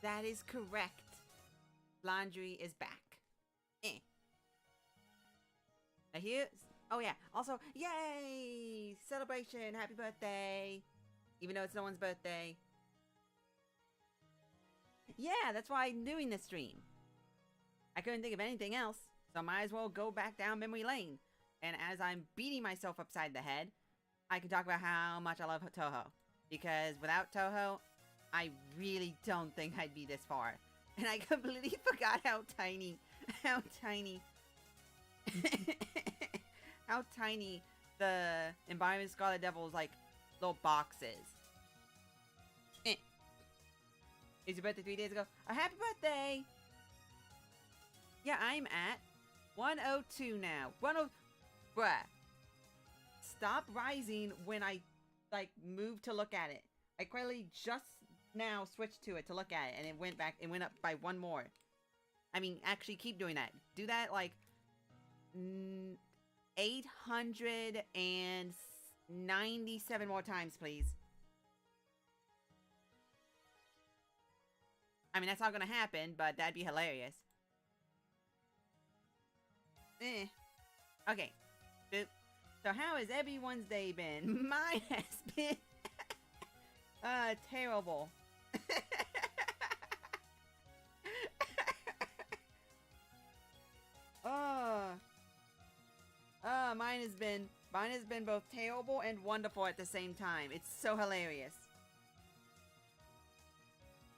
That is correct. Laundry is back. Here. Oh yeah. Also, yay! Celebration! Happy birthday! Even though it's no one's birthday. Yeah, that's why I'm doing this stream. I couldn't think of anything else, so I might as well go back down memory lane. And as I'm beating myself upside the head, I can talk about how much I love Touhou. Because without Touhou, I really don't think I'd be this far. And I completely forgot how tiny how tiny the Environment Scarlet Devil's like little box is. Is your birthday 3 days ago? A happy birthday! Yeah, I'm at 102 now. 10. Bruh. Stop rising when I like move to look at it. I quickly just now switched to it to look at it, and it went back. It went up by one more. I mean, actually, keep doing that. Do that like 897 more times, please. I mean, that's not gonna happen, but that'd be hilarious. Okay. Boop. So how has everyone's day been? Mine has been terrible. Mine has been both terrible and wonderful at the same time. It's so hilarious.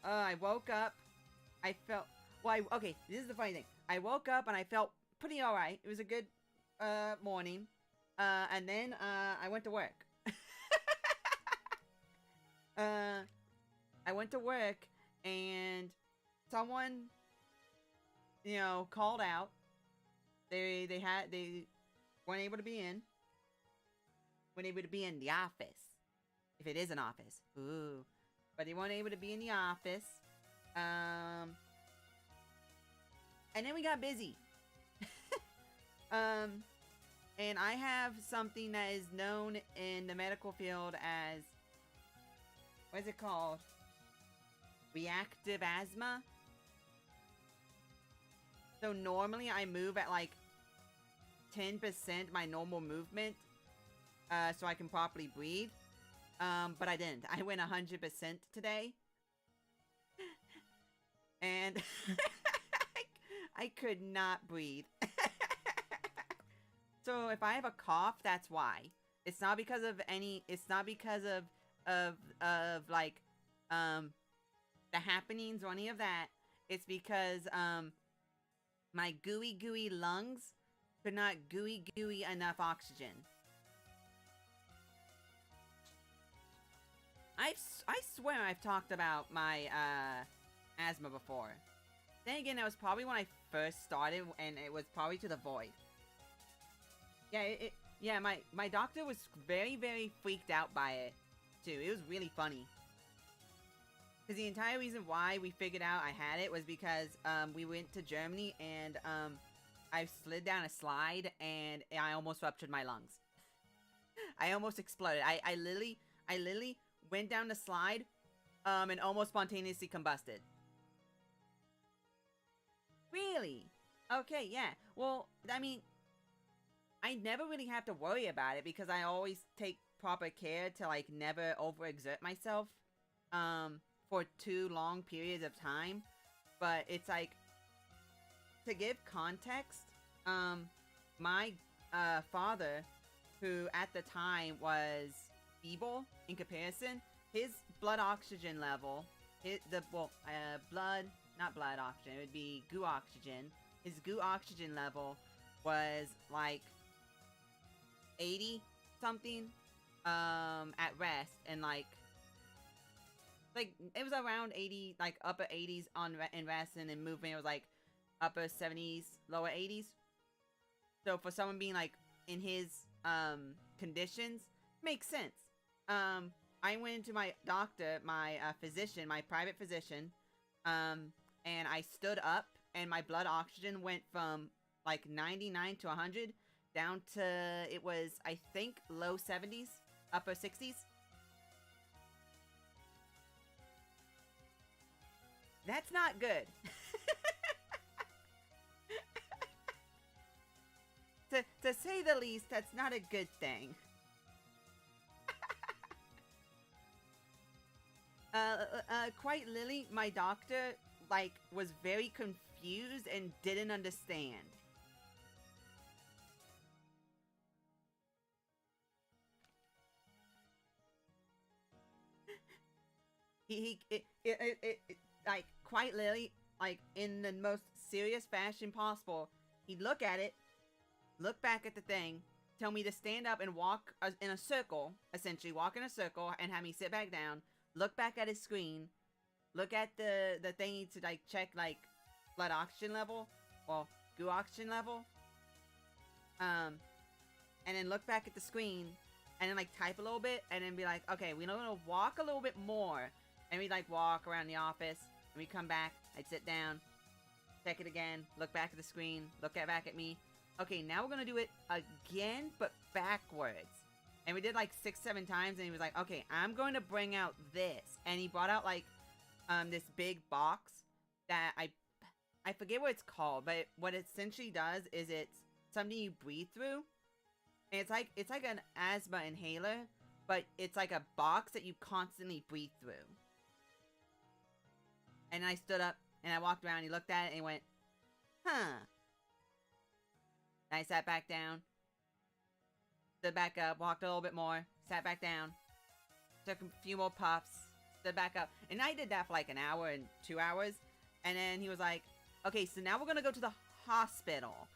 I woke up. I felt okay, this is the funny thing. I woke up and I felt pretty alright. It was a good morning. And then I went to work. I went to work and someone, you know, called out. They weren't able to be in. Weren't able to be in the office. If it is an office. Ooh. But they weren't able to be in the office. And then we got busy. And I have something that is known in the medical field as, what is it called? Reactive asthma. So normally I move at like 10% my normal movement, so I can properly breathe. But I didn't. I went 100% today. And I could not breathe. So if I have a cough, that's why. It's not because of any, it's not because of like, the happenings or any of that. It's because, my gooey lungs could not gooey enough oxygen. I swear I've talked about my, asthma before. Then again, that was probably when I first started, and it was probably to the void. Yeah, my doctor was very freaked out by it, too. It was really funny. Because the entire reason why we figured out I had it was because, we went to Germany, and, I slid down a slide, and I almost ruptured my lungs. I almost exploded. I literally went down the slide, and almost spontaneously combusted. Really? Okay, yeah. Well, I mean, I never really have to worry about it because I always take proper care to, like, never overexert myself, for too long periods of time. But it's like, to give context, my, father, who at the time was feeble in comparison, his blood oxygen level blood, not blood oxygen, it would be goo oxygen. His goo oxygen level was like 80 something at rest, and like it was around 80, like upper 80s in rest, and in movement it was like upper 70s, lower 80s. So for someone being like in his conditions, makes sense. I went into my doctor, my physician, my private physician, and I stood up, and my blood oxygen went from like 99 to 100 down to, it was, I think, low 70s, upper 60s. That's not good. To say the least, that's not a good thing. Quite literally, my doctor, like, was very confused and didn't understand. Like, quite literally, like, in the most serious fashion possible, he'd look at it, look back at the thing, tell me to stand up and walk in a circle, essentially walk in a circle, and have me sit back down, look back at his screen, look at the thingy to, like, check, like, blood oxygen level, or goo oxygen level, and then look back at the screen, and then, like, type a little bit, and then be like, okay, we're gonna walk a little bit more, and we'd, like, walk around the office, and we'd come back, I'd sit down, check it again, look back at the screen, look back at me, okay, now we're gonna do it again, but backwards. And we did like 6-7 times, and he was like, okay, I'm going to bring out this. And he brought out like this big box that I forget what it's called, but what it essentially does is it's something you breathe through. And it's like an asthma inhaler, but it's like a box that you constantly breathe through. And I stood up and I walked around, he looked at it and he went, huh. And I sat back down, stood back up, walked a little bit more, sat back down, took a few more puffs, stood back up. And I did that for like an hour and 2 hours. And then he was like, okay, so now we're gonna go to the hospital.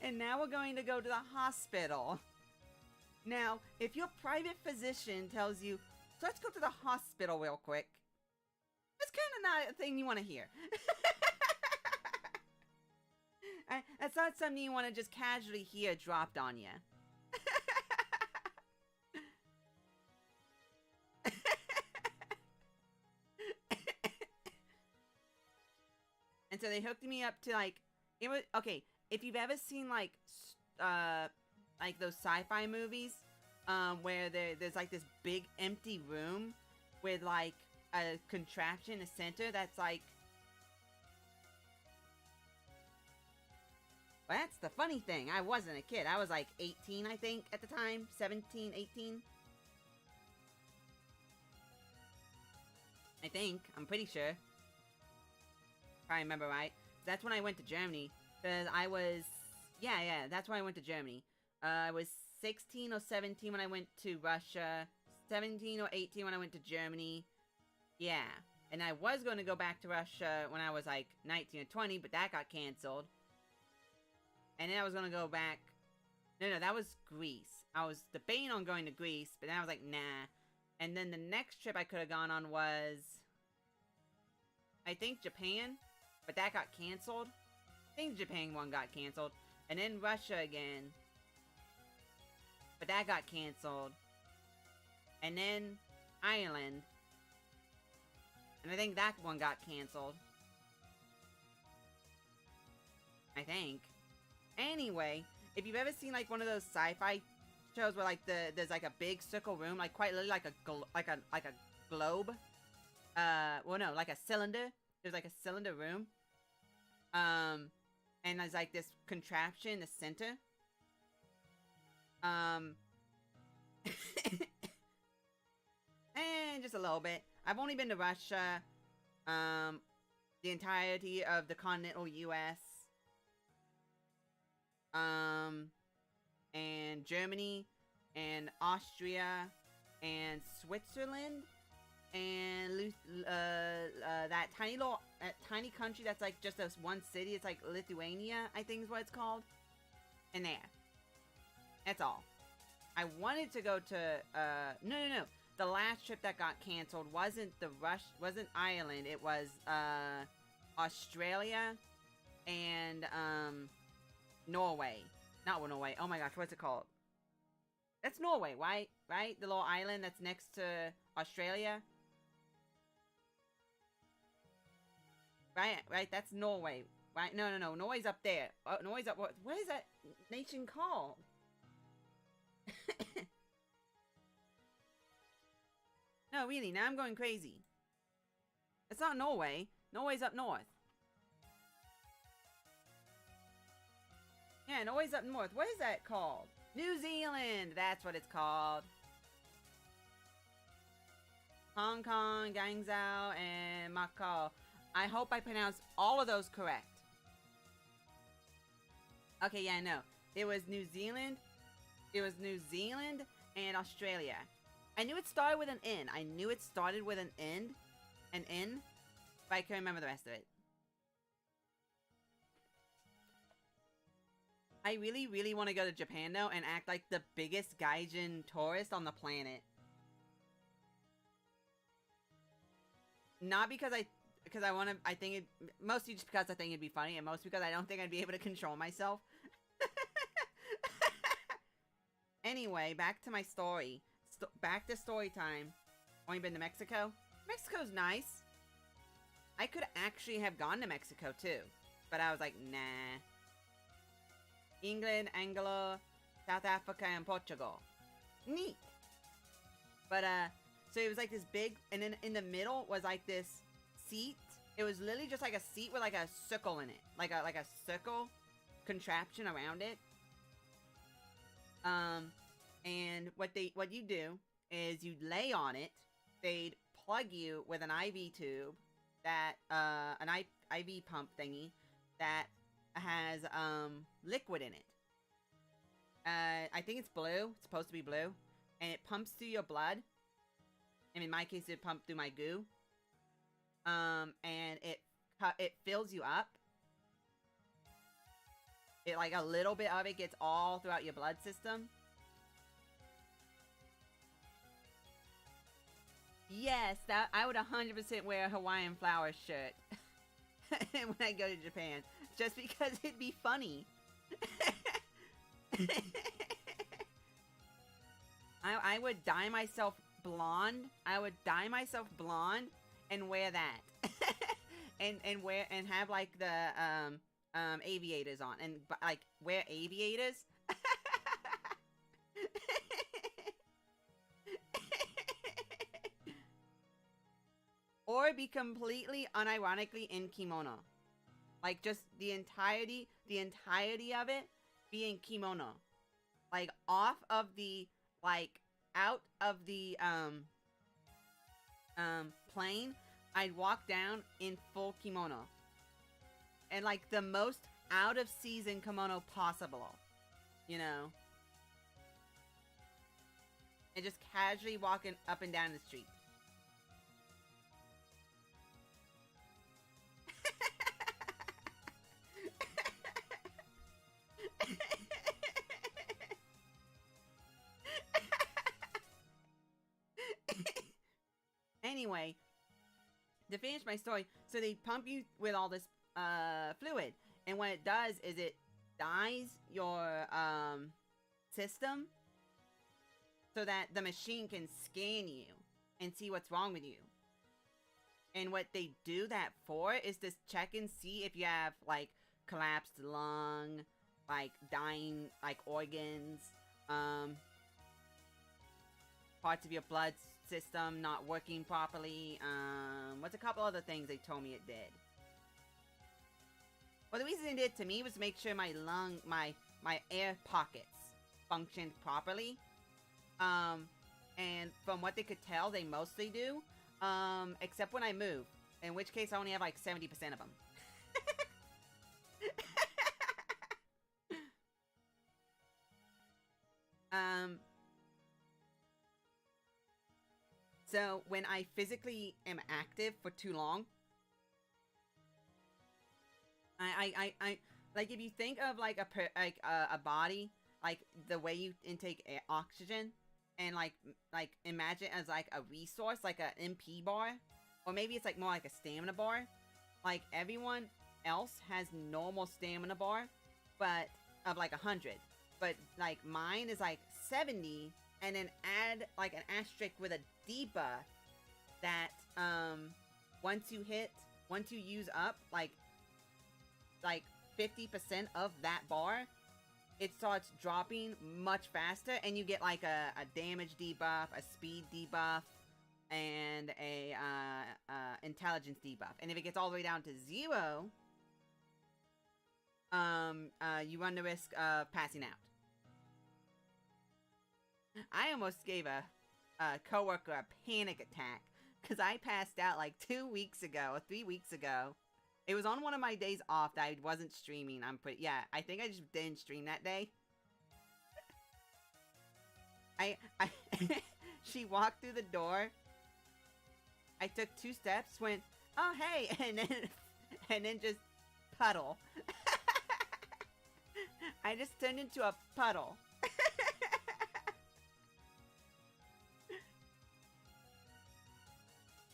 And now we're going to go to the hospital. Now, if your private physician tells you, so let's go to the hospital real quick, that's kind of not a thing you want to hear. That's not something you want to just casually hear dropped on you. And so they hooked me up to like, it was, okay, if you've ever seen like those sci-fi movies, where there's like this big empty room with like a contraption, a center that's like, well, that's the funny thing. I wasn't a kid. I was like 18, I think, at the time. 17, 18. I think. I'm pretty sure. If I remember right. That's when I went to Germany. Because I was... Yeah, that's when I went to Germany. I was 16 or 17 when I went to Russia. 17 or 18 when I went to Germany. Yeah. And I was going to go back to Russia when I was like 19 or 20, but that got canceled. And then I was going to go back... No, that was Greece. I was debating on going to Greece, but then I was like, nah. And then the next trip I could have gone on was... I think Japan, but that got canceled. I think the Japan one got canceled. And then Russia again. But that got canceled. And then Ireland. And I think that one got canceled. I think. Anyway, if you've ever seen like one of those sci-fi shows where like there's like a big circle room, like quite literally like a globe. Well no, like a cylinder. There's like a cylinder room. And there's like this contraption in the center. And just a little bit. I've only been to Russia, the entirety of the continental US, and Germany, and Austria, and Switzerland, and that tiny country that's like just this one city. It's like Lithuania, I think is what it's called. And there. That's all. I wanted to go to, no. The last trip that got canceled wasn't Ireland. It was, Australia and, Norway. Not Norway. Oh my gosh, what's it called? That's Norway, right? Right? The little island that's next to Australia. Right? That's Norway. Right? No. Norway's up there. Norway's up. What is that nation called? No, really. Now I'm going crazy. It's not Norway. Norway's up north. Yeah, Norway's up north. What is that called? New Zealand. That's what it's called. Hong Kong, Guangzhou, and Macau. I hope I pronounced all of those correct. Okay, yeah, no. It was New Zealand. It was New Zealand and Australia. I knew it started with an N. I knew it started with an N. An N. But I can't remember the rest of it. I really, really want to go to Japan, though, and act like the biggest gaijin tourist on the planet. Not because I want to, I think it, mostly just because I think it'd be funny, and mostly because I don't think I'd be able to control myself. Anyway, back to my story. Back to story time. Only been to Mexico? Mexico's nice. I could actually have gone to Mexico too, but I was like, nah. England, Angola, South Africa, and Portugal. Neat. But, so it was like this big, and then in the middle was like this seat. It was literally just like a seat with like a circle in it. Like a circle contraption around it. And what you do is you lay on it. They'd plug you with an IV tube that, an IV pump thingy that has, liquid in it. I think it's blue. It's supposed to be blue. And it pumps through your blood. And in my case, it pumped through my goo. And it fills you up. It, like, a little bit of it gets all throughout your blood system. Yes, that I would 100% wear a Hawaiian flower shirt when I go to Japan. Just because it'd be funny. I would dye myself blonde. I would dye myself blonde and wear that. and have like the aviators on and like wear aviators. Or be completely unironically in kimono. Like just the entirety of it be in kimono. Like off of the, like out of the plane, I'd walk down in full kimono. And like the most out of season kimono possible. You know? And just casually walking up and down the street. Anyway, to finish my story, so they pump you with all this fluid, and what it does is it dyes your system so that the machine can scan you and see what's wrong with you. And what they do that for is to check and see if you have like collapsed lung, like dying like organs, parts of your blood system not working properly. What's a couple other things they told me it did? Well, the reason it did to me was to make sure my air pockets functioned properly. And from what they could tell, they mostly do. Except when I move. In which case I only have like 70% of them. Um, so when I physically am active for too long, I like if you think of like a body, like the way you intake oxygen, and like imagine as like a resource, like a MP bar, or maybe it's like more like a stamina bar. Like everyone else has normal stamina bar, but of like 100, but like mine is like 70, and then add like an asterisk with a debuff that once you use up like 50% of that bar, it starts dropping much faster, and you get like a damage debuff, a speed debuff, and a intelligence debuff. And if it gets all the way down to 0, you run the risk of passing out. I almost gave a coworker a panic attack because I passed out like 2 weeks ago or 3 weeks ago. It was on one of my days off that I wasn't streaming. Yeah, I think I just didn't stream that day. She walked through the door. I took 2 steps, went, oh hey, and then just puddle. I just turned into a puddle.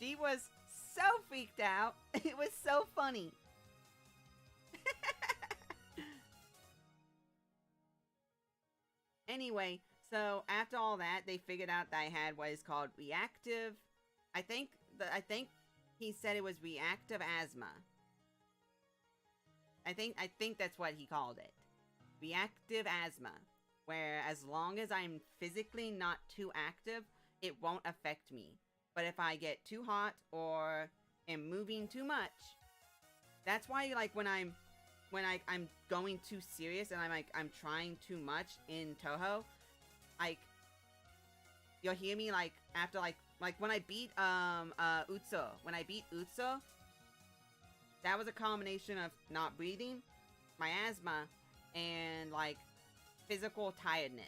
She was so freaked out. It was so funny. Anyway, so after all that, they figured out that I had what is called reactive. I think he said it was reactive asthma. I think that's what he called it. Reactive asthma, where as long as I'm physically not too active, it won't affect me. But if I get too hot or am moving too much, that's why like when I'm going too serious and I'm trying too much in Touhou, like you'll hear me like after like when I beat Utsu. When I beat Utsu, that was a combination of not breathing, my asthma, and like physical tiredness.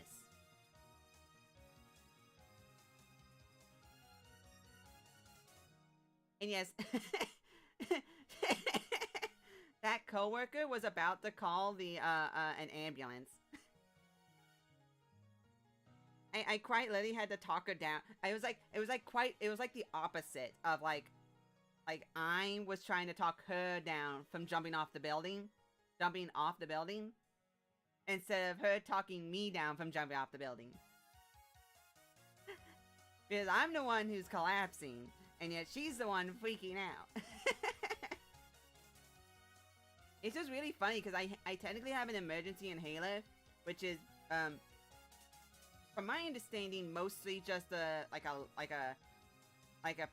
And yes, that coworker was about to call the an ambulance. I quite literally had to talk her down. It was like the opposite of like I was trying to talk her down from jumping off the building, instead of her talking me down from jumping off the building. Because I'm the one who's collapsing, and yet she's the one freaking out. It's just really funny because I technically have an emergency inhaler, which is from my understanding mostly just a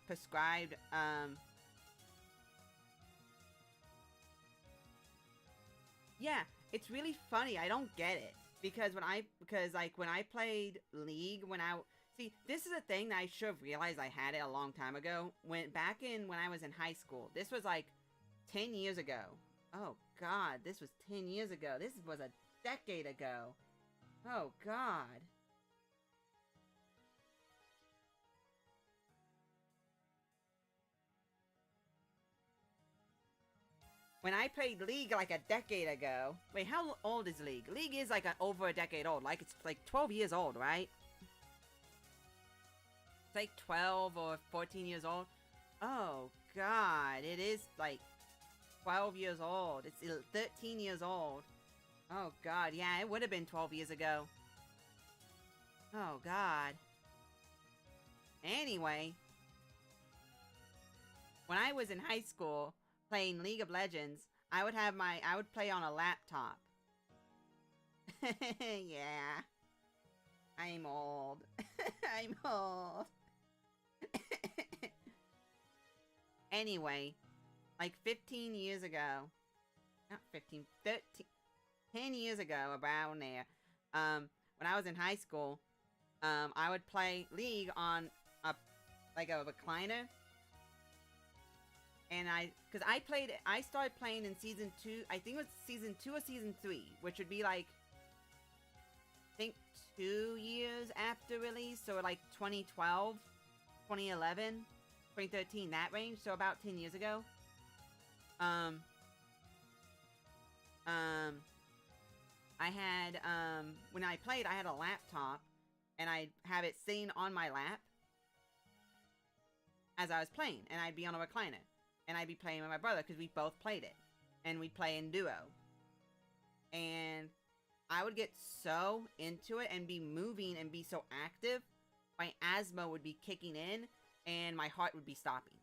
prescribed yeah, it's really funny. I don't get it because when I played League, see, this is a thing that I should have realized I had it a long time ago. When I was in high school. This was like 10 years ago. Oh god, this was 10 years ago. This was a decade ago. Oh god. When I played League like a decade ago. Wait, how old is League? League is like over a decade old. Like it's like 12 years old, right? It's like 12 or 14 years old. Oh god, it is like 12 years old. It's 13 years old. Oh god, yeah, it would have been 12 years ago. Oh god. Anyway, when I was in high school playing League of Legends, I would play on a laptop. Yeah. I'm old. I'm old. Anyway, like 15 years ago, not 15, 13, 10 years ago, around there, when I was in high school, I would play League on a recliner. And I started playing in season 2, I think it was season 2 or season 3, which would be like, I think 2 years after release, so like 2012, 2011, 2013, that range, so about 10 years ago. I had, when I played, I had a laptop, and I'd have it sitting on my lap as I was playing, and I'd be on a recliner, and I'd be playing with my brother, because we both played it, and we'd play in duo, and I would get so into it, and be moving, and be so active, my asthma would be kicking in, and my heart would be stopping.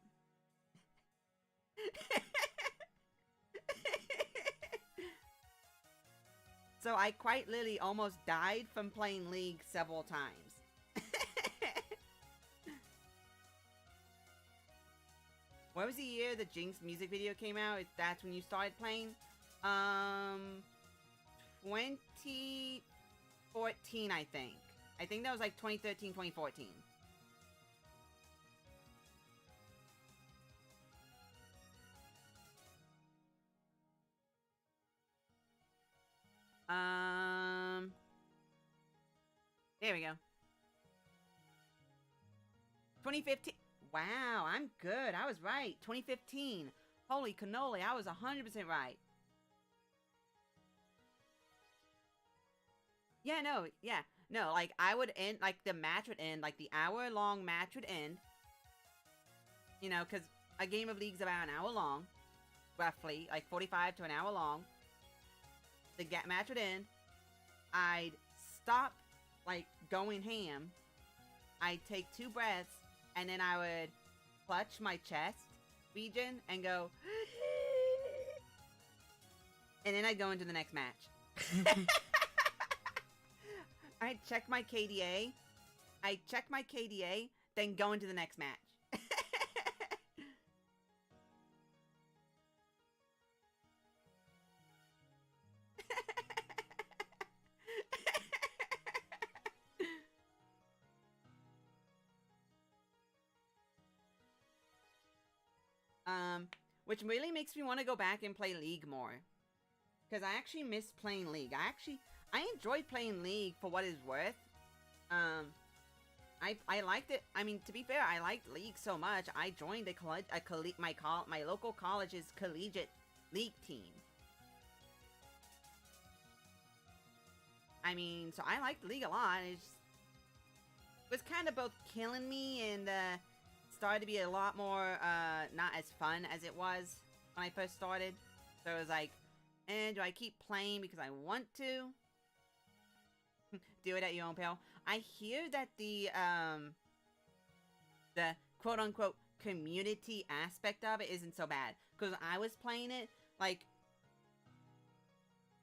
So I quite literally almost died from playing League several times. What was the year the Jinx music video came out? That's when you started playing? 2014, I think. I think that was like 2013, 2014. There we go. 2015. Wow, I'm good. I was right. 2015. Holy cannoli, I was 100% right. Yeah, no, yeah. No, like, I would end, like, the match would end, like, the hour-long match would end. You know, because a game of League's about an hour long. Roughly, like, 45 to an hour long. The match would end. I'd stop, like, going ham. I'd take 2 breaths, and then I would clutch my chest region and go, and then I'd go into the next match. I'd check my KDA. I'd check my KDA, then go into the next match. Which really makes me want to go back and play League more. Because I actually miss playing League. I enjoyed playing League for what it's worth. I liked it. I mean, to be fair, I liked League so much. I joined my local college's collegiate League team. I mean, so I liked League a lot. It was kind of both killing me and started to be a lot more not as fun as it was when I first started. So it was like, do I keep playing because I want to? Do it at your own peril. I hear that the quote-unquote community aspect of it isn't so bad. Because I was playing it, like,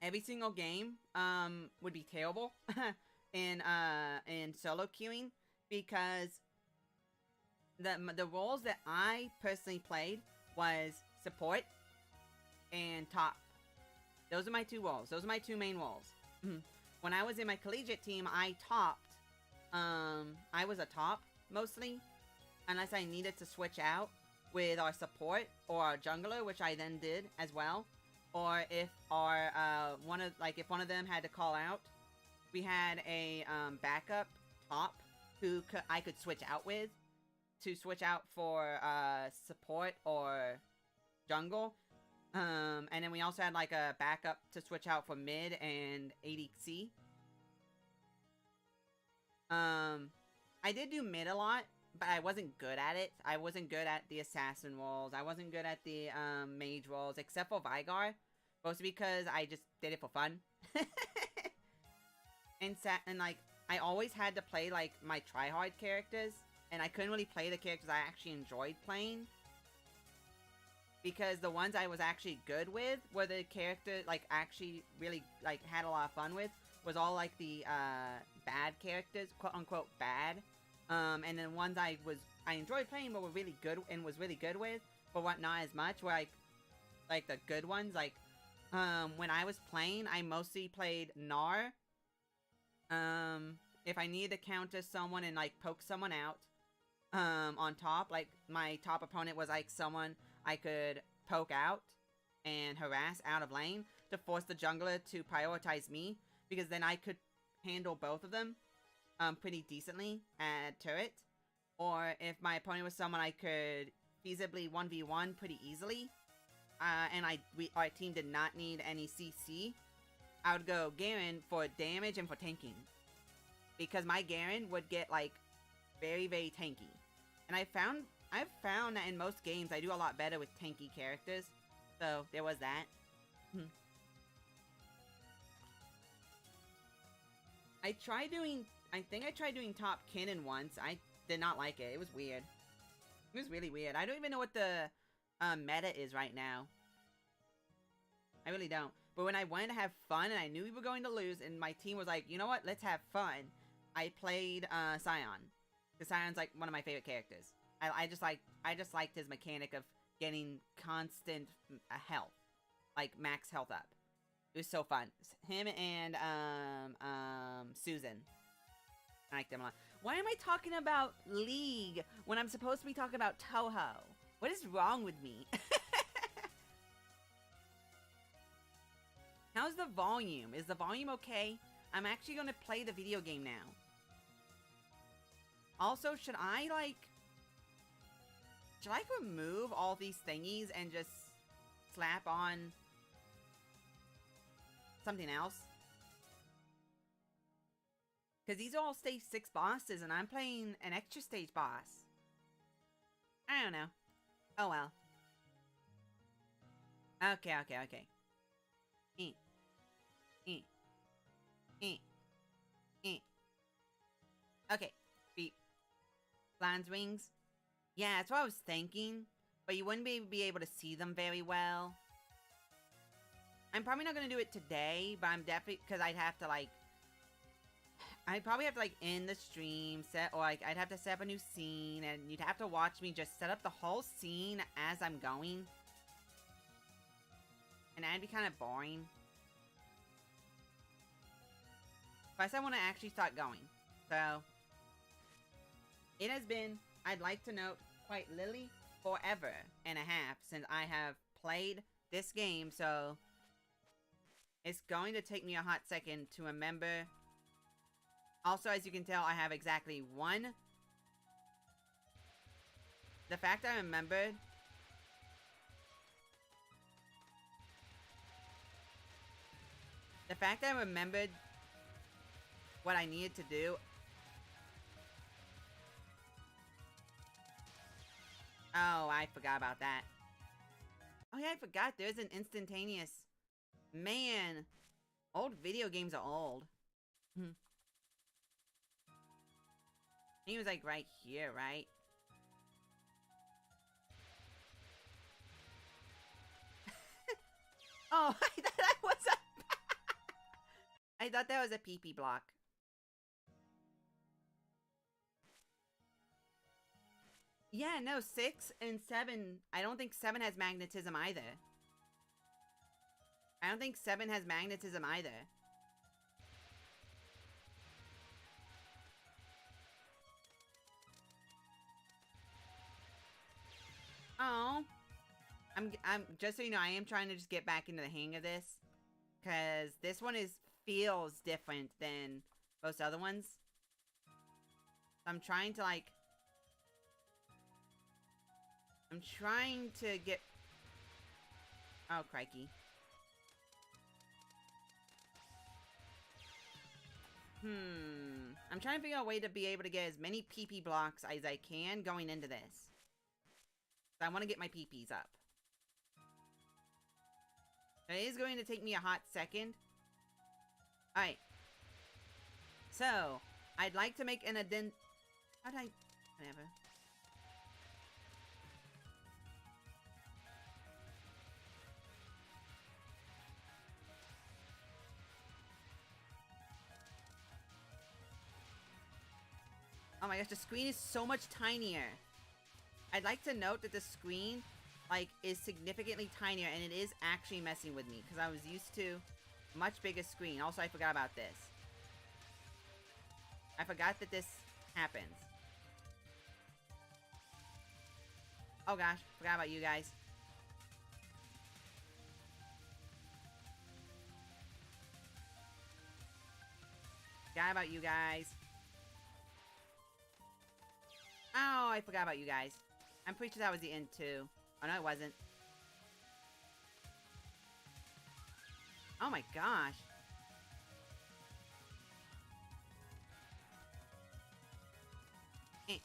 every single game would be terrible in solo queuing. Because the roles that I personally played was support and top. Those are my 2 roles. Those are my 2 main roles. When I was in my collegiate team, I topped. I was a top, mostly. Unless I needed to switch out with our support or our jungler, which I then did as well. Or if our, if one of them had to call out, we had a backup top who I could switch out with. To switch out for support or jungle. And then we also had like a backup to switch out for mid and ADC. I did do mid a lot, but I wasn't good at it. I wasn't good at the assassin roles. I wasn't good at the mage roles, except for Vigar. Mostly because I just did it for fun. and like, I always had to play like my tryhard characters. And I couldn't really play the characters I actually enjoyed playing. Because the ones I was actually good with were the characters, like, actually really, like, had a lot of fun with. Was all, like, the, bad characters, quote-unquote bad. And then ones I enjoyed playing but were really good, and was really good with, but what not as much, were, like, the good ones, like, when I was playing, I mostly played Gnar. If I needed to counter someone and, like, poke someone out, on top, like, my top opponent was, like, someone I could poke out and harass out of lane to force the jungler to prioritize me, because then I could handle both of them pretty decently at turret, or if my opponent was someone I could feasibly 1v1 pretty easily, and our team did not need any CC, I would go Garen for damage and for tanking. Because my Garen would get, like, very, very tanky. And I've found that in most games I do a lot better with tanky characters. So, there was that. I think I tried doing top cannon once. I did not like it. It was weird. It was really weird. I don't even know what the meta is right now. I really don't. But when I wanted to have fun and I knew we were going to lose and my team was like, you know what, let's have fun, I played Sion. Because Sion's like one of my favorite characters. I just liked his mechanic of getting constant health. Like max health up. It was so fun. Him and Susan. I like them a lot. Why am I talking about League when I'm supposed to be talking about Touhou? What is wrong with me? How's the volume? Is the volume okay? I'm actually going to play the video game now. Also, should I remove all these thingies and just slap on something else? Because these all stage 6 bosses and I'm playing an extra stage boss. I don't know. Oh well. Okay. Okay. Beep. Flandre wings. Yeah, that's what I was thinking. But you wouldn't be able to see them very well. I'm probably not going to do it today, but I'm definitely... Because I'd have to, like... I'd probably have to, like, end the stream, I'd have to set up a new scene, and you'd have to watch me just set up the whole scene as I'm going. And that'd be kind of boring. Plus, I want to actually start going. So, it has been, I'd like to note, quite literally forever and a half since I have played this game, so it's going to take me a hot second to remember. Also, as you can tell, I have exactly one. The fact I remembered... The fact I remembered what I needed to do... Oh, I forgot about that. Oh yeah, I forgot there's an instantaneous... Man, old video games are old. He was like right here, right? Oh, I thought that was a... I thought that was a PP block. Yeah, no, 6 and 7. I don't think 7 has magnetism either. I don't think 7 has magnetism either. Oh. I'm just so you know, I am trying to just get back into the hang of this. Cause this one feels different than most other ones. I'm trying to like... I'm trying to get... Oh, crikey. I'm trying to figure out a way to be able to get as many PP blocks as I can going into this. So I want to get my PPs up. It is going to take me a hot second. Alright. So, I'd like to make an addend... How'd I... Whatever. Oh my gosh, the screen is so much tinier. I'd like to note that the screen, like, is significantly tinier, and it is actually messing with me, because I was used to a much bigger screen. Also, I forgot about this. I forgot that this happens. Oh gosh, forgot about you guys. Forgot about you guys. Oh, I forgot about you guys. I'm pretty sure that was the end too. Oh no, it wasn't. Oh my gosh. Eh.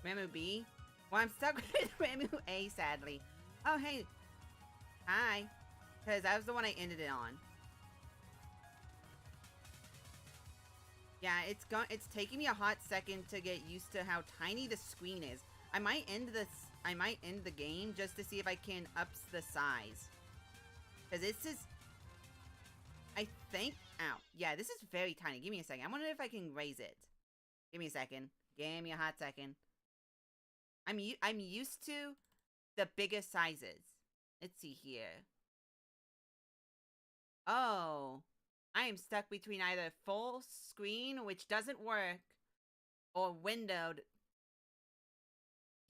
Ramu B? Well, I'm stuck with Ramu A, sadly. Oh, hey. Hi. Because that was the one I ended it on. Yeah, it's taking me a hot second to get used to how tiny the screen is. I might end the game just to see if I can up the size. Because this is, I think, ow. Yeah, this is very tiny. Give me a second. I wonder if I can raise it. Give me a second. Give me a hot second. I'm used to the biggest sizes. Let's see here. Oh, I am stuck between either full screen, which doesn't work, or windowed.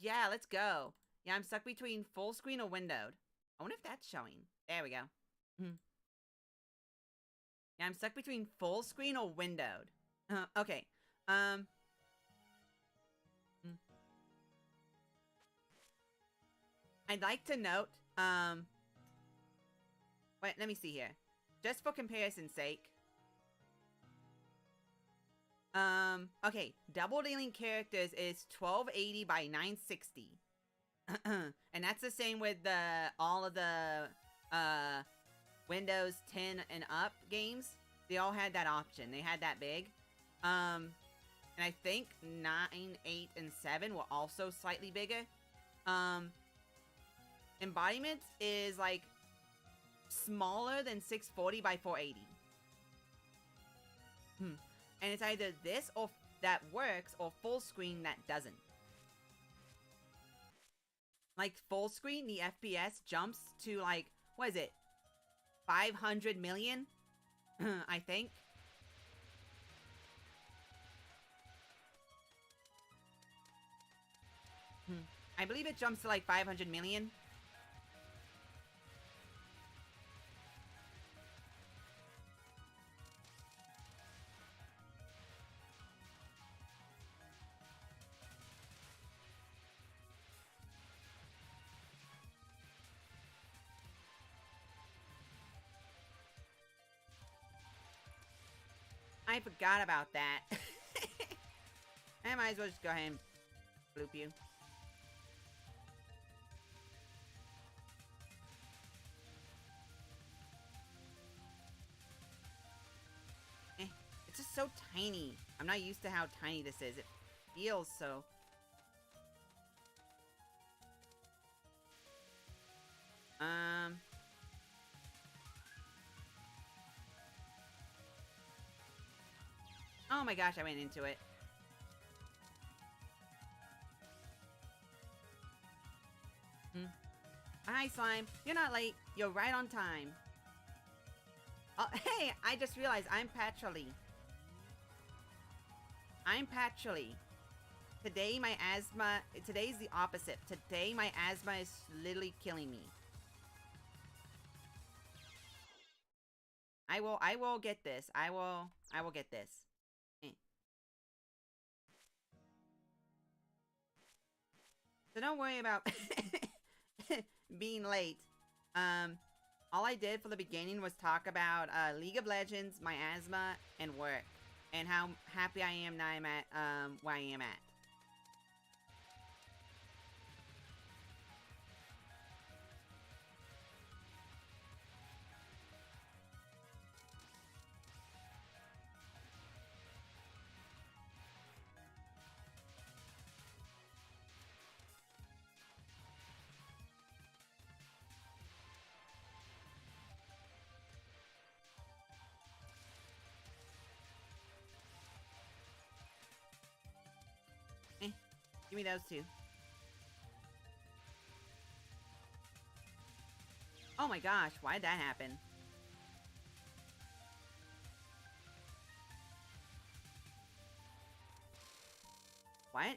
Yeah, let's go. Yeah, I'm stuck between full screen or windowed. I wonder if that's showing. There we go. Yeah, I'm stuck between full screen or windowed. Okay. I'd like to note, wait, let me see here. Just for comparison's sake. Okay, double dealing characters is 1280 by 960. And that's the same with all of the, Windows 10 and up games. They all had that option. They had that big. And I think 9, 8, and 7 were also slightly bigger. Embodiments is like smaller than 640 by 480. And it's either this or that works or full screen that doesn't. Like full screen, the FPS jumps to like, what is it? 500 million? I think. I believe it jumps to like 500 million. I forgot about that. I might as well just go ahead and bloop you. It's just so tiny. I'm not used to how tiny this is. It feels so... Oh my gosh, I went into it. Hi, Slime. You're not late. You're right on time. Oh, hey, I just realized I'm Patchouli. I'm Patchouli. Today, my asthma... Today's the opposite. Today, my asthma is literally killing me. I will get this. I will get this. So don't worry about being late. All I did for the beginning was talk about League of Legends, my asthma, and work. And how happy I am now I'm at where I am at. Give me those two. Oh my gosh, why did that happen? What?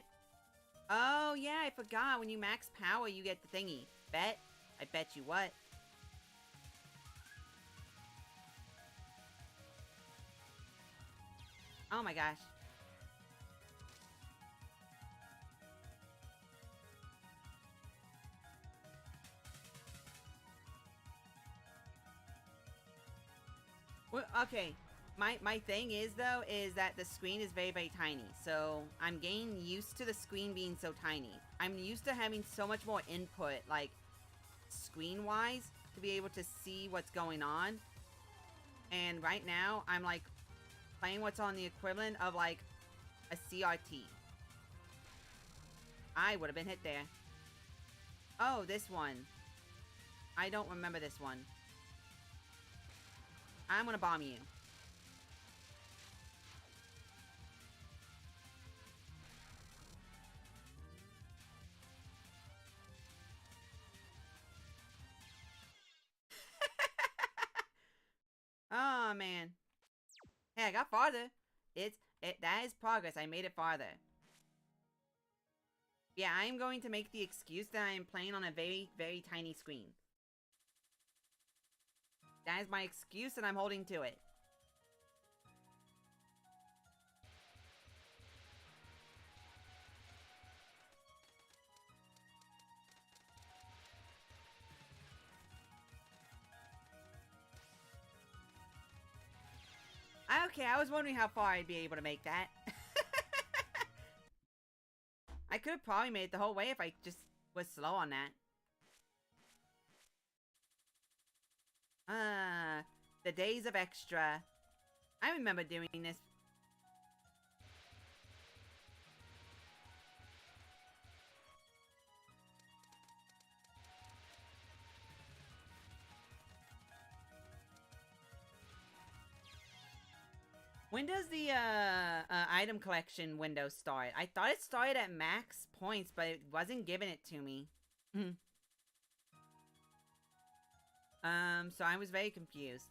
Oh yeah, I forgot. When you max power, you get the thingy. Bet. I bet you what. Oh my gosh. Well, okay. My thing is, though, is that the screen is very, very tiny. So, I'm getting used to the screen being so tiny. I'm used to having so much more input, like, screen-wise, to be able to see what's going on. And right now, I'm, like, playing what's on the equivalent of, like, a CRT. I would have been hit there. Oh, this one. I don't remember this one. I'm gonna bomb you. Oh, man. Hey, I got farther. That is progress. I made it farther. Yeah, I am going to make the excuse that I am playing on a very, very tiny screen. That is my excuse, and I'm holding to it. Okay, I was wondering how far I'd be able to make that. I could have probably made it the whole way if I just was slow on that. The days of extra. I remember doing this. When does the item collection window start? I thought it started at max points, but it wasn't giving it to me. So I was very confused.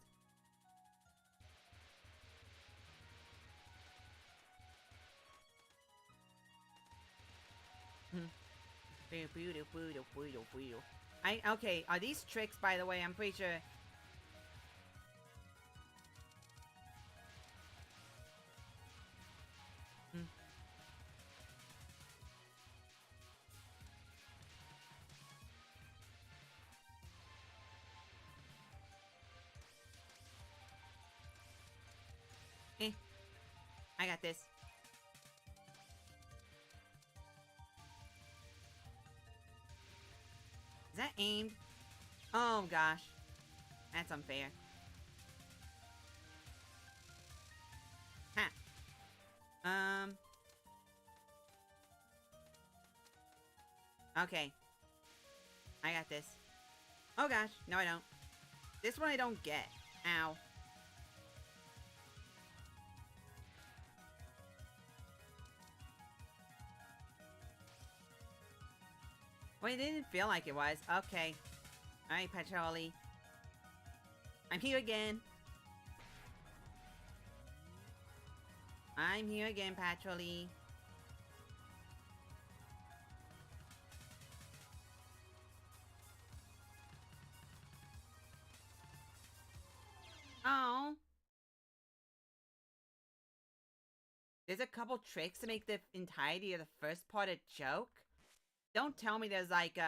Okay, are these tricks, by the way? I'm pretty sure. I got this. Is that aimed? Oh gosh. That's unfair. Ha. Okay. I got this. Oh gosh. No, I don't. This one I don't get. Ow. Well, it didn't feel like it was. Okay. Alright, Patroli. I'm here again. I'm here again, Patroli. Oh. There's a couple tricks to make the entirety of the first part a joke. Don't tell me there's like,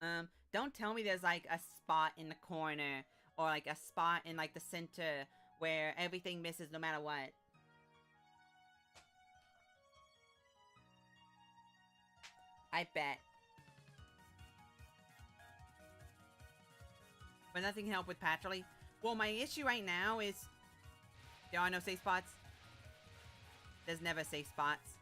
don't tell me there's like a spot in the corner or like a spot in like the center where everything misses no matter what. I bet. But nothing can help with Patrolly. Well, my issue right now is there are no safe spots. There's never safe spots.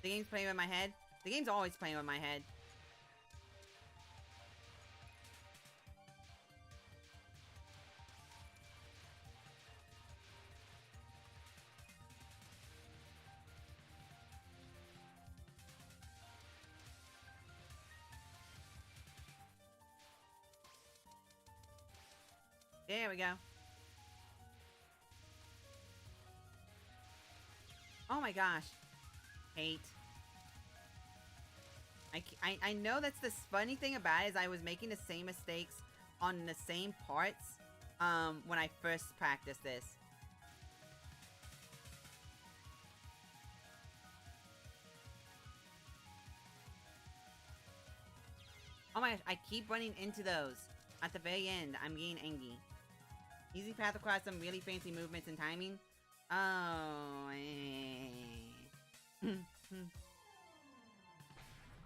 The game's playing with my head. The game's always playing with my head. There we go. Oh my gosh. Hate. I know that's the funny thing about it is I was making the same mistakes on the same parts when I first practiced this. Oh my gosh, I keep running into those. At the very end, I'm getting angry. Easy path across some really fancy movements and timing. Oh.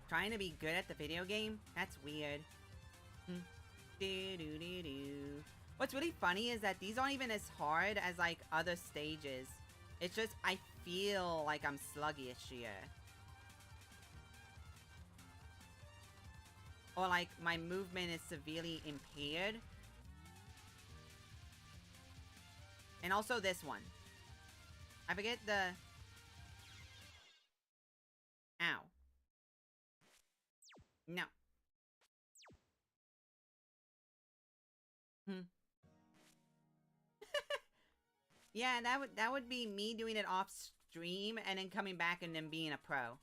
Trying to be good at the video game? That's weird. What's really funny is that these aren't even as hard as like other stages. It's just I feel like I'm sluggish here. Or like my movement is severely impaired. And also this one. I forget the... Ow. No. Yeah, that would be me doing it off stream and then coming back and then being a pro.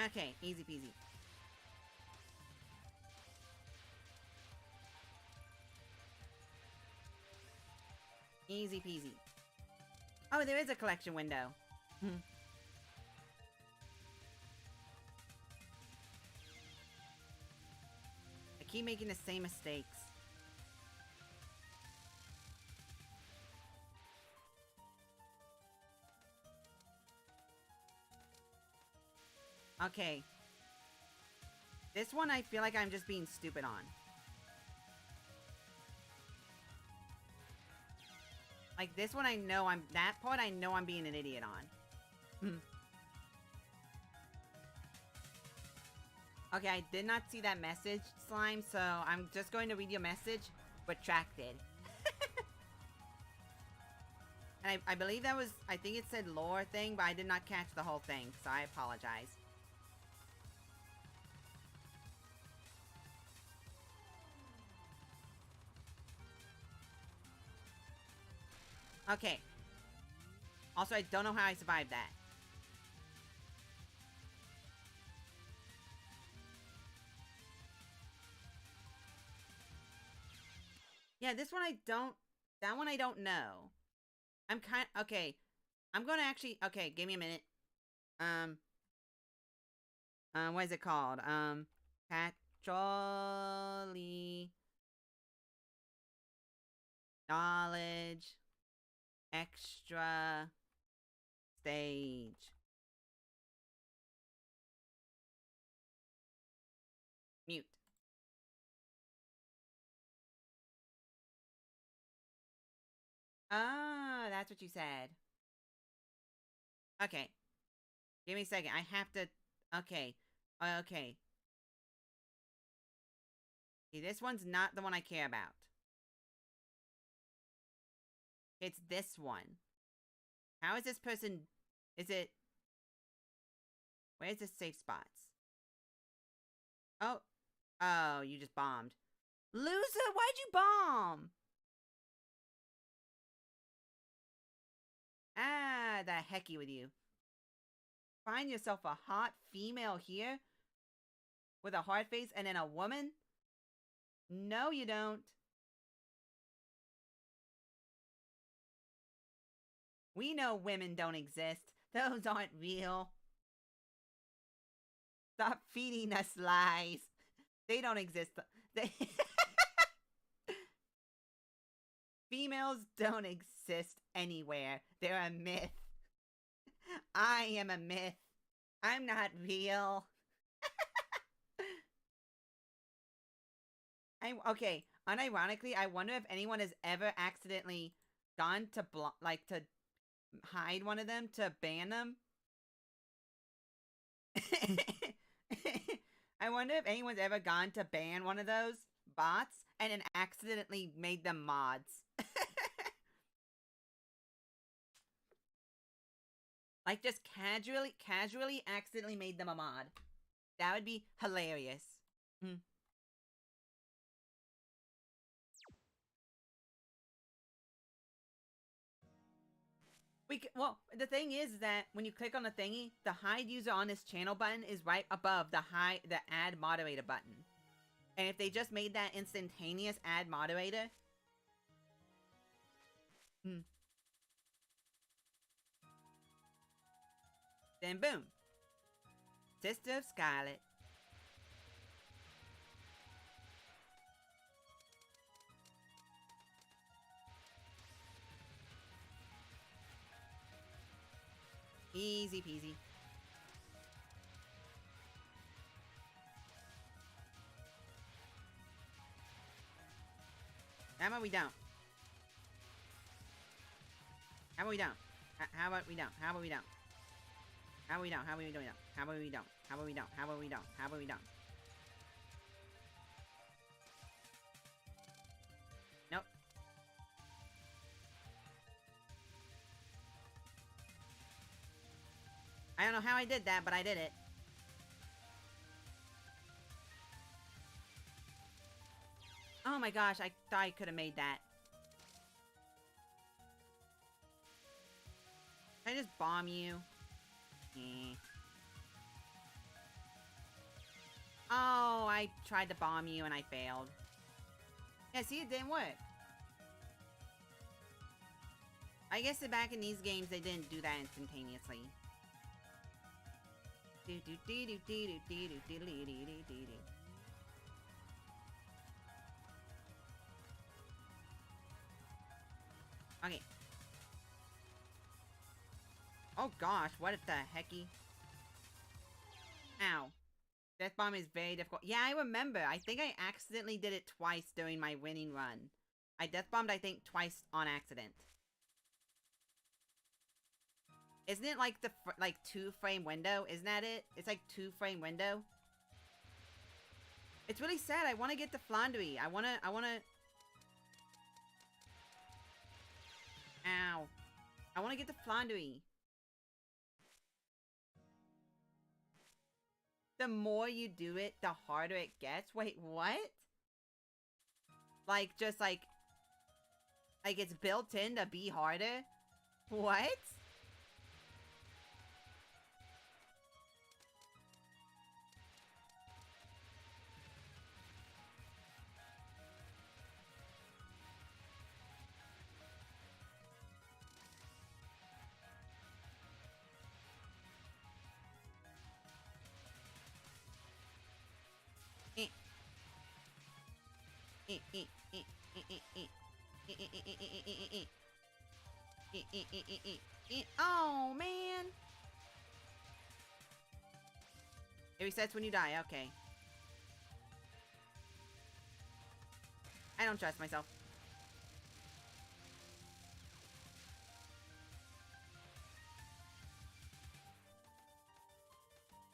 Okay, easy peasy. Easy peasy. Oh, there is a collection window. I keep making the same mistakes. Okay. This one I feel like I'm just being stupid on. Like this one I know that part I know I'm being an idiot on. Okay, I did not see that message, Slime, so I'm just going to read your message. Retracted. And I believe that was, I think it said lore thing, but I did not catch the whole thing, so I apologize. Okay. Also, I don't know how I survived that. Yeah, this one I don't... That one I don't know. I'm kind... Okay. I'm gonna actually... Okay, give me a minute. What is it called? Patrolly... Knowledge... Extra... Stage. Mute. Ah, that's what you said. Okay. Give me a second. I have to... Okay. Okay. See, this one's not the one I care about. It's this one. How is this person... Is it... Where's the safe spots? Oh. Oh, you just bombed. Loser, why'd you bomb? Ah, the hecky with you. Find yourself a hot female here? With a hard face and then a woman? No, you don't. We know women don't exist. Those aren't real. Stop feeding us lies. They don't exist. They Females don't exist anywhere. They're a myth. I am a myth. I'm not real. Okay, unironically, I wonder if anyone has ever accidentally gone to to hide one of them to ban them. I wonder if anyone's ever gone to ban one of those bots and then accidentally made them mods. Like, just casually accidentally made them a mod. That would be hilarious. Well, the thing is that when you click on the thingy, the hide user on this channel button is right above the add moderator button. And if they just made that instantaneous add moderator, then boom. Sister of Scarlet. Easy peasy. How about we don't? How about we don't? How about we don't? How about we don't? How about we don't? How about we don't? How about we don't? How about we don't? How about we don't? How about we don't? Nope. I don't know how I did that, but I did it. Oh my gosh, I thought I could have made that. Can I just bomb you? Oh, I tried to bomb you and I failed. Yeah, see, it didn't work. I guess that back in these games, they didn't do that instantaneously. Okay. Oh gosh, what the hecky? Ow. Death bomb is very difficult. Yeah, I remember. I think I accidentally did it twice during my winning run. I death bombed, I think, twice on accident. Isn't it like the 2-frame window? Isn't that it? It's like 2-frame window. It's really sad. I want to get the flandre. I want to. Ow. I want to get the flandre. The more you do it, the harder it gets. Wait, what? Like, just like it's built in to be harder? What? Oh, man. It resets when you die. Okay. I don't trust myself.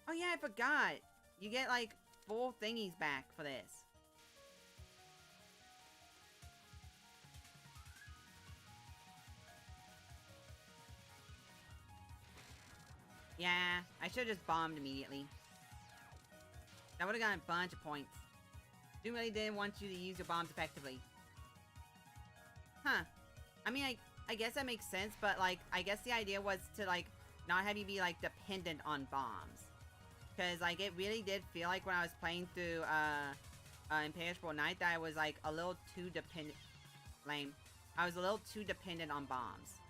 Oh, yeah, I forgot. You get, like, 4 thingies back for this. Yeah, I should have just bombed immediately. That would have gotten a bunch of points. Doom really didn't want you to use your bombs effectively. Huh. I mean, I guess that makes sense, but, like, I guess the idea was to, like, not have you be, like, dependent on bombs. Because, like, it really did feel like when I was playing through, Imperishable Night that I was, like, a little too dependent. Lame. I was a little too dependent on bombs.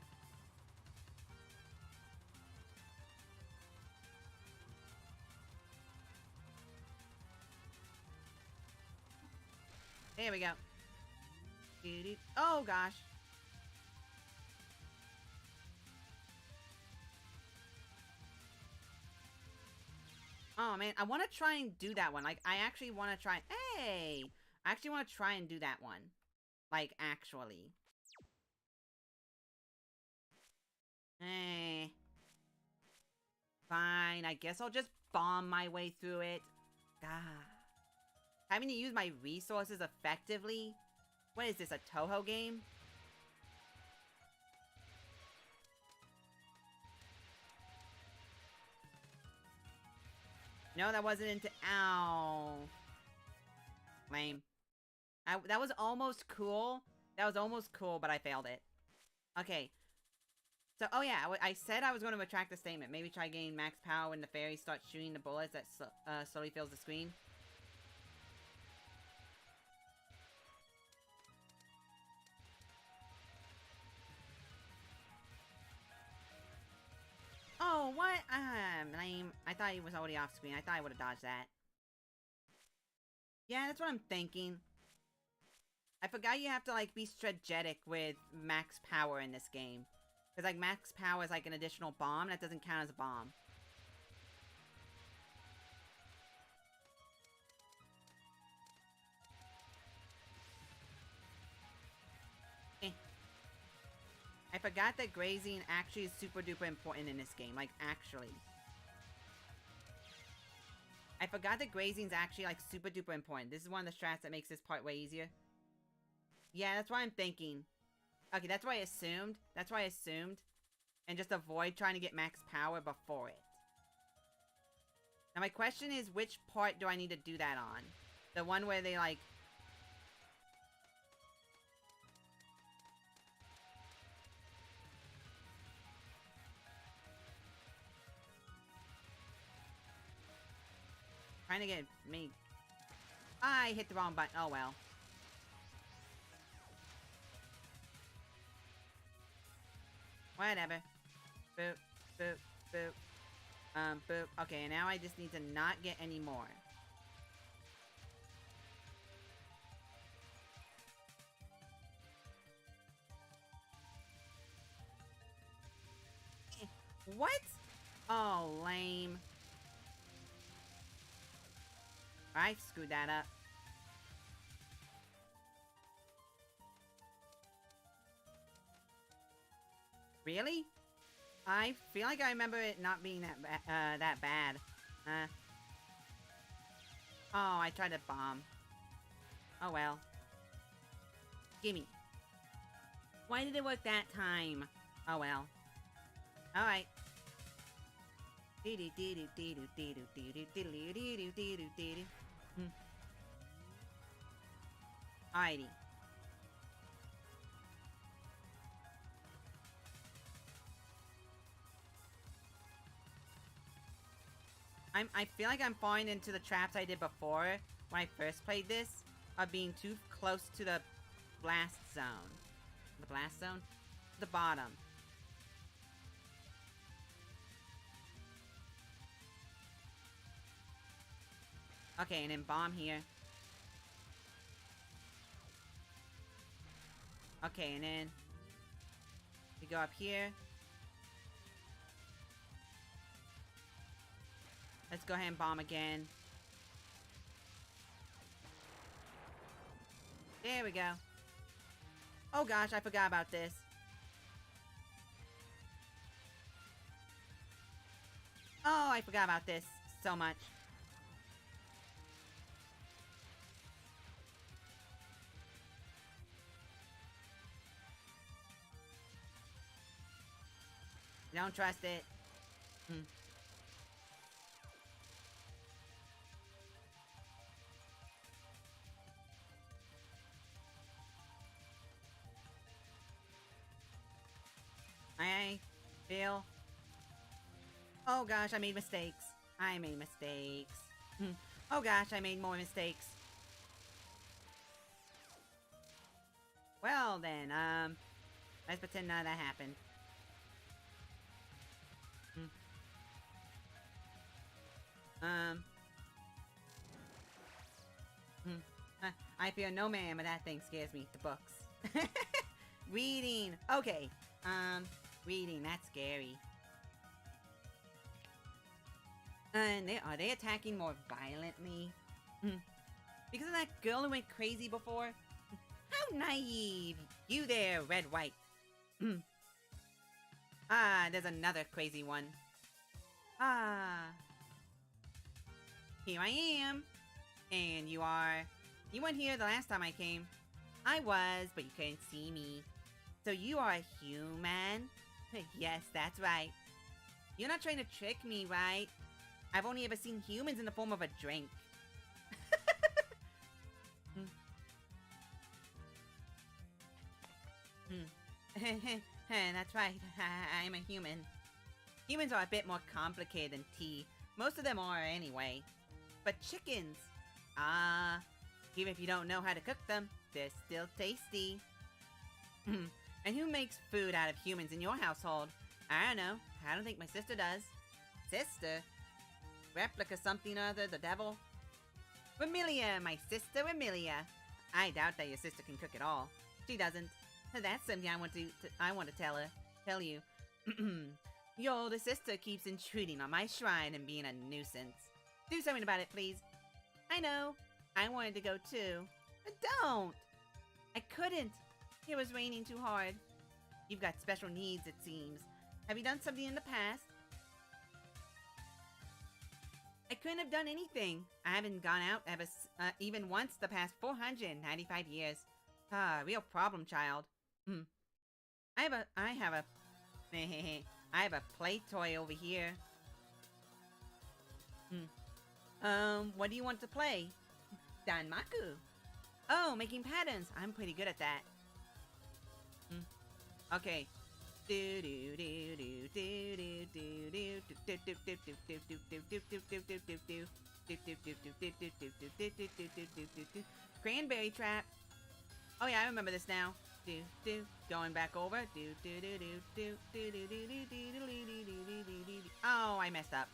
There we go. Oh, gosh. Oh, man. I want to try and do that one. Like, I actually want to try... Hey! I actually want to try and do that one. Like, actually. Fine. I guess I'll just bomb my way through it. Ah. Having to use my resources effectively? What is this, a Touhou game? No, that wasn't into... Ow. Lame. That was almost cool. That was almost cool, but I failed it. Okay. So, oh yeah, I said I was going to retract the statement. Maybe try gaining max power when the fairy starts shooting the bullets that slowly fills the screen. Oh, what? Lame. I thought he was already off screen. I thought I would have dodged that. Yeah, that's what I'm thinking. I forgot you have to, like, be strategic with max power in this game. Because, like, max power is, like, an additional bomb. That doesn't count as a bomb. Eh. I forgot that grazing actually is super duper important in this game. Like, actually. I forgot that grazing is actually, like, super duper important. This is one of the strats that makes this part way easier. Yeah, that's what I'm thinking. Okay, that's what I assumed. That's what I assumed. And just avoid trying to get max power before it. Now my question is, which part do I need to do that on? The one where they, like... Trying to get me... I hit the wrong button. Oh well. Whatever. Boop, boop, boop. Boop. Okay, now I just need to not get any more. What? Oh, lame. I screwed that up. Really? I feel like I remember it not being that bad. Oh, I tried to bomb. Oh well. Gimme. Why did it work that time? Oh well. Alright. Alrighty. I feel like I'm falling into the traps I did before when I first played this of being too close to the blast zone. The blast zone? The bottom. Okay, and then bomb here. Okay, and then we go up here. Let's go ahead and bomb again. There we go. Oh gosh, I forgot about this. Oh, I forgot about this so much. Don't trust it. I feel... Oh gosh, I made mistakes. I made mistakes. Oh gosh, I made more mistakes. Well then, let's pretend none of that happened. I fear no man, but that thing scares me. The books. Reading. Okay. Reading. That's scary. And are they attacking more violently? Because of that girl who went crazy before? How naive. You there, red white. Ah, there's another crazy one. Ah. Here I am. And you are... You weren't here the last time I came. I was, but you couldn't see me. So you are a human? Yes, that's right. You're not trying to trick me, right? I've only ever seen humans in the form of a drink. That's right. I'm a human. Humans are a bit more complicated than tea. Most of them are anyway. But chickens, even if you don't know how to cook them, they're still tasty. And who makes food out of humans in your household? I don't know. I don't think my sister does. Sister? Replica something or other, the devil? Remilia, my sister Remilia. I doubt that your sister can cook at all. She doesn't. That's something I want to tell you. Your older sister keeps intruding on my shrine and being a nuisance. Do something about it, please. I know. I wanted to go too. But don't. I couldn't. It was raining too hard. You've got special needs, it seems. Have you done something in the past? I couldn't have done anything. I haven't gone out ever, even once the past 495 years. Real problem, child. I have a play toy over here. What do you want to play? Danmaku. Oh, making patterns. I'm pretty good at that. Okay. Cranberry trap. Oh yeah, I remember this now. Going back over. Oh, I messed up.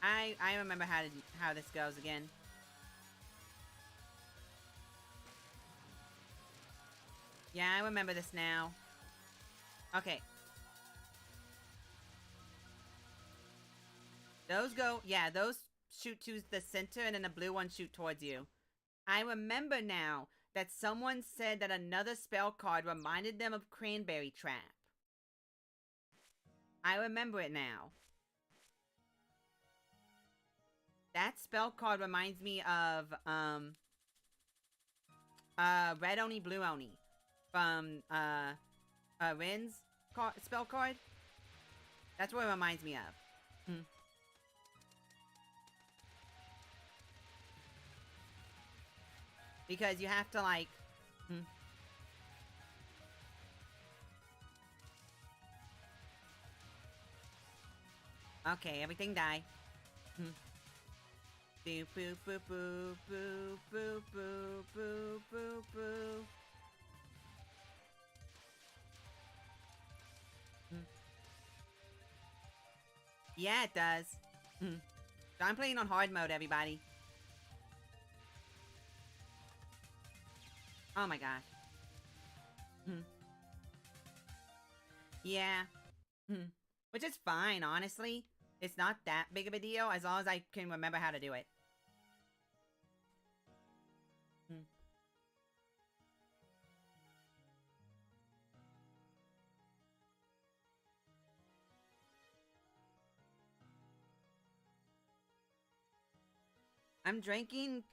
I remember how this goes again. Yeah, I remember this now. Okay. Those go, yeah, those shoot to the center and then the blue ones shoot towards you. I remember now that someone said that another spell card reminded them of Cranberry Trap. I remember it now. That spell card reminds me of, Red Oni, Blue Oni. From, Rin's spell card. That's what it reminds me of. Because you have to, like... Okay, everything die. Boo, boo, boo, boo, boo, boo, boo, boo, boo, boo. Yeah, it does. So I'm playing on hard mode, everybody. Oh my gosh. Yeah. Which is fine, honestly. It's not that big of a deal as long as I can remember how to do it. I'm drinking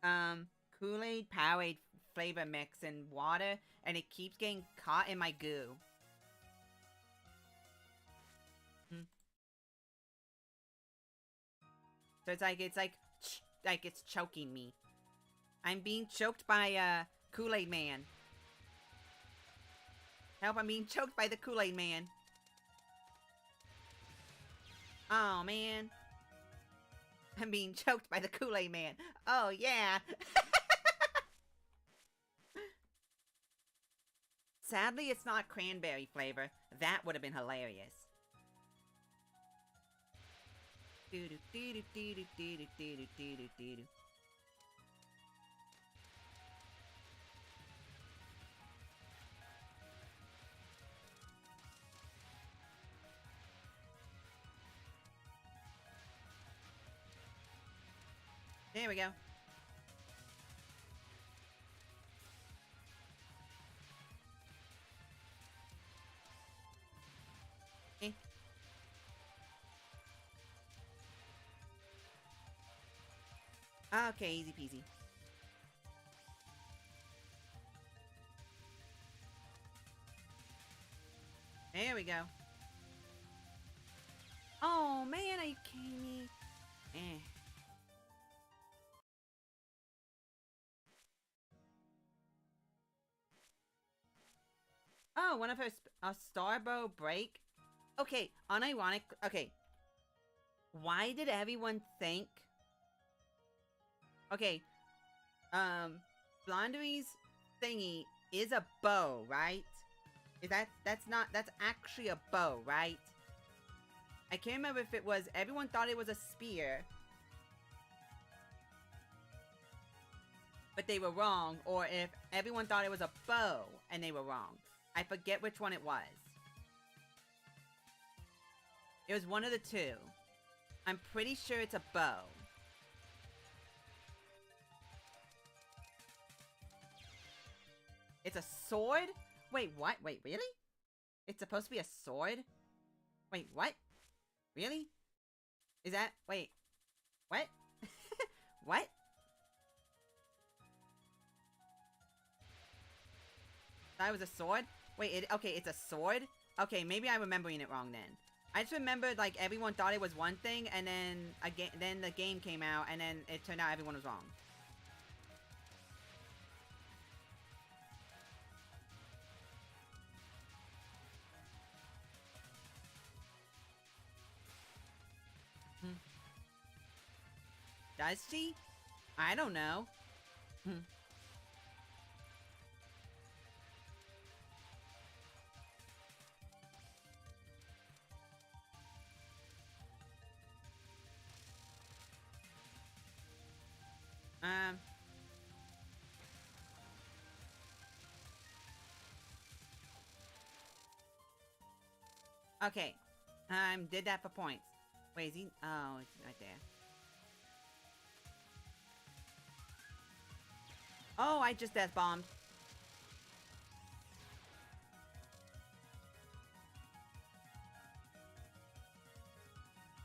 Kool-Aid Powerade flavor mix and water, and it keeps getting caught in my goo. So it's like it's choking me. I'm being choked by Kool-Aid Man. Help, I'm being choked by the Kool-Aid Man. Oh man. I'm being choked by the Kool-Aid Man. Oh yeah. Sadly, it's not cranberry flavor. That would have been hilarious. There we go. Okay, easy peasy. There we go. Oh, man, are you kidding me? Eh. Oh, one of her a starbow break? Okay, unironic. Okay. Why did everyone think... Okay. Flandre's thingy is a bow, right? Is that's not... That's actually a bow, right? I can't remember if it was... Everyone thought it was a spear. But they were wrong. Or if everyone thought it was a bow and they were wrong. I forget which one it was. It was one of the two. I'm pretty sure it's a bow. It's a sword? Wait, what? Wait, really? It's supposed to be a sword? Wait, what? Really? Is that... Wait. What? What? Thought it was a sword? Wait, okay, it's a sword? Okay, maybe I'm remembering it wrong then. I just remembered, like, everyone thought it was one thing, and then the game came out, and then it turned out everyone was wrong. Does she? I don't know. Okay. Did that for points. Wait, is he? Oh, it's right there. Oh, I just death bombed.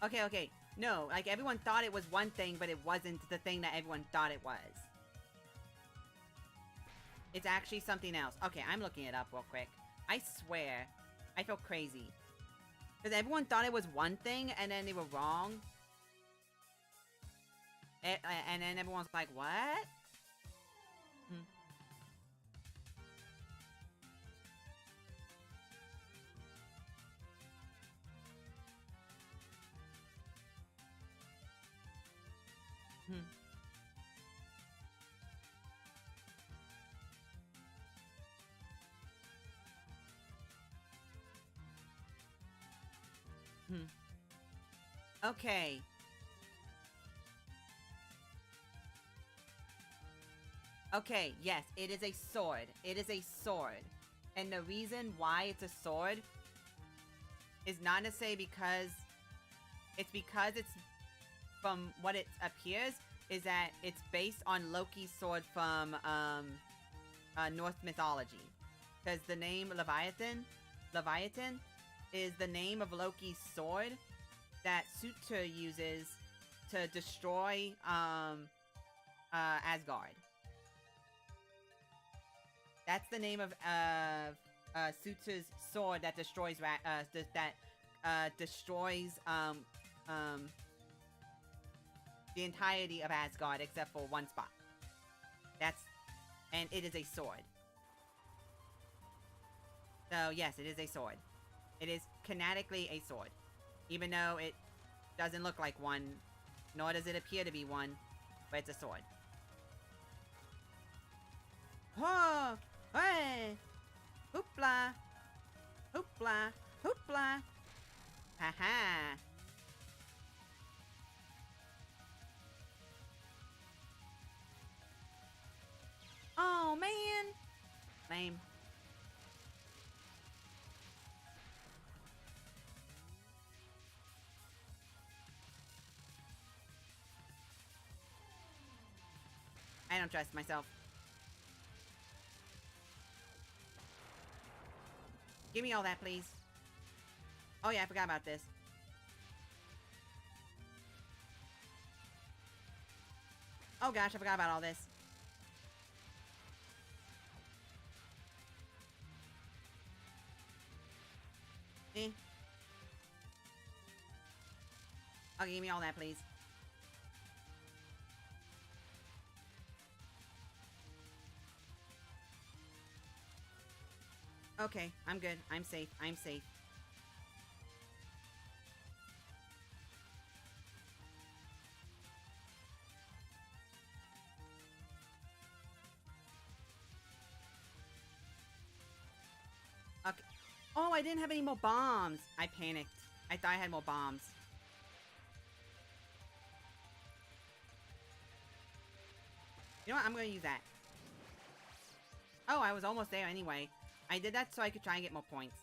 Okay, okay. No, like everyone thought it was one thing, but it wasn't the thing that everyone thought it was. It's actually something else. Okay, I'm looking it up real quick. I swear. I feel crazy. Because everyone thought it was one thing, and then they were wrong. And then everyone's like, what? Okay. Okay, yes, it is a sword. It is a sword. And the reason why it's a sword is not to say because it's from what it appears is that it's based on Loki's sword from Norse mythology. Because the name Leviathan is the name of Loki's sword that Surtur uses to destroy Asgard. That's the name of Surtur's sword that destroys destroys the entirety of Asgard except for one spot. And it is a sword. So yes, it is a sword. It is canonically a sword. Even though it doesn't look like one, nor does it appear to be one, but it's a sword. Oh! Hey! Hoopla! Hoopla! Hoopla! Haha! Oh, man! Lame. I don't trust myself. Give me all that, please. Oh yeah, I forgot about this. Oh gosh, I forgot about all this. Eh. Okay, give me all that, please. Okay, I'm good. I'm safe. I'm safe. Okay. Oh, I didn't have any more bombs. I panicked. I thought I had more bombs. You know what? I'm gonna use that. Oh, I was almost there anyway. I did that so I could try and get more points.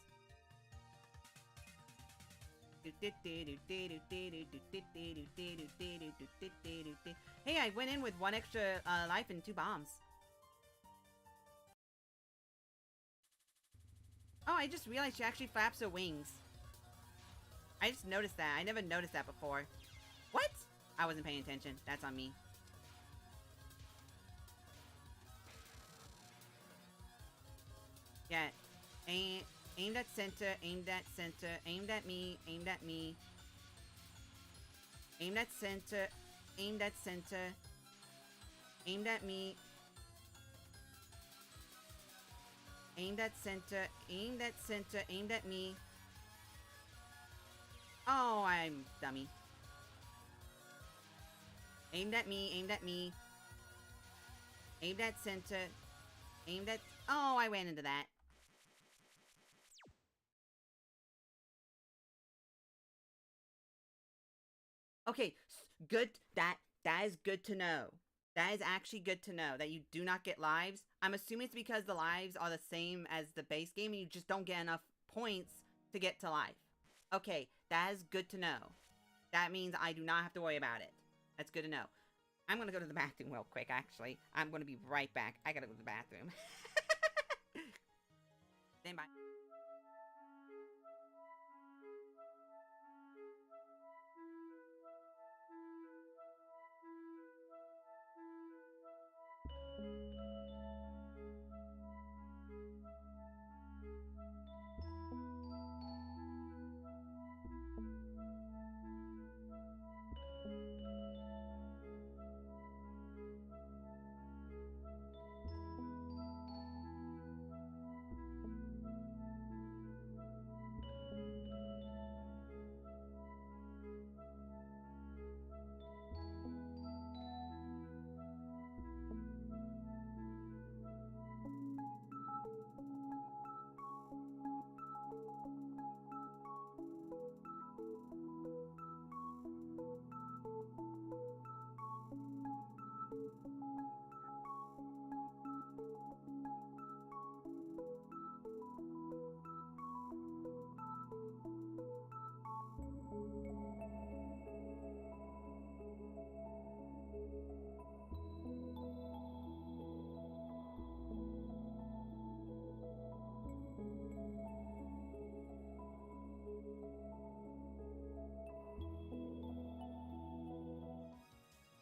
Hey, I went in with 1 extra life and 2 bombs. Oh, I just realized she actually flaps her wings. I just noticed that. I never noticed that before. What? I wasn't paying attention. That's on me. Yeah. Aimed at center, aimed at center, aimed at me, aimed at me. Aimed at center, aimed at center. Aimed at me. Aimed at center, aimed at center, aimed at me. Oh, I'm dummy. Aimed at me, aimed at me. Aimed at center. Aimed at... Oh, I ran into that. Okay, good. That is good to know. That is actually good to know, that you do not get lives. I'm assuming it's because the lives are the same as the base game and you just don't get enough points to get to life. Okay, that is good to know. That means I do not have to worry about it. That's good to know. I'm gonna go to the bathroom real quick, actually. I'm gonna be right back. I gotta go to the bathroom. Stand by.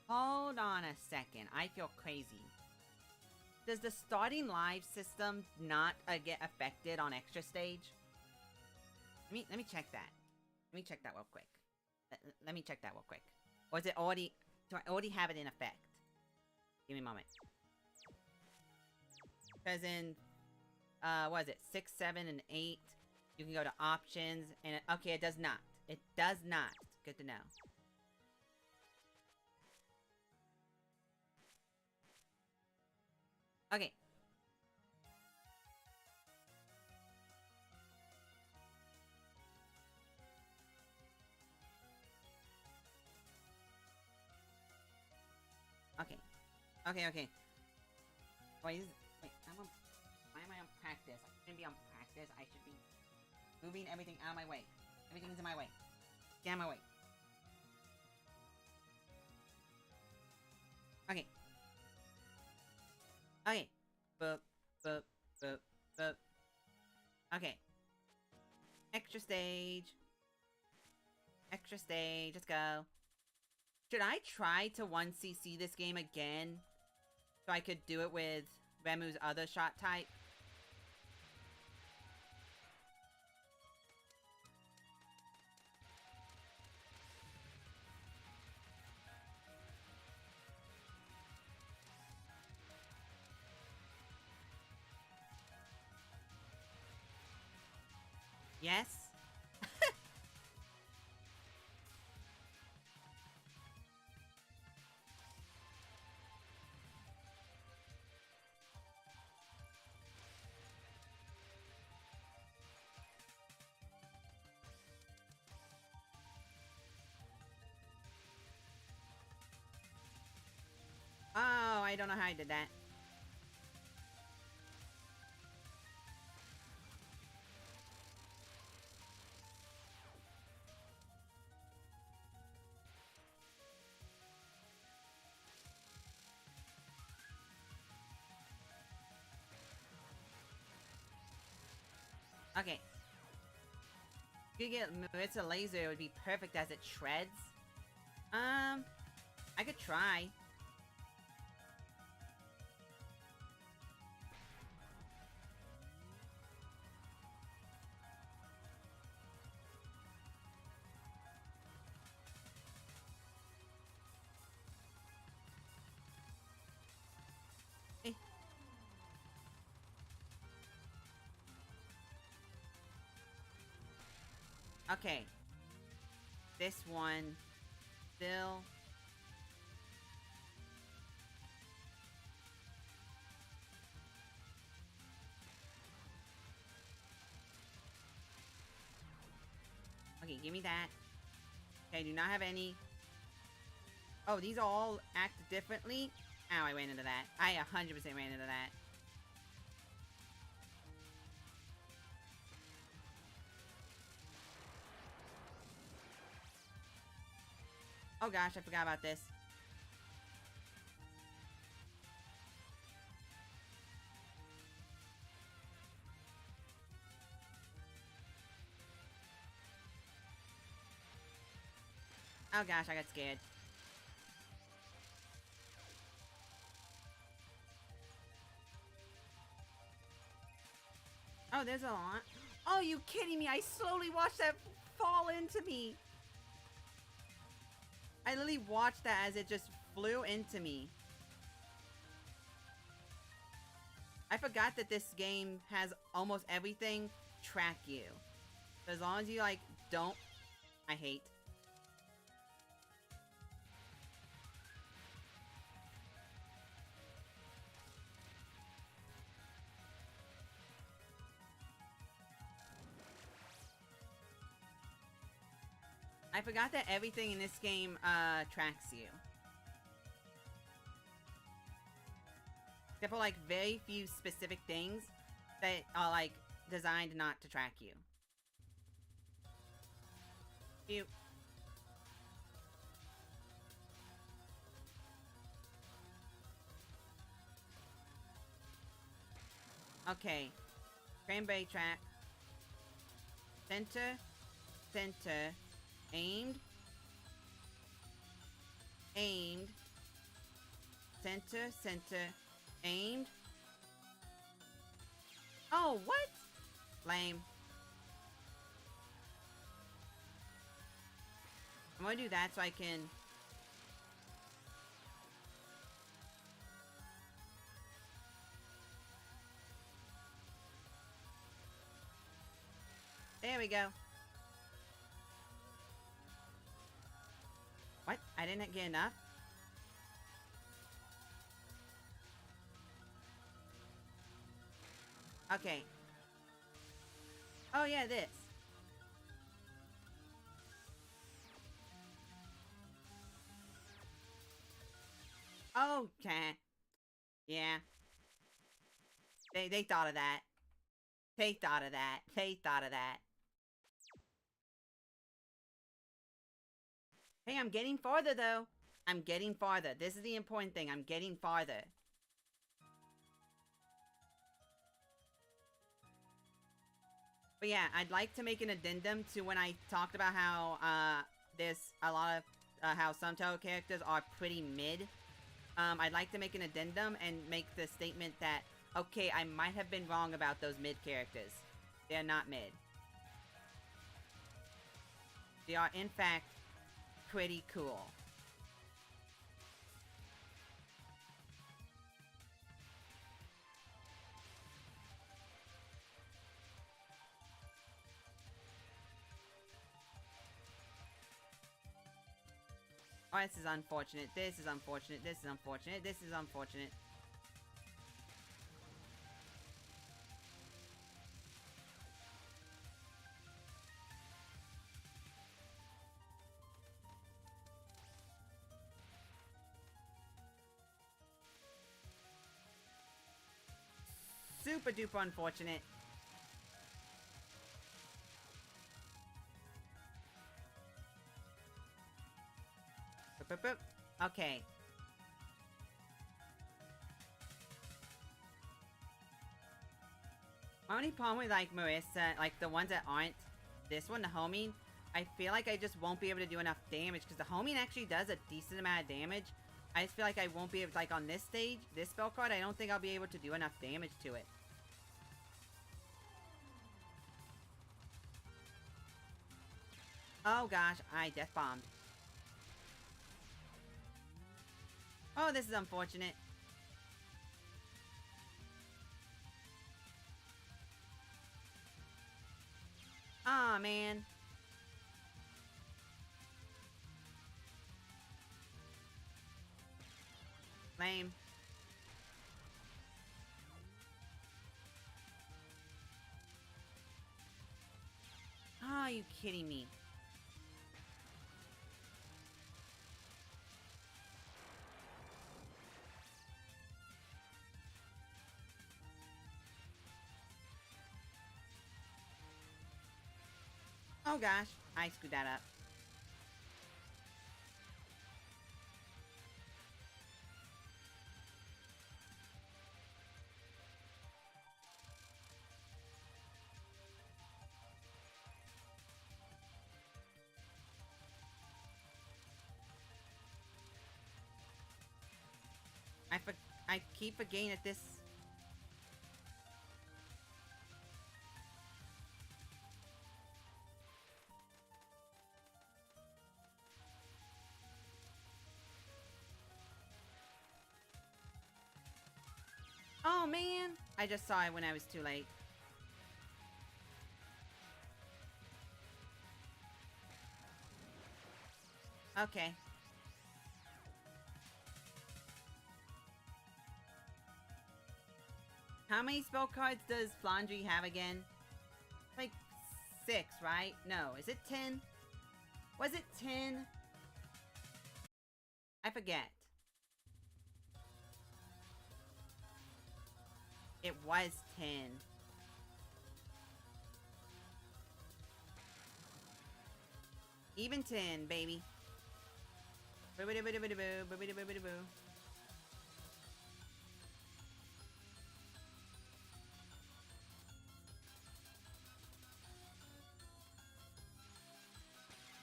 Hold on a second. I feel crazy. Does the starting live system not get affected on extra stage? Let me check that. Let me check that real quick. Let me check that real quick. Or is it already... Do I already have it in effect? Give me a moment. Because in... what is it? 6, 7, and 8. You can go to options. And okay, it does not. It does not. Good to know. Okay. Okay. Okay, okay. Wait, why am I on practice? I shouldn't be on practice. I should be moving everything out of my way. Everything's in my way. Get out of my way. Okay. Okay. Boop, boop, boop, boop. Okay. Extra stage. Extra stage. Let's go. Should I try to 1cc this game again? So I could do it with Remu's other shot type? Yes? Oh, I don't know how I did that. Okay. If you get Maritza Laser, it would be perfect as it shreds. I could try. Eh. Okay. This one still. Okay, give me that. Okay, I do not have any. Oh, these all act differently? Ow, I ran into that. I 100% ran into that. Oh gosh, I forgot about this. Oh gosh, I got scared. Oh, there's a lot. Oh, you kidding me? I slowly watched that fall into me. I literally watched that as it just flew into me. I forgot that this game has almost everything track you. So as long as you, like, don't... I hate. I forgot that everything in this game, tracks you. Except for, like, very few specific things that are, like, designed not to track you. Phew. Okay. Cranberry track. Center. Center. Aimed. Aimed. Center. Center. Aimed. Oh, what? Lame. I'm gonna do that so I can... There we go. What? I didn't get enough? Okay. Oh yeah, this. Okay. Yeah. They thought of that. They thought of that. They thought of that. Hey, I'm getting farther though. I'm getting farther. This is the important thing. I'm getting farther. But yeah, I'd like to make an addendum to when I talked about how there's a lot of how some Touhou characters are pretty mid, I'd like to make an addendum and make the statement that, okay, I might have been wrong about those mid characters. They're not mid. They are, in fact, pretty cool. Oh, this is unfortunate. This is unfortunate. This is unfortunate. This is unfortunate. Super duper unfortunate. Boop, boop, boop. Okay. My only problem with, like, Marissa, like, the ones that aren't this one, the homing, I feel like I just won't be able to do enough damage, because the homing actually does a decent amount of damage. I just feel like I won't be able to, like, on this stage, this spell card, I don't think I'll be able to do enough damage to it. Oh gosh, I death bombed. Oh, this is unfortunate. Aw, man. Lame. Oh, are you kidding me? Oh gosh, I screwed that up. I keep forgetting at this. Oh man, I just saw it when I was too late. Okay. How many spell cards does Flandre have again? Like 6, right? No, is it 10? Was it 10? I forget. It was 10. Even 10, baby.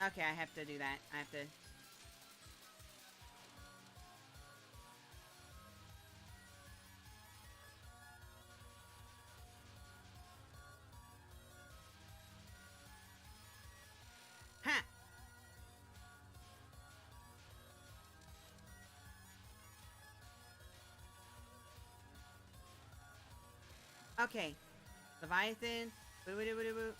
Okay, I have to do that. I have to... Ha! Okay. Leviathan. Boo boo boo boo boo.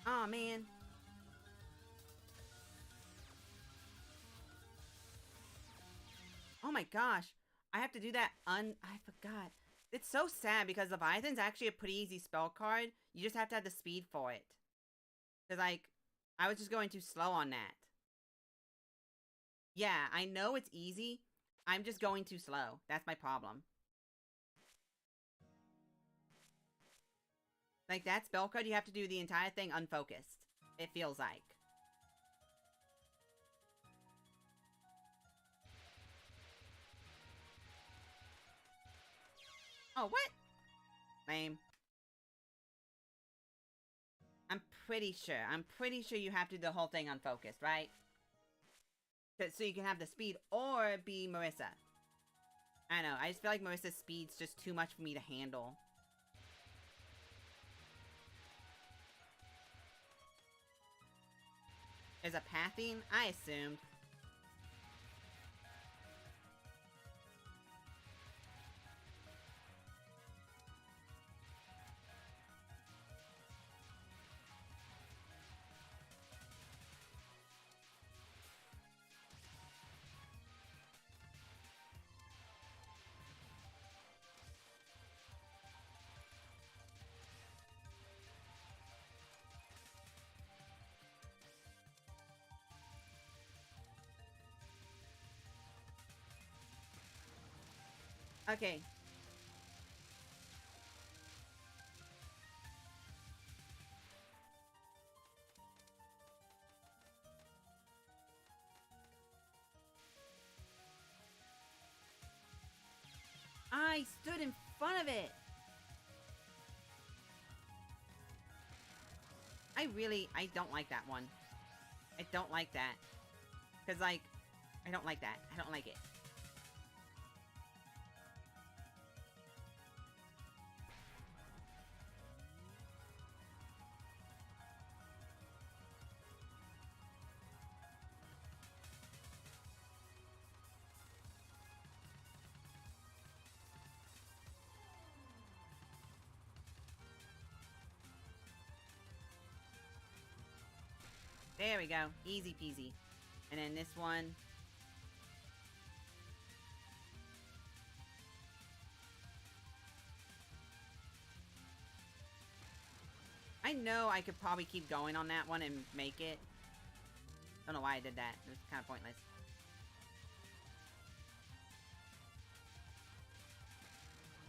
Aw, man. Oh my gosh. I have to do that I forgot. It's so sad because Leviathan's actually a pretty easy spell card. You just have to have the speed for it. Because, like, I was just going too slow on that. Yeah, I know it's easy. I'm just going too slow. That's my problem. Like, that spell card, you have to do the entire thing unfocused. It feels like. Oh, what? Lame. I'm pretty sure you have to do the whole thing unfocused, right? So you can have the speed or be Marissa. I know, I just feel like Marissa's speed's just too much for me to handle. There's a pathing? I assumed. Okay. I stood in front of it. I don't like that one. I don't like that. Because, like, I don't like that. I don't like it. There we go. Easy peasy. And then this one. I know I could probably keep going on that one and make it. Don't know why I did that. It was kind of pointless.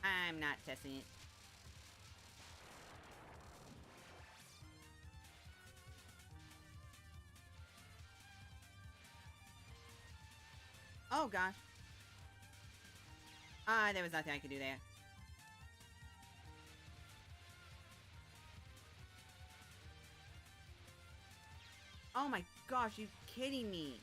I'm not testing it. Oh, gosh. There was nothing I could do there. Oh my gosh, you kidding me?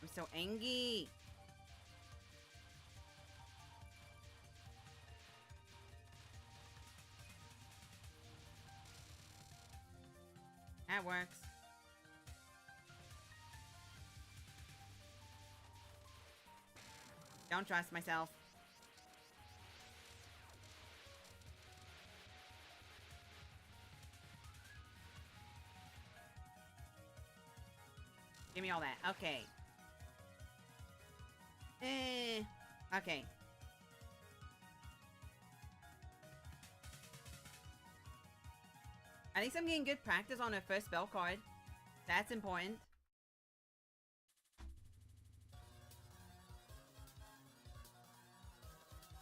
I'm so angry. That works. Don't trust myself. Give me all that. Okay. Okay. At least I'm getting good practice on her first spell card. That's important.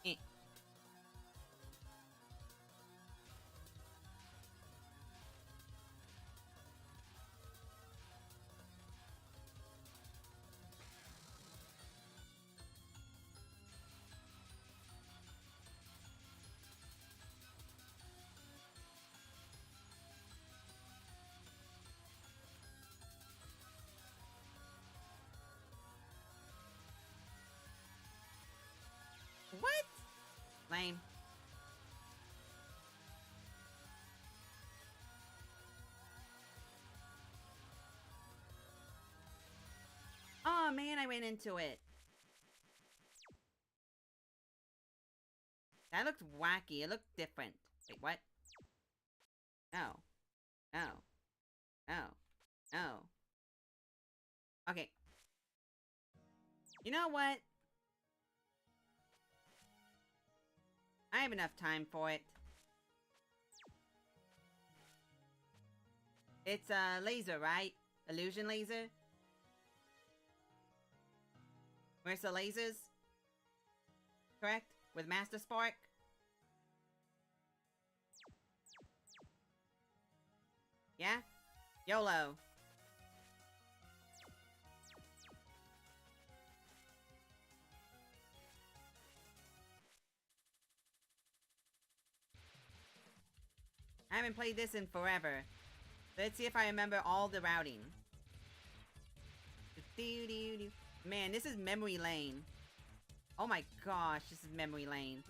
Eh. What? Lame. Oh man, I ran into it. That looked wacky. It looked different. Wait, what? No. No. No. No. Okay. You know what? I have enough time for it. It's a laser, right? Illusion laser? Where's the lasers? Correct? With Master Spark? Yeah? YOLO. I haven't played this in forever. Let's see if I remember all the routing. Man, this is memory lane. Oh my gosh, this is memory lane.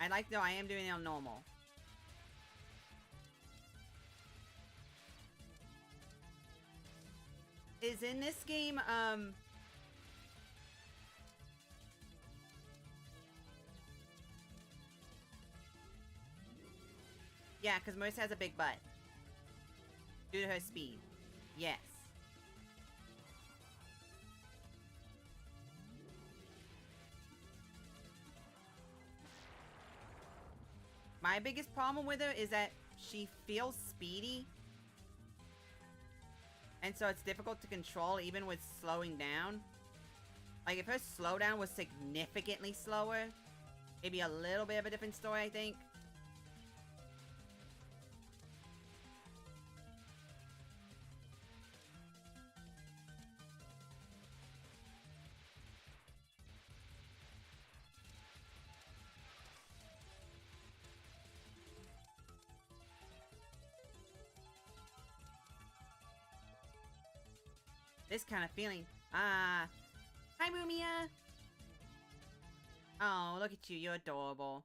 I like though I am doing it on normal. Is in this game, yeah, because Marissa has a big butt. Due to her speed. Yes. My biggest problem with her is that she feels speedy. And so it's difficult to control even with slowing down. Like if her slowdown was significantly slower, it'd be a little bit of a different story, I think. This kind of feeling. Hi, Rumia. Oh, look at you. You're adorable.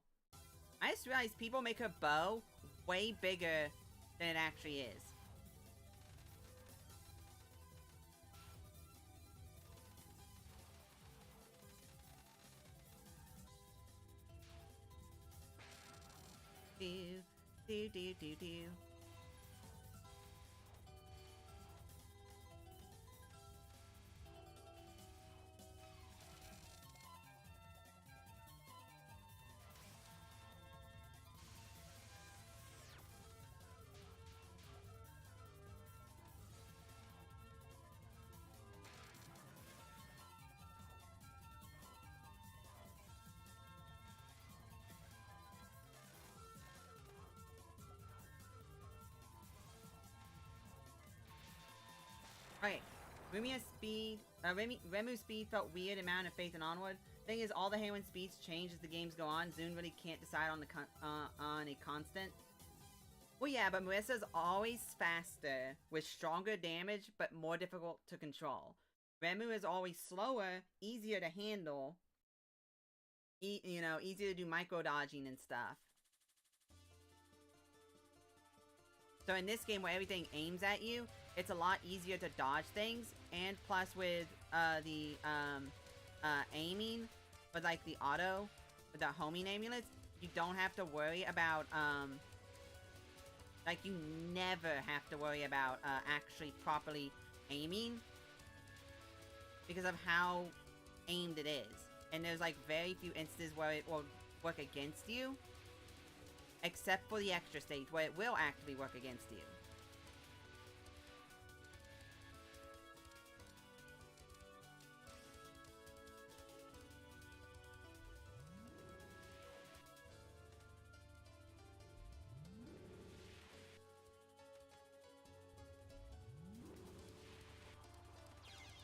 I just realized people make her bow way bigger than it actually is. Do. Okay, Remu's speed felt weird amount of faith and onward. Thing is, all the Haywen speeds change as the games go on. Zune really can't decide on a constant. Well, yeah, but Marissa's always faster with stronger damage, but more difficult to control. Remu is always slower, easier to handle. You know, easier to do micro dodging and stuff. So in this game where everything aims at you, it's a lot easier to dodge things, and plus with the aiming, with like the auto, with the homing amulets, you don't have to worry about like you never have to worry about actually properly aiming because of how aimed it is. And there's like very few instances where it will work against you, except for the extra stage where it will actually work against you.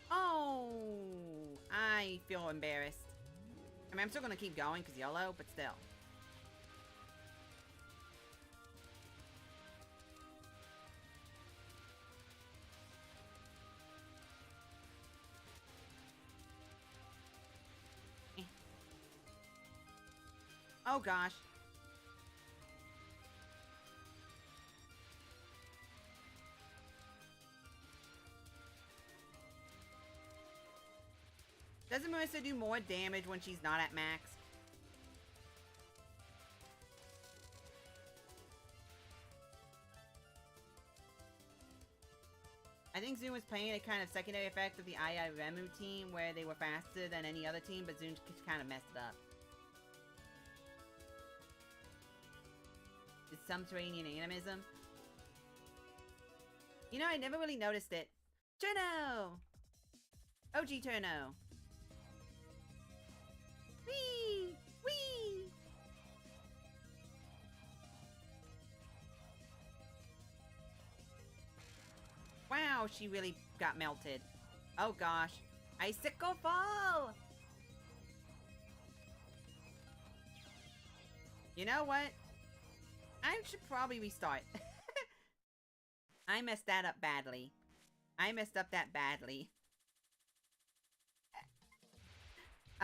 Oh, I feel embarrassed. I mean, I'm still gonna keep going because YOLO, but still. Oh gosh. Doesn't Marissa do more damage when she's not at max? I think Zune was playing a kind of secondary effect of the II Remu team where they were faster than any other team, but Zune kind of messed it up. It's subterranean animism. You know, I never really noticed it. Turno! OG Turno! Whee! Whee! Wow, she really got melted. Oh gosh. Icicle Fall! You know what? I should probably restart. I messed that up badly. I messed up that badly.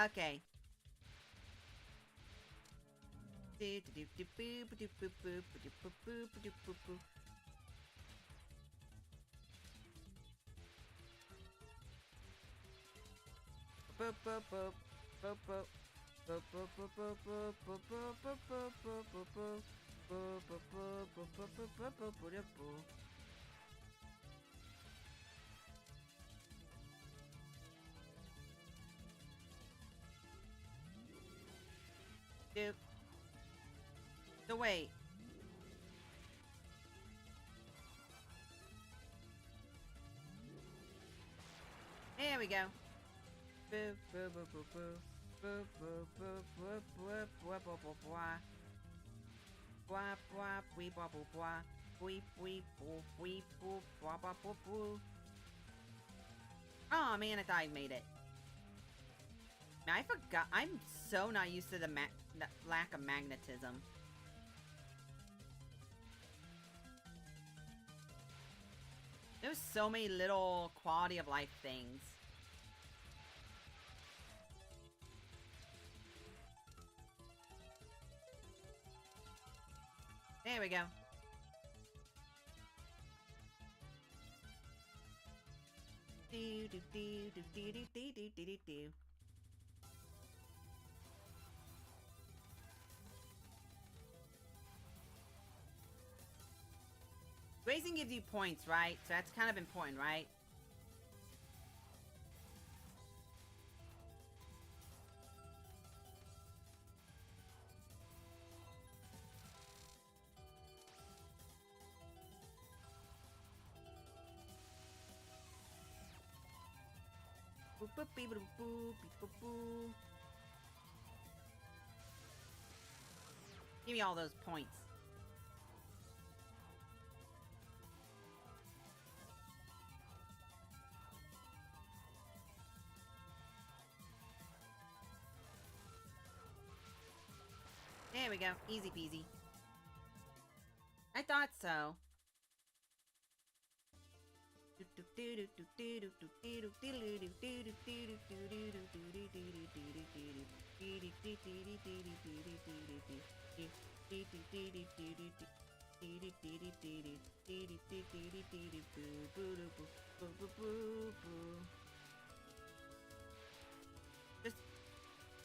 Okay. Dude. So wait. There we go. Oh man, I thought I made it. Man, I forgot. I'm so not used to the lack of magnetism. There's so many little quality of life things. There we go. Racing gives you points, right? So that's kind of important, right? Give me all those points. There we go. Easy peasy. I thought so.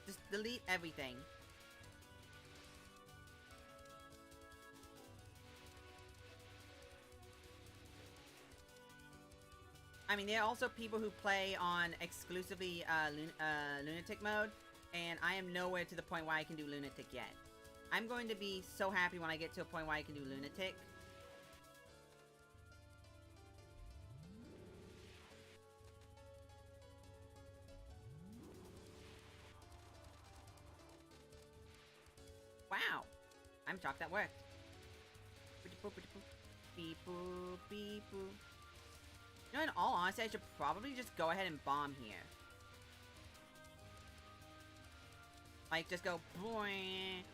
Just delete everything. I mean, there are also people who play on exclusively lunatic mode, and I am nowhere to the point where I can do lunatic yet. I'm going to be so happy when I get to a point where I can do lunatic. Wow, I'm shocked that worked. Beep boop, beep boop. You know, in all honesty, I should probably just go ahead and bomb here. Like, just go boing.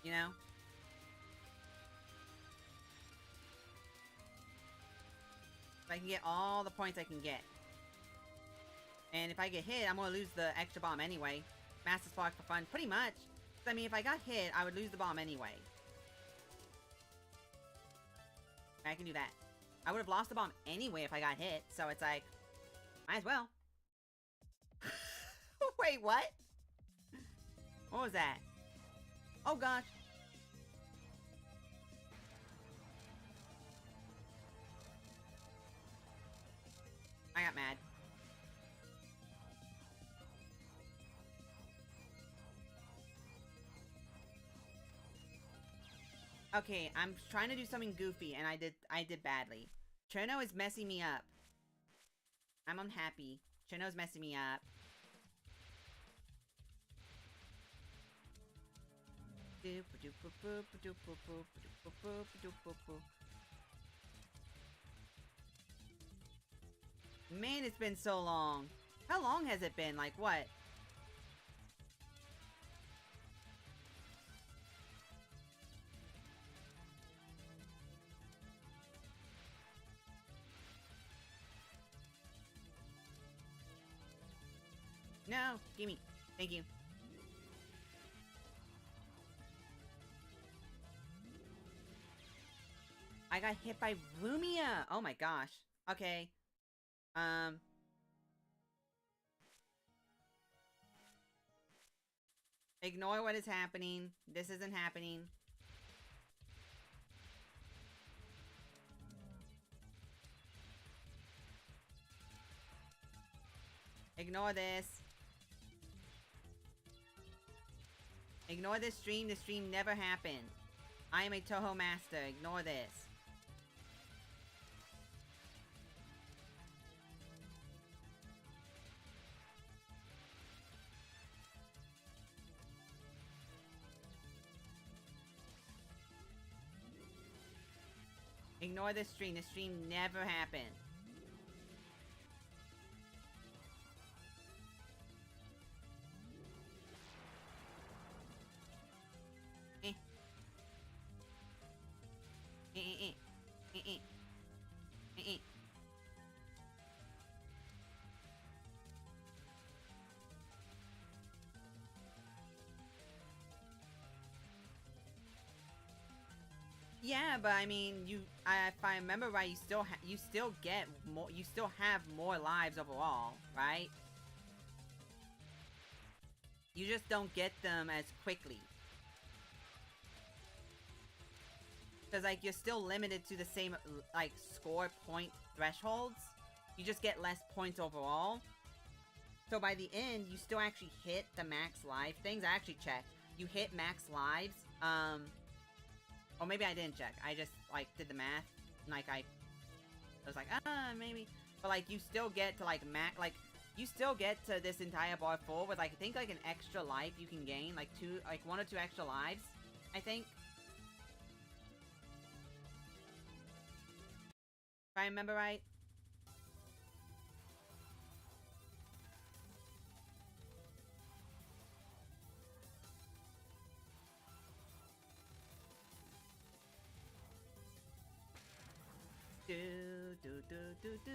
You know? If I can get all the points I can get. And if I get hit, I'm gonna lose the extra bomb anyway. Master Spark for fun, pretty much. I mean, if I got hit, I would lose the bomb anyway. I can do that. I would have lost the bomb anyway if I got hit, so it's like, might as well. Wait, what? What was that? Oh gosh. I got mad. Okay, I'm trying to do something goofy, and I did badly. Cherno is messing me up. I'm unhappy. Cherno's messing me up. Man, it's been so long. How long has it been? Like, what? No, gimme. Thank you. I got hit by Lumia! Oh my gosh. Okay. Ignore what is happening. This isn't happening. Ignore this. Ignore this stream. This stream never happened. I am a Touhou master. Ignore this. Ignore this stream. This stream never happened. Eh. Eh, eh, eh. Eh, eh. Eh, eh. Yeah, but I mean, if I remember right, you still get more, you still have more lives overall, right? You just don't get them as quickly. Because, like, you're still limited to the same, like, score point thresholds. You just get less points overall. So by the end, you still actually hit the max life things. I actually checked. You hit max lives, or maybe I didn't check. I just, like, did the math. And, like, I was like, maybe. But, like, you still get to, like, you still get to this entire bar full with, like, I think, like, an extra life you can gain. Like, 1 or 2 extra lives, I think. If I remember right. Do, do, do, do, do.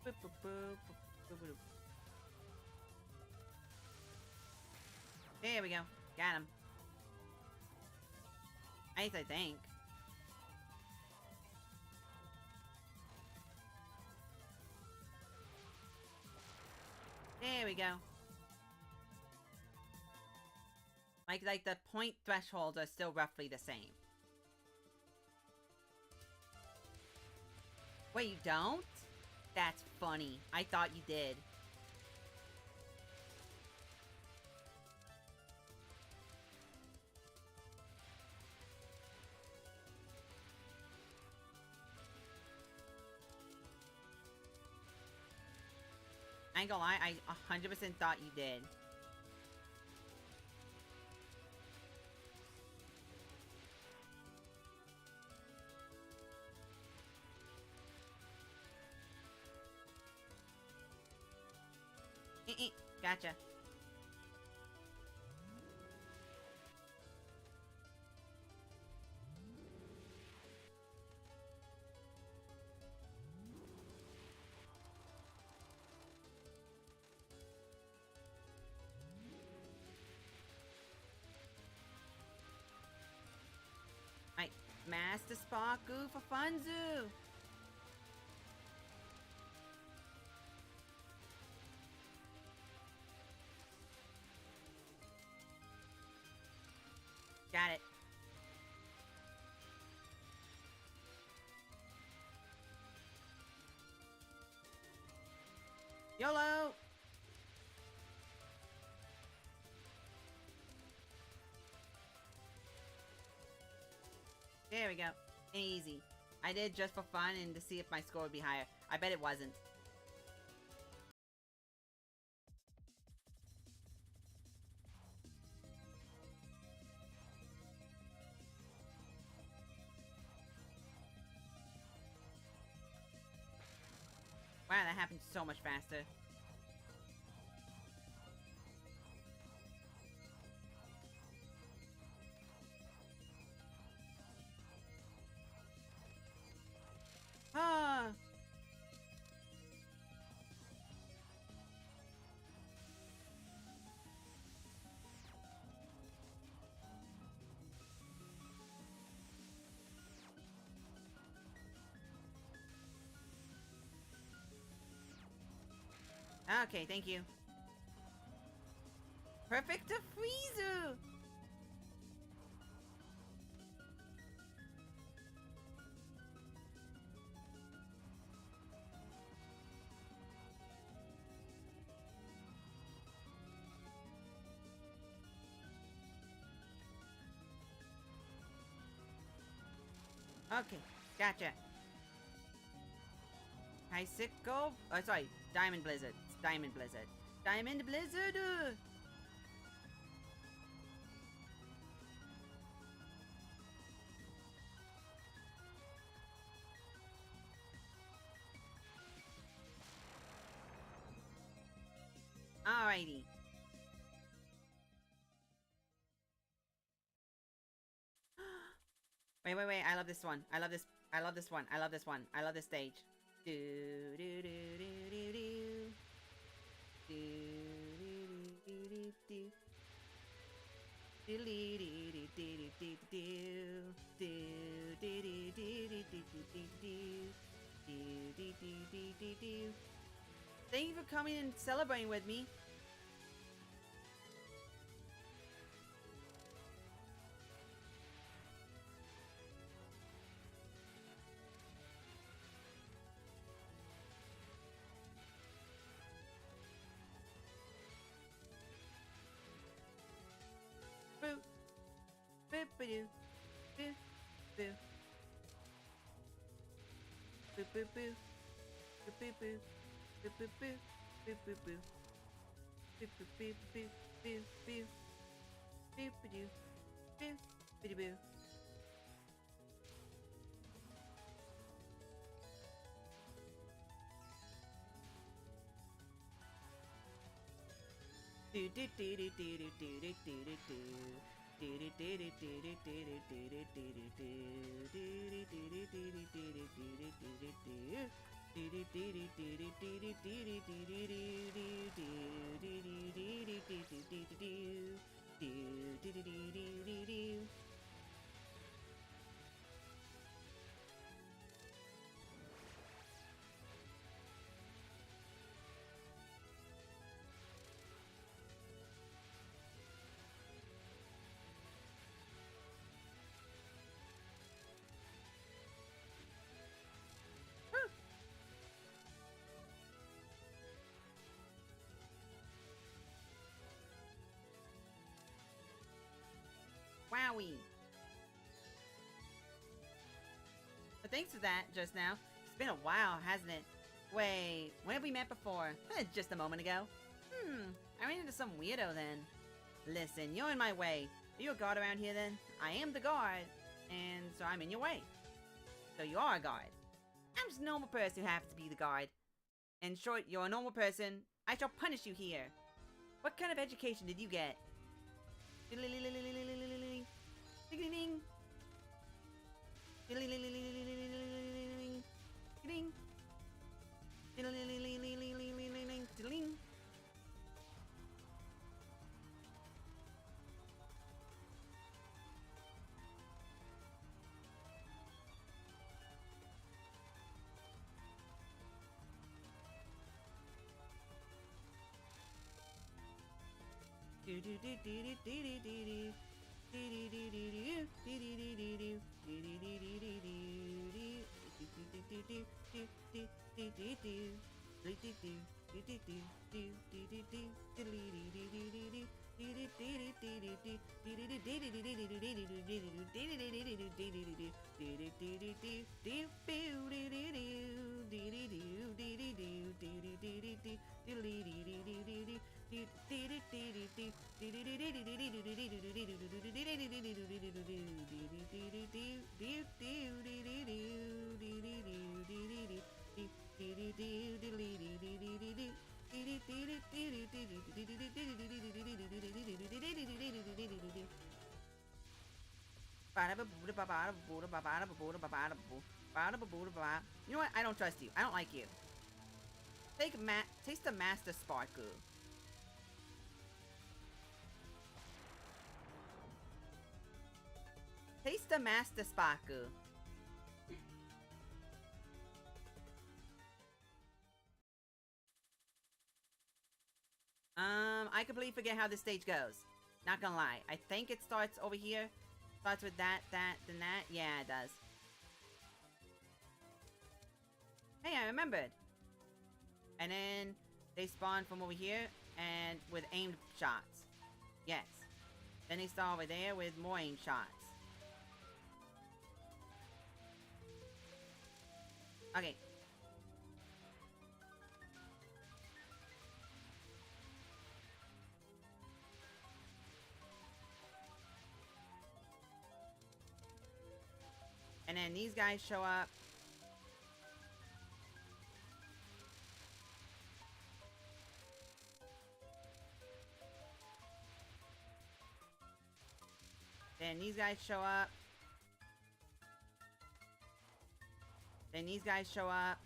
Boop, boop, boop, boop, boop, boop. There we go. Got him. Nice, I think. There we go. Like the point thresholds are still roughly the same. Wait, you don't? That's funny. I thought you did. I ain't gonna lie, I 100% thought you did. Gotcha. Right, Master Sparkle for Funzu! Got it. YOLO! There we go. Easy. I did just for fun and to see if my score would be higher. I bet it wasn't. Wow, that happened so much faster. Okay, thank you. Perfect freezer! Okay, gotcha. Icicle? Oh, sorry, Diamond Blizzard. It's Diamond Blizzard. Diamond Blizzard! Alrighty. Wait, wait, wait. I love this one. I love this. I love this one. I love this one. I love this stage. Do do do do do do. Do do do do. Do do do do do do. Do do do do do do do do. Do do do do do do. Thank you for coming and celebrating with me. Boo. Boo boo doo. Boo. Boo. Boo boo boo. Boo boo boo. Boo boo boo. Boo boo boo. Boo boo boo boo boo boo. Boo boo doo. Boo. Boo boo. Do do do do do do do do do do do. Do do do do do do do do do do do do. Do do do do do do do do do do do do. Do do do do do do do do do do do do do do. Do do do do do do do do do. Do do do do do do. Wowie! But thanks for that just now. It's been a while, hasn't it? Wait, when have we met before? Just a moment ago. I ran into some weirdo then. Listen, you're in my way. Are you a guard around here then? I am the guard, and so I'm in your way. So you are a guard. I'm just a normal person who happens to be the guard. In short, you're a normal person. I shall punish you here. What kind of education did you get? You know what? I don't trust you. I don't like you. Taste the Master Sparkle. Taste the Master Sparkle. completely forget how this stage goes. Not gonna lie. I think it starts over here. Starts with that, then that. Yeah, it does. Hey, I remembered. And then they spawn from over here and with aimed shots. Yes. Then they start over there with more aimed shots. Okay. And then these guys show up. Then these guys show up. Then these guys show up.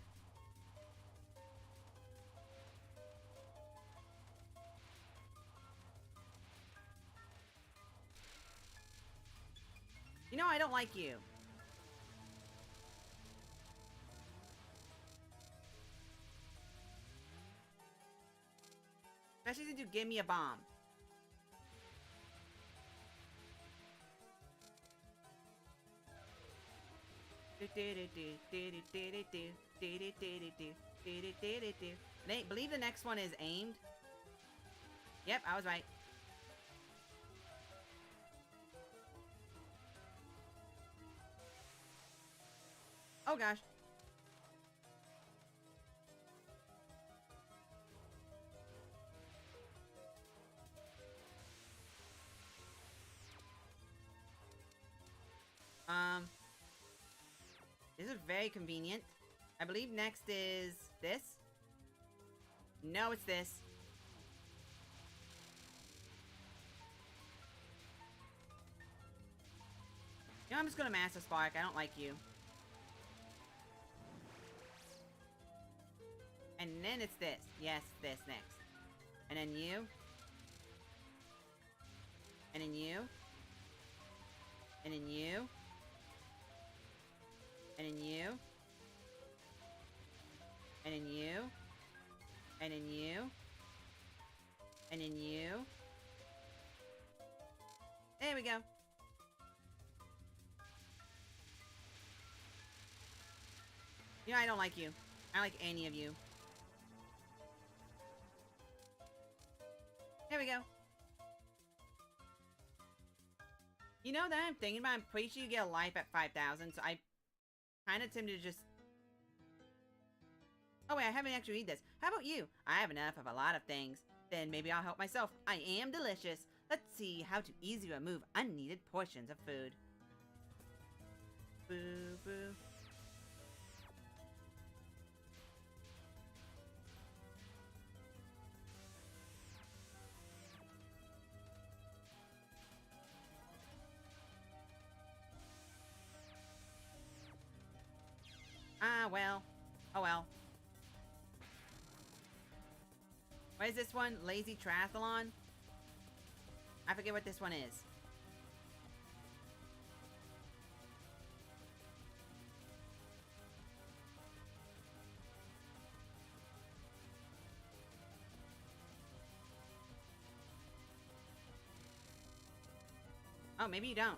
You know, I don't like you. Especially since you gave me a bomb. Believe the next one is aimed. Yep, I was right. Oh gosh. This is very convenient. I believe next is this. No, it's this. You know, I'm just gonna Master Spark. I don't like you. And then it's this. Yes, this next. And then you. And then you. And then you. And then you. And then you. And then you. And then you. There we go. You know, I don't like you. I don't like any of you. There we go. You know that I'm thinking about, I'm pretty sure you get a life at 5,000, so I kind of tempted to just... Oh wait, I haven't actually read this. How about you? I have enough of a lot of things. Then maybe I'll help myself. I am delicious. Let's see how to easily remove unneeded portions of food. Boo boo. Ah, well. Oh, well. What is this one? Lazy Triathlon? I forget what this one is. Oh, maybe you don't.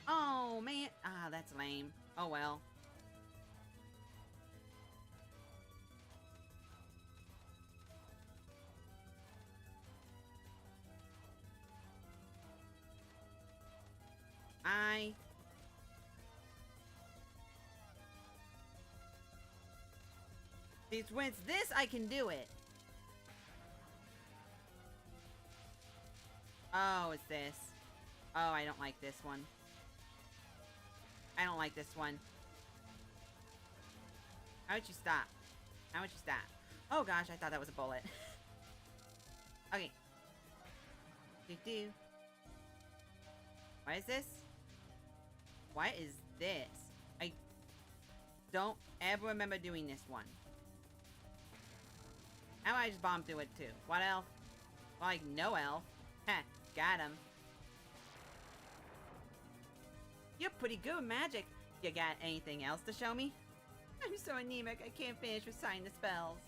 Oh, man. Ah, that's lame. Oh, well. When it's this, I can do it. Oh, it's this. Oh, I don't like this one. I don't like this one. How would you stop? How would you stop? Oh gosh, I thought that was a bullet. Okay. Do-do. What is this? What is this? I don't ever remember doing this one. How about I just bomb through it too? What elf? Like, no elf. Heh, got him. You're pretty good with magic. You got anything else to show me? I'm so anemic, I can't finish reciting the spells.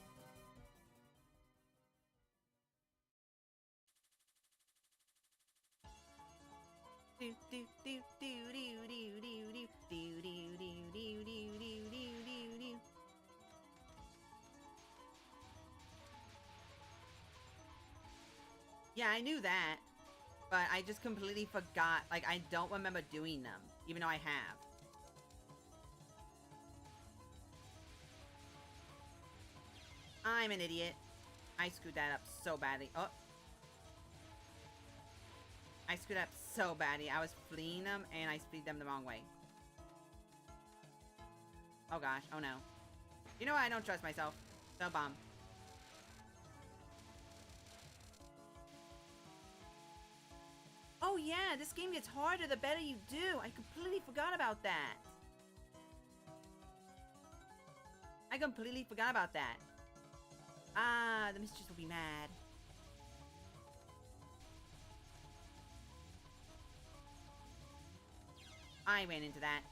Do do do do do do do do do do do do do do do do. Yeah, I knew that, but I just completely forgot. Like, I don't remember doing them, even though I have. I'm an idiot. I screwed that up so badly. Oh. I screwed up so badly. I was fleeing them, and I fleed them the wrong way. Oh gosh. Oh no. You know what? I don't trust myself. So bomb. Oh yeah, this game gets harder the better you do. I completely forgot about that. I completely forgot about that. Ah, the mistress will be mad. I ran into that.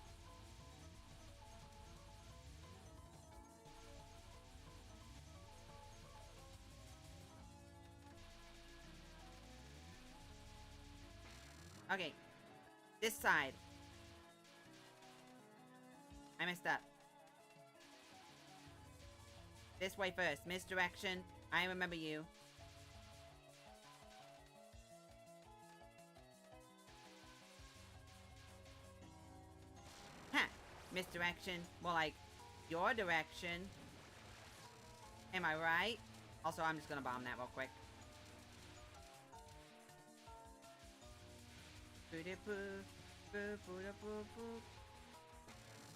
Okay. This side. I messed up. This way first. Misdirection. I remember you. Ha! Misdirection. More like your direction. Am I right? Also, I'm just gonna bomb that real quick.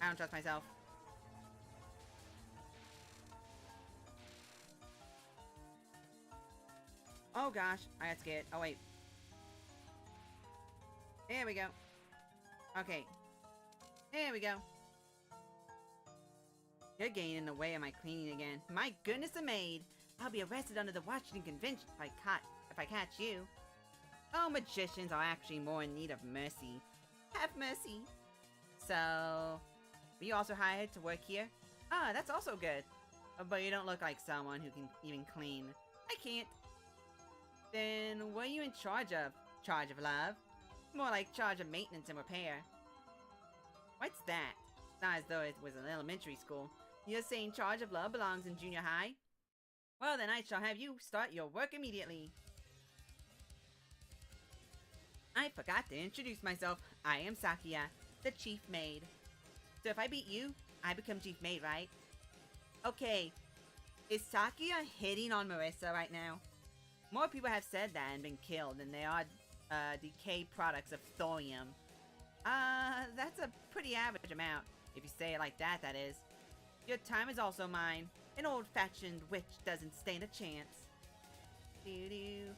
I don't trust myself. Oh gosh, I got scared. Oh wait. There we go. Okay. There we go. You're getting in the way of my cleaning again. My goodness, a maid. I'll be arrested under the Washington Convention if I catch you. Oh, magicians are actually more in need of mercy. Have mercy. So, were you also hired to work here? Ah, that's also good. But you don't look like someone who can even clean. I can't. Then what are you in charge of? Charge of love? More like charge of maintenance and repair. What's that? It's not as though it was an elementary school. You're saying charge of love belongs in junior high? Well, then I shall have you start your work immediately. I forgot to introduce myself. I am Sakia, the chief maid. So if I beat you, I become chief maid, right? Okay, is Sakia hitting on Marissa right now? More people have said that and been killed than they are decayed products of thorium. That's a pretty average amount. If you say it like that, that is. Your time is also mine. An old-fashioned witch doesn't stand a chance. Doo-doo.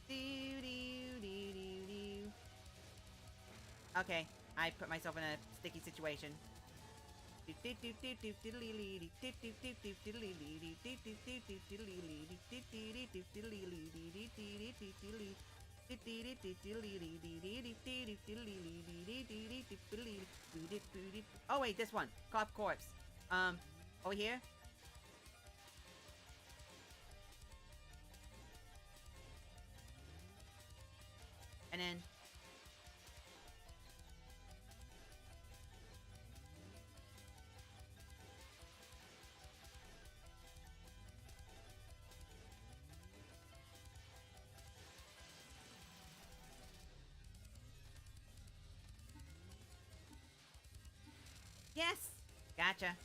Doo-doo-doo-doo-doo. Okay, I put myself in a sticky situation. Oh wait, this one. Cop corpse. Over here? And then... Yes! Gotcha.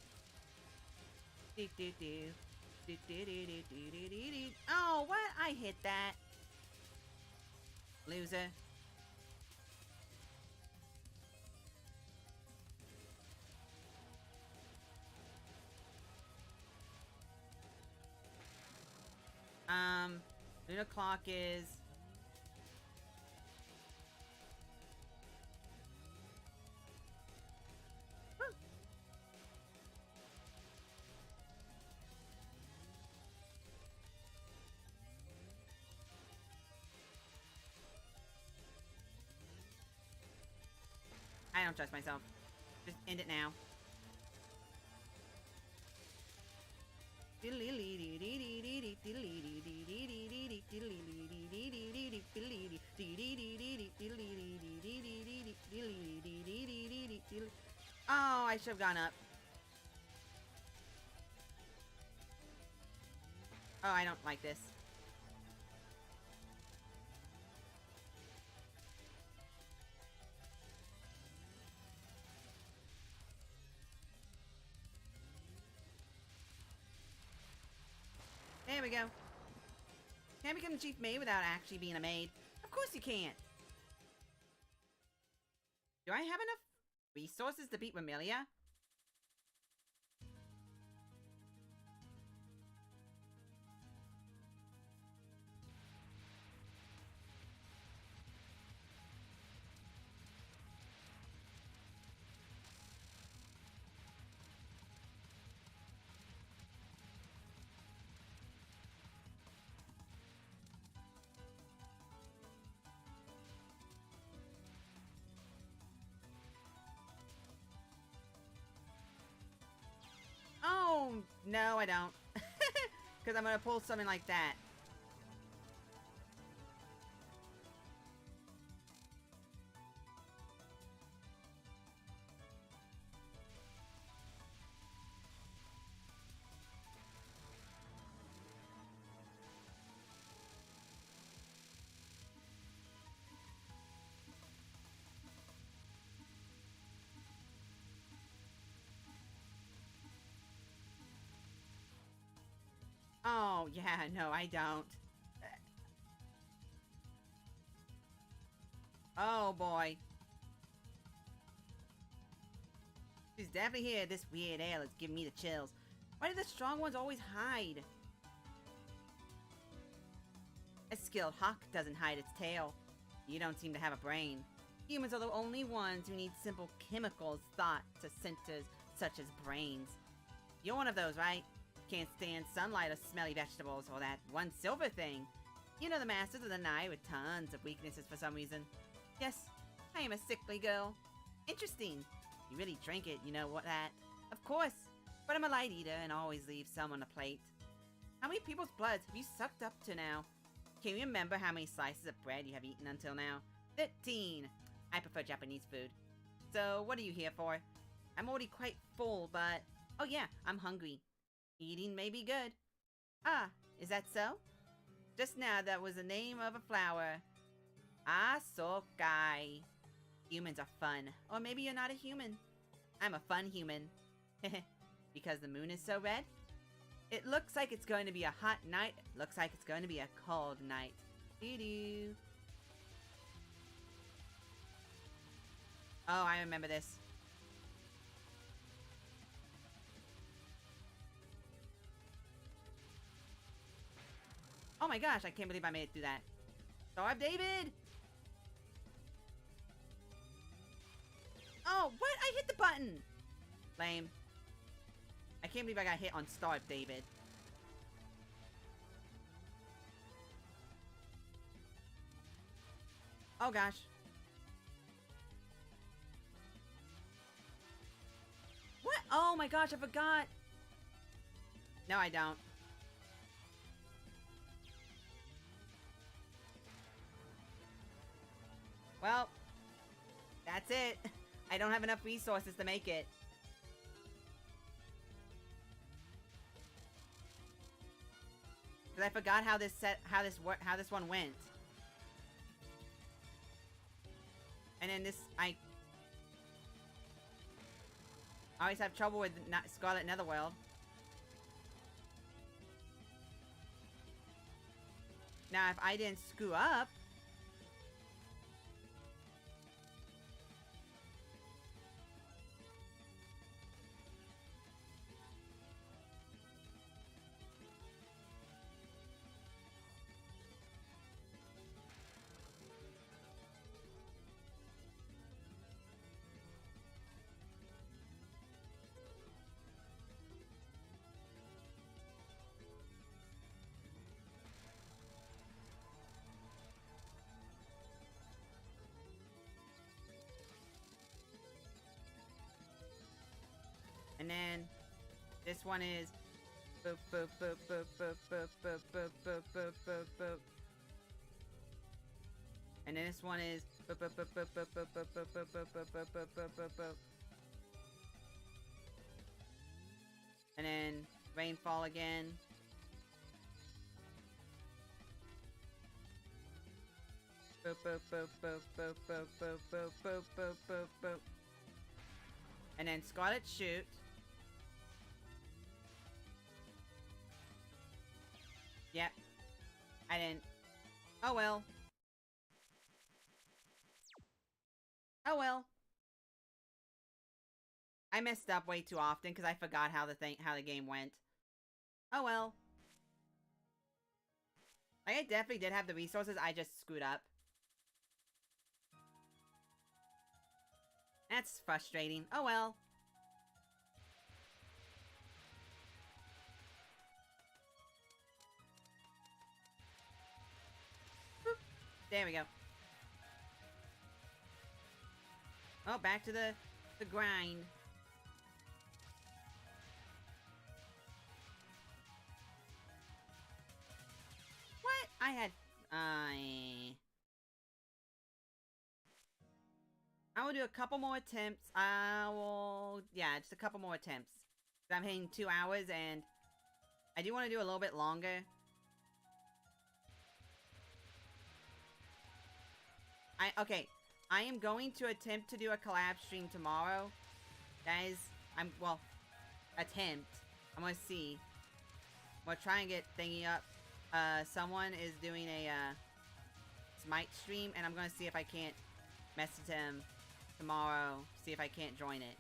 Oh, what? I hit that. Loser. Lunar clock is... don't trust myself. Just end it now. Oh, I should have gone up. Oh, I don't like this. There we go. Can't become the chief maid without actually being a maid. Of course you can't. Do I have enough resources to beat Remilia? Oh, no, I don't. Because I'm going to pull something like that. Oh, yeah, no, I don't. Oh, boy. She's definitely here. This weird air is giving me the chills. Why do the strong ones always hide? A skilled hawk doesn't hide its tail. You don't seem to have a brain. Humans are the only ones who need simple chemicals thought to centers such as brains. You're one of those, right? Can't stand sunlight or smelly vegetables or that one silver thing. You know the masters of the night with tons of weaknesses for some reason. Yes, I am a sickly girl. Interesting. You really drink it, you know what that? Of course. But I'm a light eater and always leave some on the plate. How many people's bloods have you sucked up to now? Can you remember how many slices of bread you have eaten until now? 15. I prefer Japanese food. So, what are you here for? I'm already quite full, but... Oh yeah, I'm hungry. Eating may be good. Ah, is that so? Just now, that was the name of a flower. Ah, Sokai. Humans are fun. Or maybe you're not a human. I'm a fun human. Because the moon is so red? It looks like it's going to be a hot night. Looks like it's going to be a cold night. Doo-doo. Oh, I remember this. Oh my gosh, I can't believe I made it through that. Starve David! Oh, what? I hit the button! Lame. I can't believe I got hit on Starve David. Oh gosh. What? Oh my gosh, I forgot. No, I don't. Well, that's it. I don't have enough resources to make it. Because I forgot how this one went. And then this, I always have trouble with Scarlet Netherworld. Now, if I didn't screw up, then this one is boop, boop, boop, boop, boop, boop, boop, boop, boop, boop, boop, boop. And then this one is boop, boop, boop, boop, boop, boop, boop, boop, boop, boop, boop, boop, boop, boop, boop, boop. And then rainfall again. Boop, boop, boop, boop, boop, boop, boop, boop, boop, boop, boop, boop. And then Scarlet Shoot. Yep. I didn't. Oh well. Oh well. I messed up way too often because I forgot how the game went. Oh well. Like, I definitely did have the resources, I just screwed up. That's frustrating. Oh well. Boop. There we go. Oh, back to the grind. What? I had... I will do a couple more attempts. Yeah, just a couple more attempts. I'm hitting 2 hours, and I do want to do a little bit longer. Okay. I am going to attempt to do a collab stream tomorrow. Guys, well, attempt. I'm gonna see. I'm gonna try and get thingy up. Someone is doing a, Smite stream, and I'm gonna see if I can't message him tomorrow, see if I can't join it.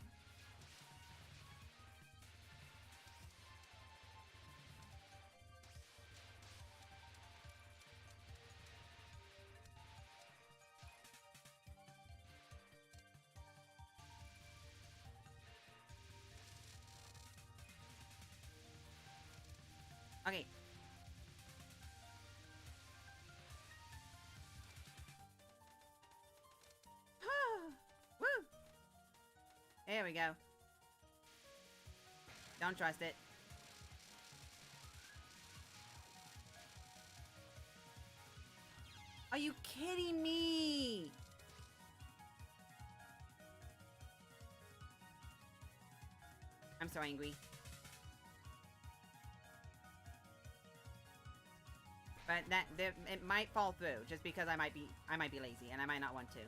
Okay. Woo! There we go. Don't trust it. Are you kidding me? I'm so angry. But it might fall through just because I might be lazy and I might not want to.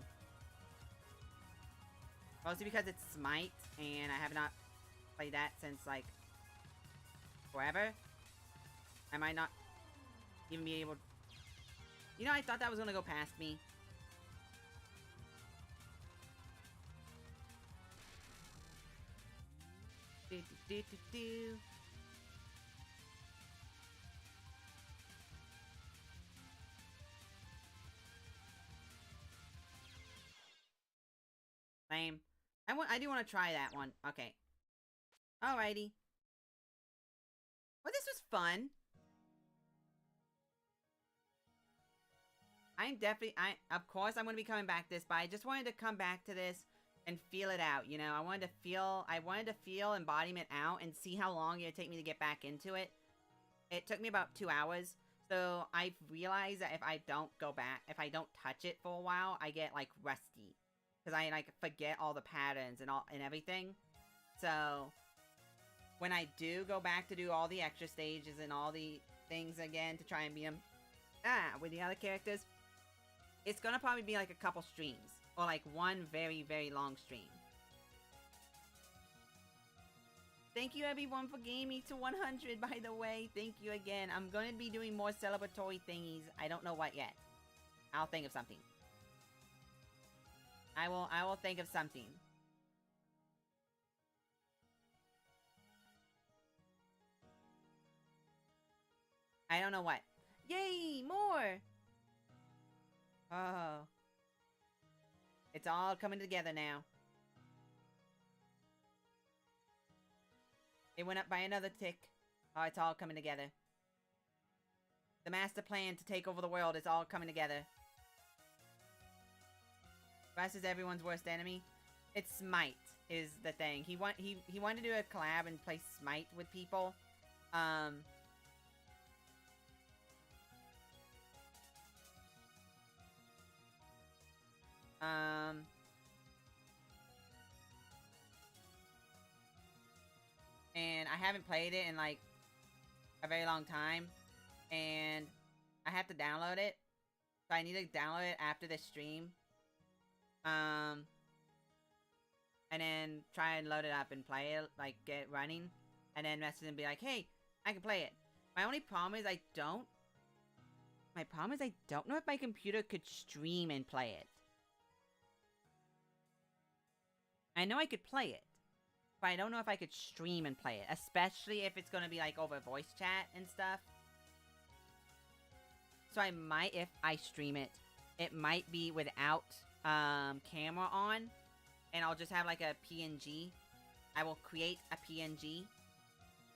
Mostly because it's Smite and I have not played that since like forever. I might not even be able. You know, I thought that was gonna go past me. Do do do do do. Lame. I do want to try that one. Okay. Alrighty. Well, this was fun. Of course I'm going to be coming back to this, but I just wanted to come back to this and feel it out, you know? I wanted to feel embodiment out and see how long it would take me to get back into it. It took me about 2 hours, so I've realized that if I don't go back, if I don't touch it for a while, I get, like, rusty. Because I, like, forget all the patterns and everything. So, when I do go back to do all the extra stages and all the things again to try and beat them, with the other characters, it's gonna probably be, like, a couple streams. Or, like, one very, very long stream. Thank you, everyone, for getting me to 100, by the way. Thank you again. I'm gonna be doing more celebratory thingies. I don't know what yet. I'll think of something. I will think of something. I don't know what. Yay! More! Oh. It's all coming together now. It went up by another tick. Oh, it's all coming together. The master plan to take over the world is all coming together. Rust is everyone's worst enemy. It's Smite. is the thing. He wanted to do a collab and play Smite with people. And I haven't played it in like a very long time, and I have to download it. So I need to download it after the stream. And then try and load it up and play it, like, get it running. And then message and be like, hey, I can play it. My only problem is I don't know if my computer could stream and play it. I know I could play it, but I don't know if I could stream and play it. Especially if it's gonna be, like, over voice chat and stuff. So I might, if I stream it, it might be without, camera on. And I'll just have, like, a PNG. I will create a PNG.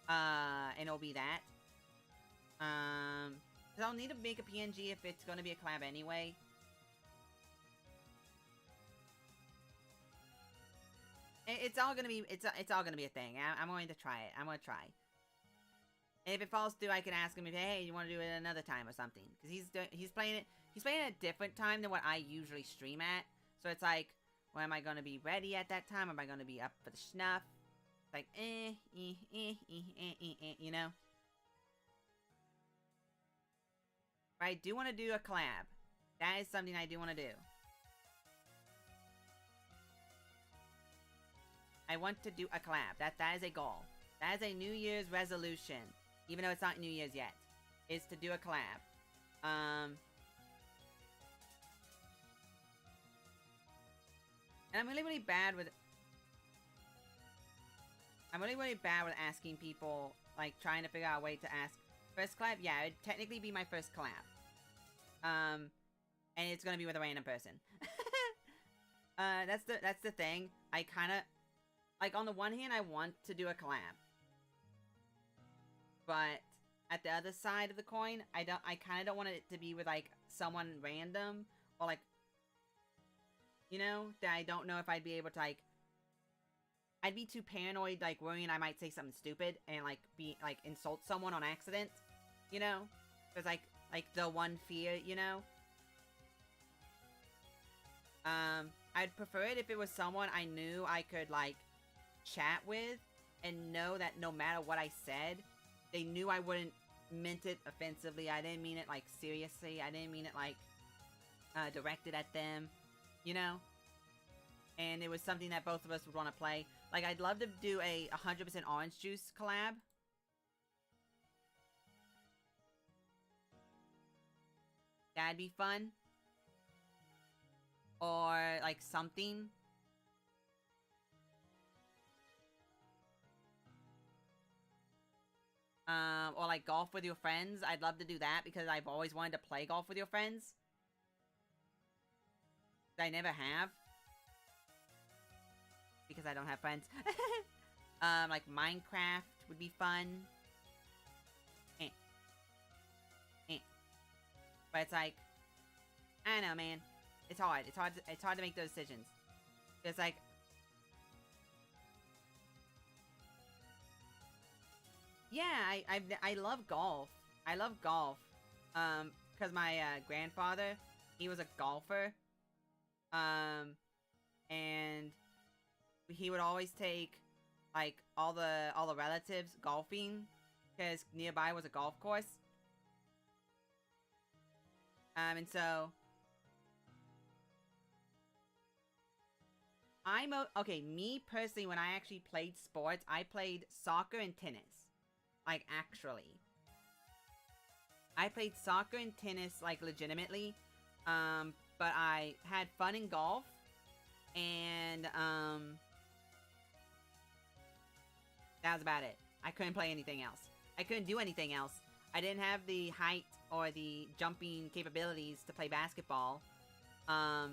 And it'll be that. Because I'll need to make a PNG if it's gonna be a collab anyway. It's all gonna be, it's all gonna be a thing. I'm going to try it. I'm gonna try. And if it falls through, I can ask him if, hey, you want to do it another time or something. Because he's playing it at a different time than what I usually stream at. So it's like, well, am I going to be ready at that time? Am I going to be up for the snuff? It's like, you know? But I do want to do a collab. That is something I do want to do. I want to do a collab. That is a goal. That is a New Year's resolution. Even though it's not New Year's yet. Is to do a collab. And I'm really bad with... I'm really bad with asking people, like, trying to figure out a way to ask. First collab? Yeah, it'd technically be my first collab. And it's gonna be with a random person. That's the thing. I kinda... Like, on the one hand, I want to do a collab. But at the other side of the coin, I kinda don't want it to be with, like, someone random. Or, like... You know? That I don't know if I'd be able to, like... I'd be too paranoid, like, worrying I might say something stupid and, like, insult someone on accident. You know? There's, like, the one fear, you know? I'd prefer it if it was someone I knew I could, like, chat with and know that no matter what I said, they knew I wouldn't meant it offensively. I didn't mean it, like, seriously. I didn't mean it, like, directed at them, you know? And it was something that both of us would want to play. Like, I'd love to do a 100% orange juice collab. That'd be fun. Or, like, something. Or, like, golf with your friends. I'd love to do that because I've always wanted to play golf with your friends. I never have. Because I don't have friends. Like, Minecraft would be fun. But it's like... I don't know, man. It's hard. It's hard to make those decisions. It's like... Yeah, I love golf. I love golf. Because my grandfather, he was a golfer. And he would always take, like, all the relatives golfing because nearby was a golf course. And so okay, me personally, when I actually played sports, I played soccer and tennis. Like, actually. I played soccer and tennis, like, legitimately. But I had fun in golf. And, that was about it. I couldn't play anything else. I couldn't do anything else. I didn't have the height or the jumping capabilities to play basketball. I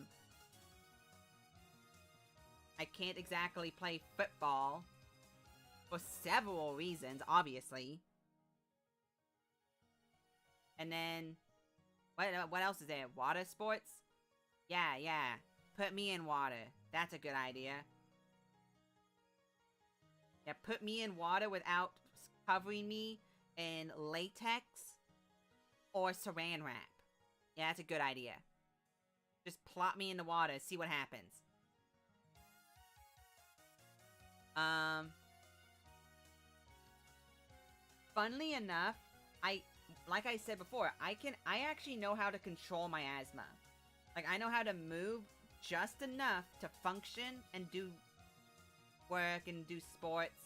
can't exactly play football. For several reasons, obviously. And then... What else is there? Water sports? Yeah. Put me in water. That's a good idea. Yeah, put me in water without covering me in latex or saran wrap. Yeah, that's a good idea. Just plop me in the water, see what happens. Funnily enough, like I said before, I actually know how to control my asthma. Like, I know how to move just enough to function and do work and do sports.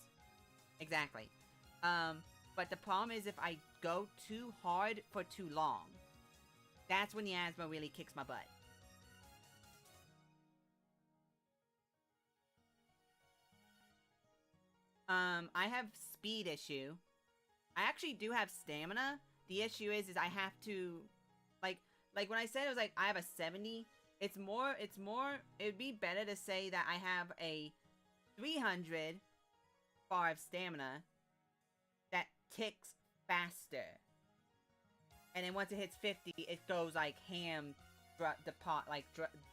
Exactly. But the problem is if I go too hard for too long, that's when the asthma really kicks my butt. I have speed issue. I actually do have stamina. The issue is I have to, like when I said it was like I have a 70, it would be better to say that I have a 300 bar of stamina that ticks faster. And then once it hits 50, it goes like ham,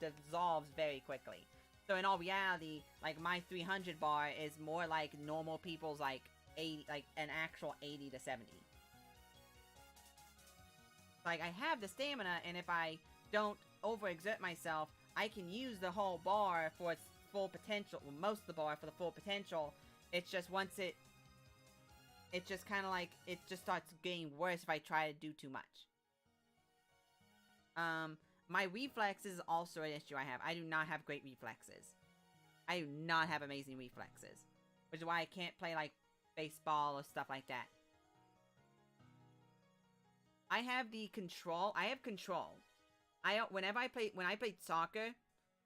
dissolves very quickly. So in all reality, like my 300 bar is more like normal people's like 80, like an actual 80 to 70. Like, I have the stamina, and if I don't overexert myself, I can use the whole bar for its full potential. Well, most of the bar for the full potential. It's just once it just kind of like, it just starts getting worse if I try to do too much. My reflexes is also an issue I have. I do not have great reflexes. I do not have amazing reflexes. Which is why I can't play, like, baseball or stuff like that. I have the control. I have control. When I played soccer,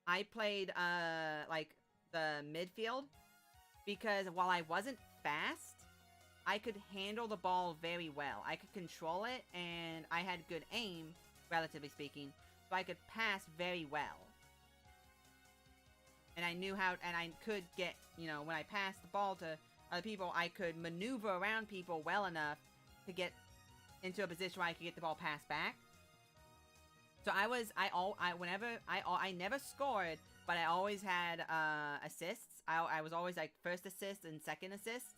I played like the midfield, because while I wasn't fast, I could handle the ball very well. I could control it, and I had good aim, relatively speaking, so I could pass very well. And I knew how, and I could get, you know, when I passed the ball to other people, I could maneuver around people well enough to get into a position where I could get the ball passed back. So I never scored, but I always had assists. I was always like first assist and second assist.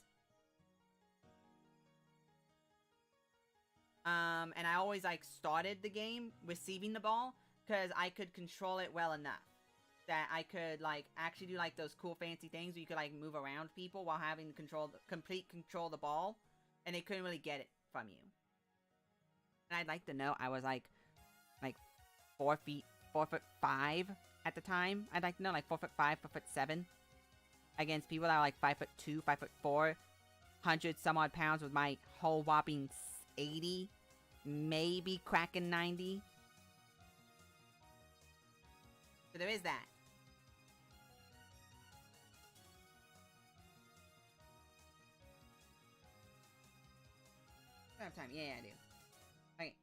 And I always like started the game receiving the ball, because I could control it well enough that I could like actually do like those cool fancy things where you could like move around people while having complete control of the ball, and they couldn't really get it from you. And I'd like to know I was like 4'5" at the time. I'd like to know, like 4'5", 4'7", against people that are like 5'2", 5'4", 100 some odd pounds with my whole whopping 80, maybe cracking 90. So there is that. I have time. Yeah, I do. Okay.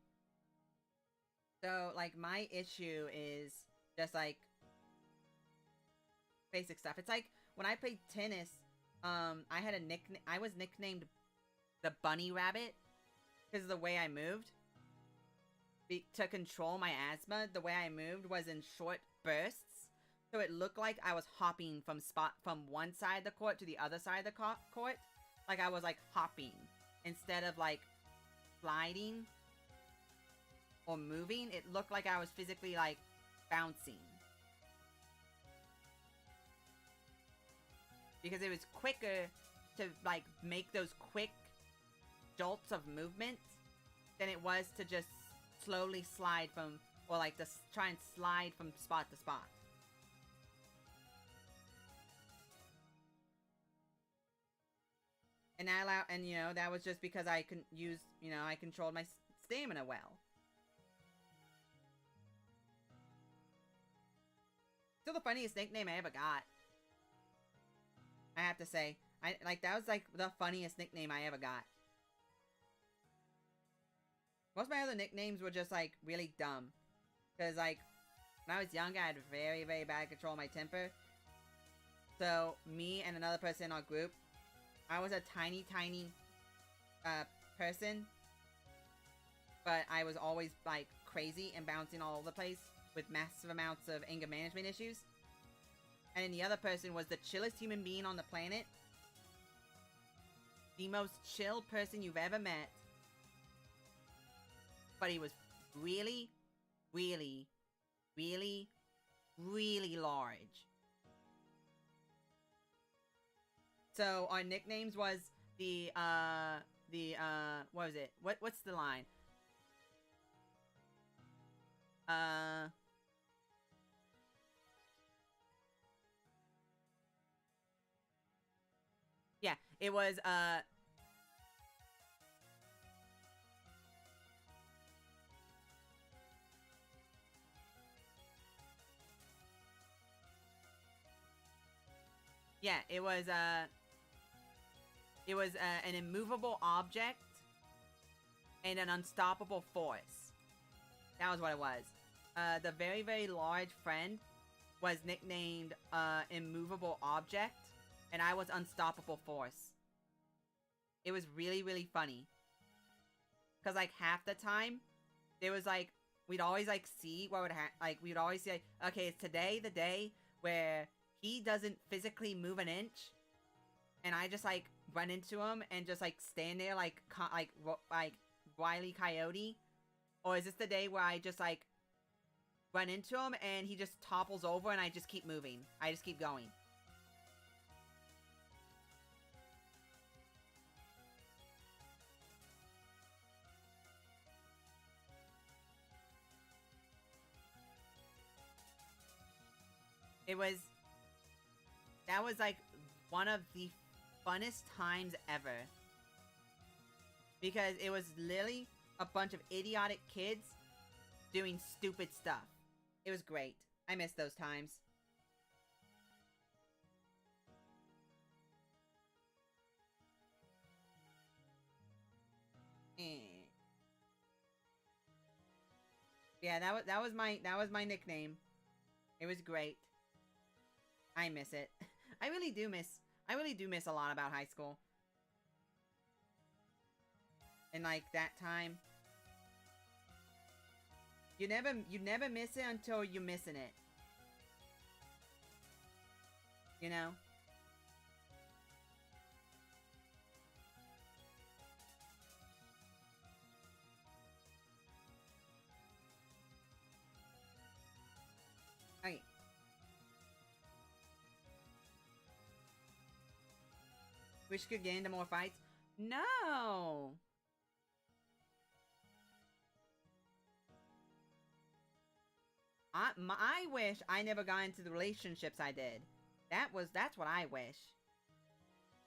So, like, my issue is just, like, basic stuff. It's like, when I played tennis, I had a nickname. I was nicknamed the Bunny Rabbit because of the way I moved. To control my asthma, the way I moved was in short bursts. So it looked like I was hopping from one side of the court to the other side of the court. Like, I was, like, hopping instead of, like, sliding or moving. It looked like I was physically, like, bouncing. Because it was quicker to, like, make those quick jolts of movement than it was to just slowly slide from, or, like, to try and slide from spot to spot. And you know, that was just because I couldn't use, you know, I controlled my stamina well. Still the funniest nickname I ever got. I have to say. That was, like, the funniest nickname I ever got. Most of my other nicknames were just, like, really dumb. Because, like, when I was younger, I had very, very bad control of my temper. So, me and another person in our group, I was a tiny, tiny person. But I was always, like, crazy and bouncing all over the place with massive amounts of anger management issues. And then the other person was the chillest human being on the planet. the most chill person you've ever met. But he was really, really, really, really large. So our nicknames was what was it? What's the line? Yeah, it was, yeah, it was an immovable object and an unstoppable force. That was what it was. The very, very large friend was nicknamed Immovable Object, and I was Unstoppable Force. It was really, really funny. Because, like, half the time, there was, like, we'd always, like, see what would we'd always say, like, okay, it's today the day where he doesn't physically move an inch, and I just, like, run into him and just, like, stand there like Wile E. Coyote? Or is this the day where I just, like, run into him and he just topples over and I just keep moving? I just keep going. That was, like, one of the funnest times ever. Because it was literally a bunch of idiotic kids doing stupid stuff. It was great. I miss those times. Yeah, that was my nickname. It was great. I miss it. I really do miss a lot about high school. And, like, that time, you never miss it until you're missing it. You know? Okay. Wish could get into more fights? No! I wish I never got into the relationships I did. That's what I wish.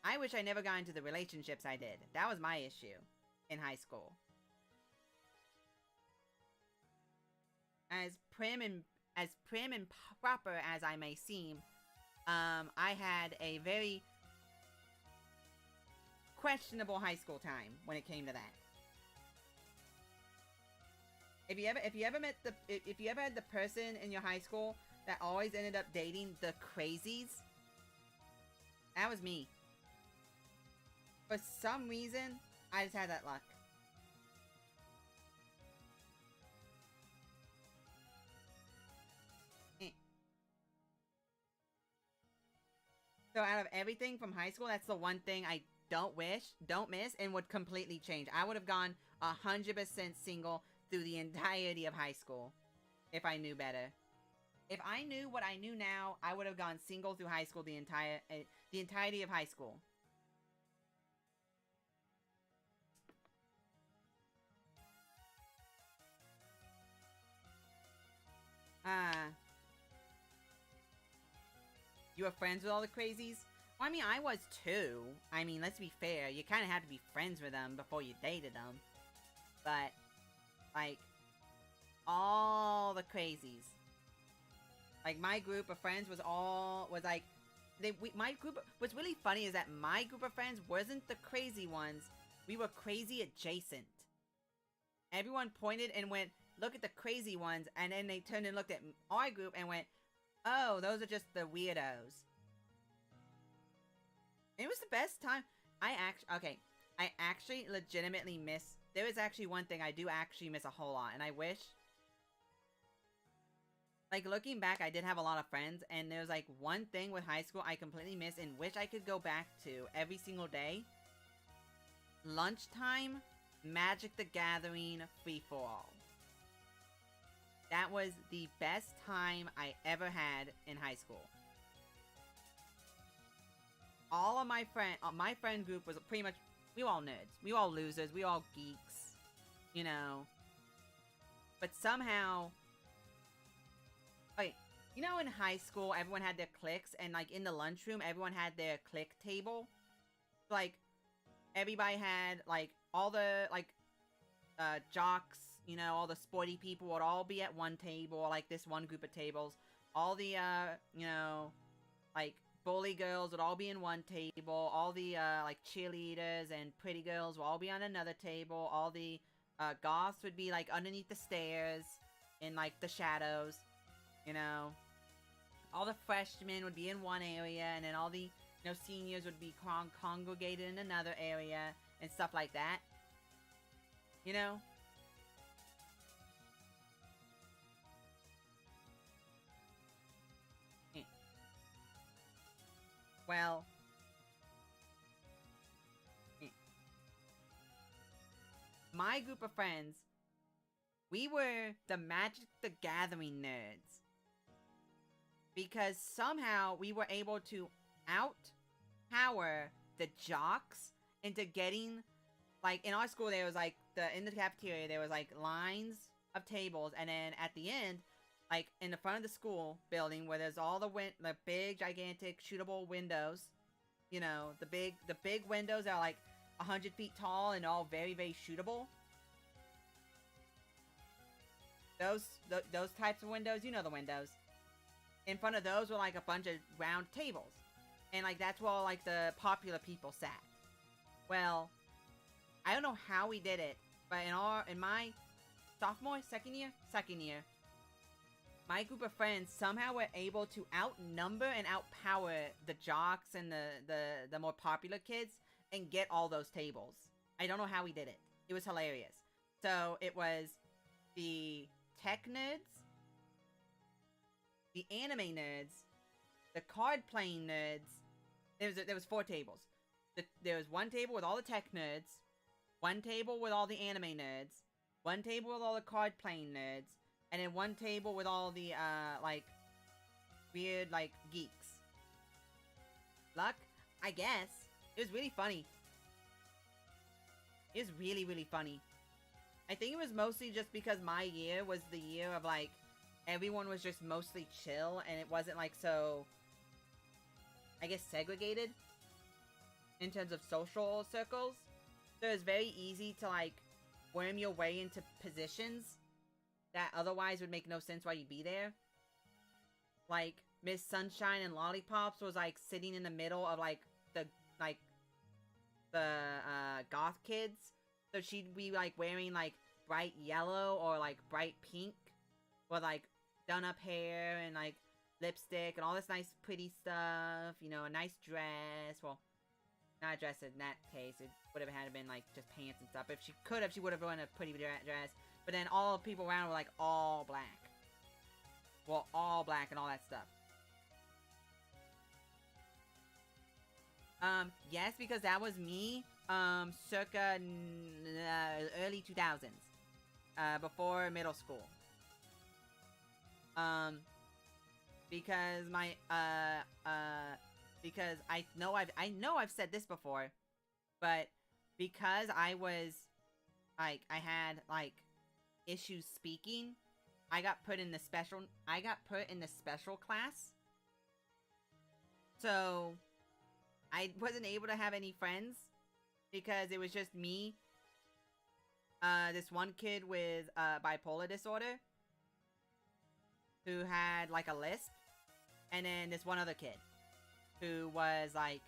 I wish I never got into the relationships I did. That was my issue in high school. As prim and proper as I may seem, I had a very questionable high school time when it came to that. If you ever had the person in your high school that always ended up dating the crazies, that was me. For some reason, I just had that luck. So out of everything from high school, that's the one thing I don't miss, and would completely change. I would have gone 100% single through the entirety of high school if I knew better. If I knew what I knew now, I would have gone single through high school the entirety of high school. You were friends with all the crazies? Well, I mean, I was too. I mean, let's be fair. You kind of had to be friends with them before you dated them. But, like, all the crazies. Like, my group of friends was like, my group, what's really funny is that my group of friends wasn't the crazy ones. We were crazy adjacent. Everyone pointed and went, look at the crazy ones, and then they turned and looked at our group and went, oh, those are just the weirdos. It was the best time. I actually legitimately miss, there is actually one thing I do actually miss a whole lot, and I wish, like, looking back, I did have a lot of friends, and there's, like, one thing with high school I completely miss and wish I could go back to every single day. lunchtime Magic the Gathering free-for-all. That was the best time I ever had in high school. All of my friend group was pretty much, we were all nerds. We were all losers. We were all geeks. You know. But somehow, like, you know, in high school, everyone had their cliques, and like in the lunchroom, everyone had their clique table. Like, everybody had like all the jocks, you know, all the sporty people would all be at one table, like this one group of tables. All the you know, like bully girls would all be in one table. All the like cheerleaders and pretty girls would all be on another table. All the goths would be like underneath the stairs in like the shadows, you know. All the freshmen would be in one area, and then all the, you know, seniors would be congregated in another area and stuff like that. You know? Well, my group of friends, we were the Magic the Gathering nerds. Because somehow we were able to outpower the jocks into getting, like, in our school there was like, in the cafeteria there was like lines of tables, and then at the end, like in the front of the school building where there's all the big gigantic shootable windows, you know, the big windows that are like 100 feet tall and all very, very shootable. Those types of windows, you know the windows. In front of those were like a bunch of round tables. And like that's where all like the popular people sat. Well, I don't know how we did it, but in my second year, my group of friends somehow were able to outnumber and outpower the jocks and the more popular kids and get all those tables. I don't know how we did it. It was hilarious. So it was the tech nerds, the anime nerds, the card playing nerds. There was 4 tables. There was one table with all the tech nerds, one table with all the anime nerds, one table with all the card playing nerds, and then one table with all the like weird like geeks. Luck, I guess. It was really funny. It was really, really funny. I think it was mostly just because my year was the year of like everyone was just mostly chill, and it wasn't like so, I guess, segregated in terms of social circles. So it's very easy to like worm your way into positions that otherwise would make no sense why you'd be there. Like Miss Sunshine and Lollipops was like sitting in the middle of like the goth kids, so she'd be like wearing like bright yellow or like bright pink with like done up hair and like lipstick and all this nice pretty stuff, you know, a nice dress. Well, not a dress in that case, it would have had been like just pants and stuff. If she could have, she would have worn a pretty dress. But then all the people around were like all black. Well, all black and all that stuff. Yes, because that was me, circa early 2000s, before middle school. Because my, because I know I've said this before, but because I was, like, I had, like, issues speaking, I got put in the special class. So I wasn't able to have any friends because it was just me, this one kid with bipolar disorder who had like a lisp, and then this one other kid who was like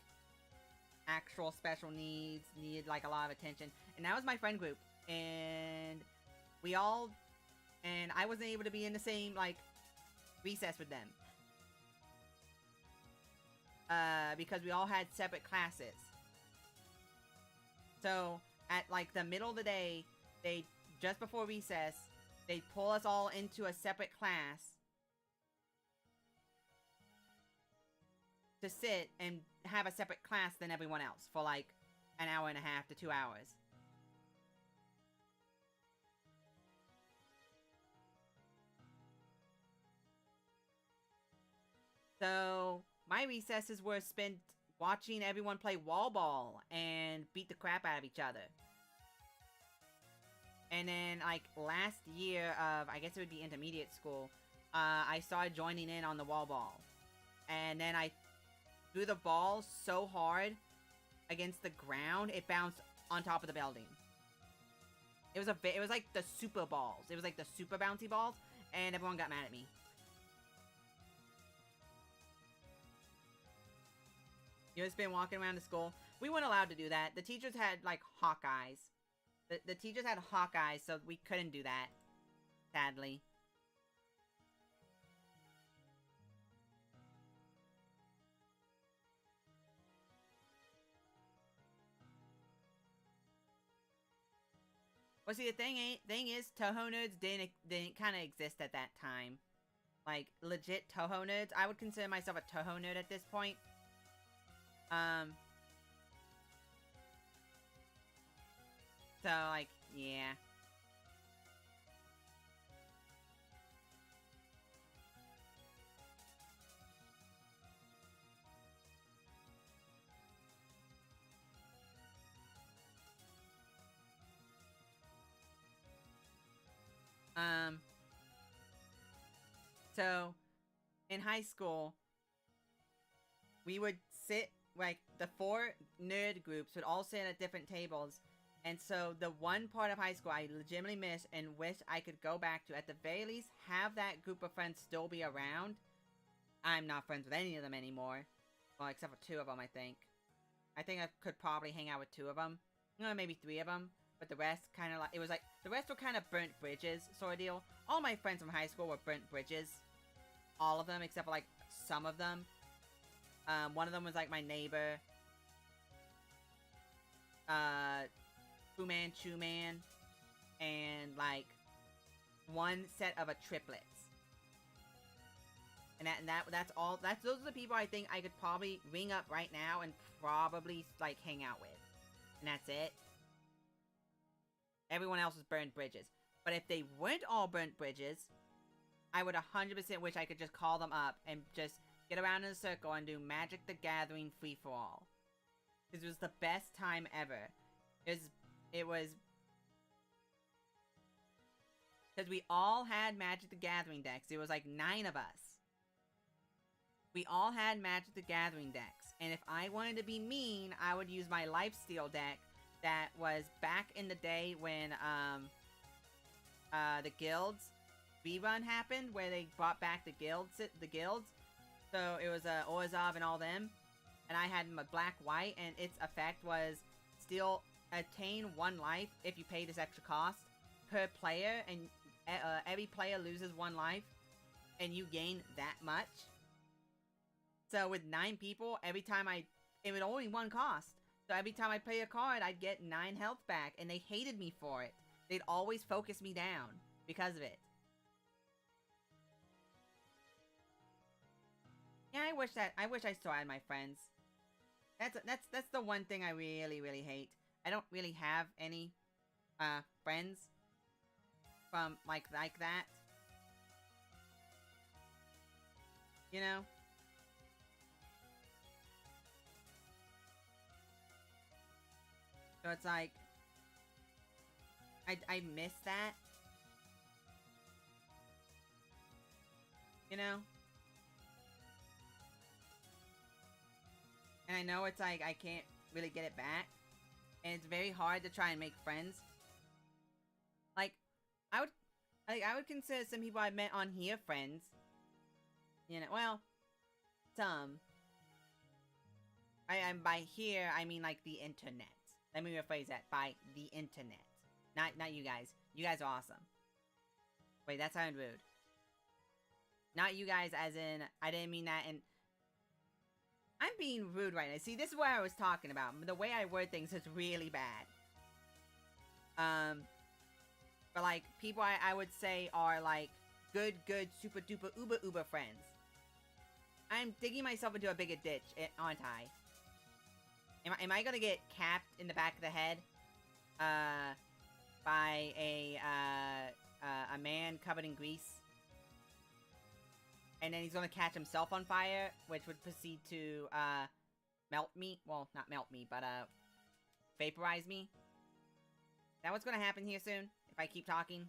actual special needs, needed like a lot of attention, and that was my friend group. And I wasn't able to be in the same like recess with them. Because we all had separate classes. So, at like the middle of the day, just before recess, they'd pull us all into a separate class to sit and have a separate class than everyone else for like an hour and a half to 2 hours. So my recesses were spent watching everyone play wall ball and beat the crap out of each other. And then, like, last year of, I guess it would be intermediate school, I started joining in on the wall ball. And then I threw the ball so hard against the ground, it bounced on top of the building. It was like the super balls. It was like the super bouncy balls, and everyone got mad at me. You just been walking around the school. We weren't allowed to do that. The teachers had, like, hawk eyes. The teachers had hawk eyes, so we couldn't do that. Sadly. Well, see, the thing is, Touhou nerds didn't kind of exist at that time. Like, legit Touhou nerds. I would consider myself a Touhou nerd at this point. So, like, yeah. So, in high school, we would sit, like, the 4 nerd groups would all sit at different tables. And so, the one part of high school I legitimately miss and wish I could go back to, at the very least, have that group of friends still be around. I'm not friends with any of them anymore. Well, except for 2 of them, I think. I think I could probably hang out with 2 of them. Maybe 3 of them. But the rest kind of like, it was like, the rest were kind of burnt bridges sort of deal. All my friends from high school were burnt bridges. All of them, except for like some of them. One of them was like my neighbor. Fu Manchu Man. And like one set of a triplets. And that's all. Those are the people I think I could probably ring up right now and probably like hang out with. And that's it. Everyone else is burnt bridges. But if they weren't all burnt bridges, I would 100% wish I could just call them up and just get around in a circle and do Magic the Gathering free-for-all. This was the best time ever. It was... Because we all had Magic the Gathering decks. It was like 9 of us. We all had Magic the Gathering decks. And if I wanted to be mean, I would use my Lifesteal deck that was back in the day when the guilds rerun happened, where they brought back the guilds. So it was Orzhov and all them, and I had my black-white, and its effect was still attain 1 life if you pay this extra cost per player, and every player loses 1 life, and you gain that much. So with 9 people, it would only 1 cost. So every time I play a card, I'd get 9 health back, and they hated me for it. They'd always focus me down because of it. Yeah, I wish I still had my friends. That's the one thing I really, really hate. I don't really have any friends from like that. You know? So it's like, I miss that. You know? And I know it's like, I can't really get it back. And it's very hard to try and make friends. Like, I would consider some people I met on here friends. You know, well, some. By here, I mean like the internet. Let me rephrase that. By the internet. Not you guys. You guys are awesome. Wait, that sounded rude. Not you guys as in, I didn't mean that in... I'm being rude right now. See, this is what I was talking about. The way I word things is really bad. But like, people I would say are like, good, super duper uber friends. I'm digging myself into a bigger ditch, aren't I? Am I gonna get capped in the back of the head? By a man covered in grease? And then he's gonna catch himself on fire, which would proceed to, melt me? Well, not melt me, but, vaporize me? Is that what's gonna happen here soon? If I keep talking?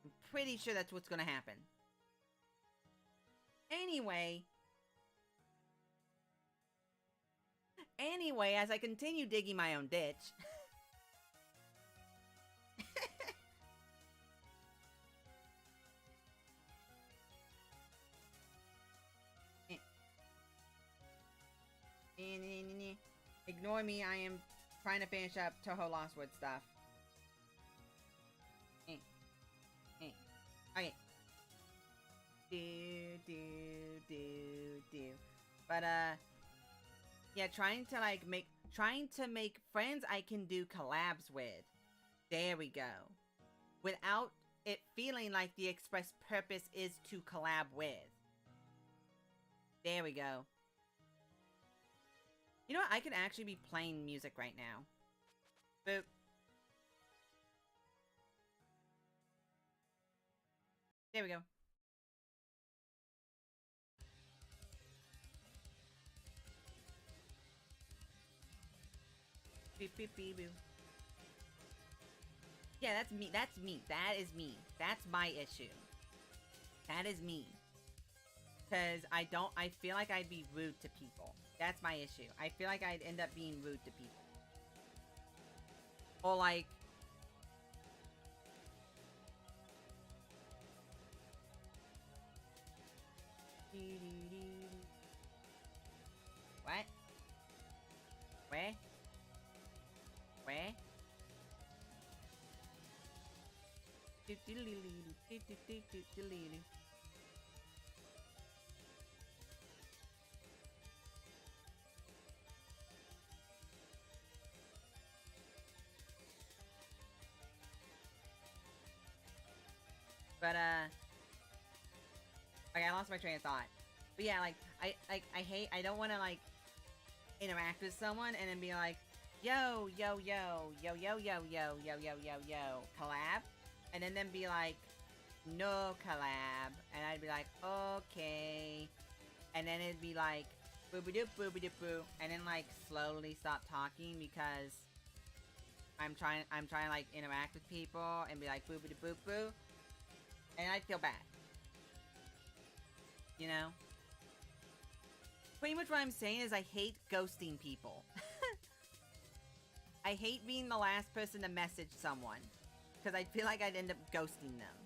I'm pretty sure that's what's gonna happen. Anyway, as I continue digging my own ditch... Ignore me, I am trying to finish up TOUHOU Lostwood stuff. Okay. But, yeah, trying to make friends I can do collabs with. There we go. Without it feeling like the express purpose is to collab with. There we go. You know what? I could actually be playing music right now. Boop. There we go. Beep, beep, beep, beep. Yeah, that's me. That's me. That is me. That's my issue. That is me. Because I feel like I'd be rude to people. That's my issue. I feel like I'd end up being rude to people. Or like... What? Where? Where? But, okay, I lost my train of thought. But yeah, like, I don't want to, like, interact with someone and then be like, yo, yo, yo, yo, yo, yo, yo, yo, yo, yo, yo, collab? And then be like, no collab. And I'd be like, okay. And then it'd be like, boo-ba-doop, boo-ba-doop-boo. And then, like, slowly stop talking because I'm trying to, like, interact with people and be like, boo-ba-doop-boo-boo. And I'd feel bad. You know? Pretty much what I'm saying is I hate ghosting people. I hate being the last person to message someone. Because I feel like I'd end up ghosting them.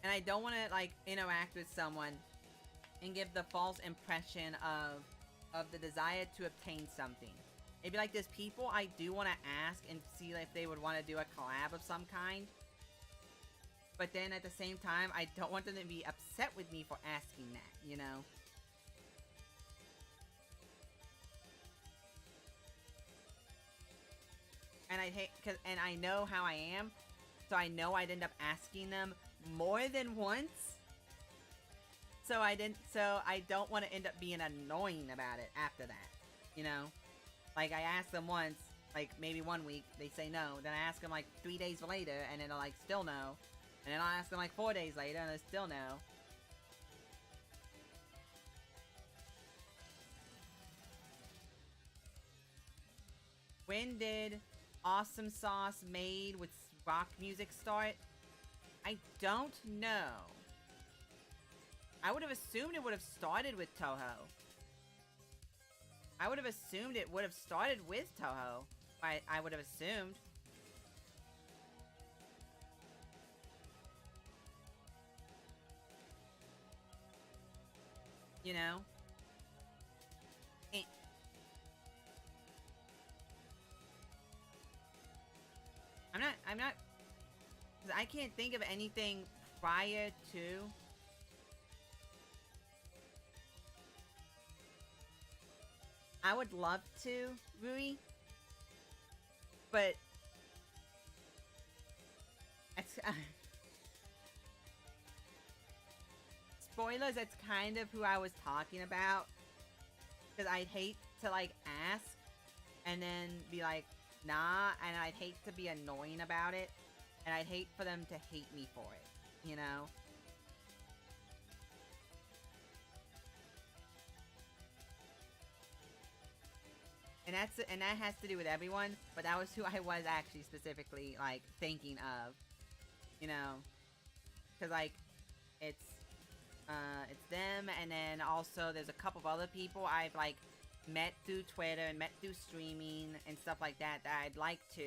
And I don't want to, like, interact with someone and give the false impression of the desire to obtain something. It'd be like there's people I do want to ask and see if they would want to do a collab of some kind. But then at the same time, I don't want them to be upset with me for asking that, you know? And and I know how I am, so I know I'd end up asking them more than once. So I don't want to end up being annoying about it after that, you know? Like, I ask them once, like, maybe 1 week, they say no. Then I ask them, like, 3 days later, and then they're like, still no. And then I'll ask them, like, 4 days later, and they're still no. When did Awesome Sauce made with rock music start? I don't know. I would have assumed it would have started with TOUHOU. I would have assumed it would have started with TOUHOU. I would have assumed. You know? I'm not... Cause I can't think of anything prior to... I would love to, Rui. But... Spoilers, that's kind of who I was talking about. Because I'd hate to, like, ask and then be like, nah, and I'd hate to be annoying about it. And I'd hate for them to hate me for it, you know? And that has to do with everyone, but that was who I was actually specifically, like, thinking of. You know? Because, like, it's them, and then also there's a couple of other people I've, like, met through Twitter and met through streaming and stuff like that I'd like to.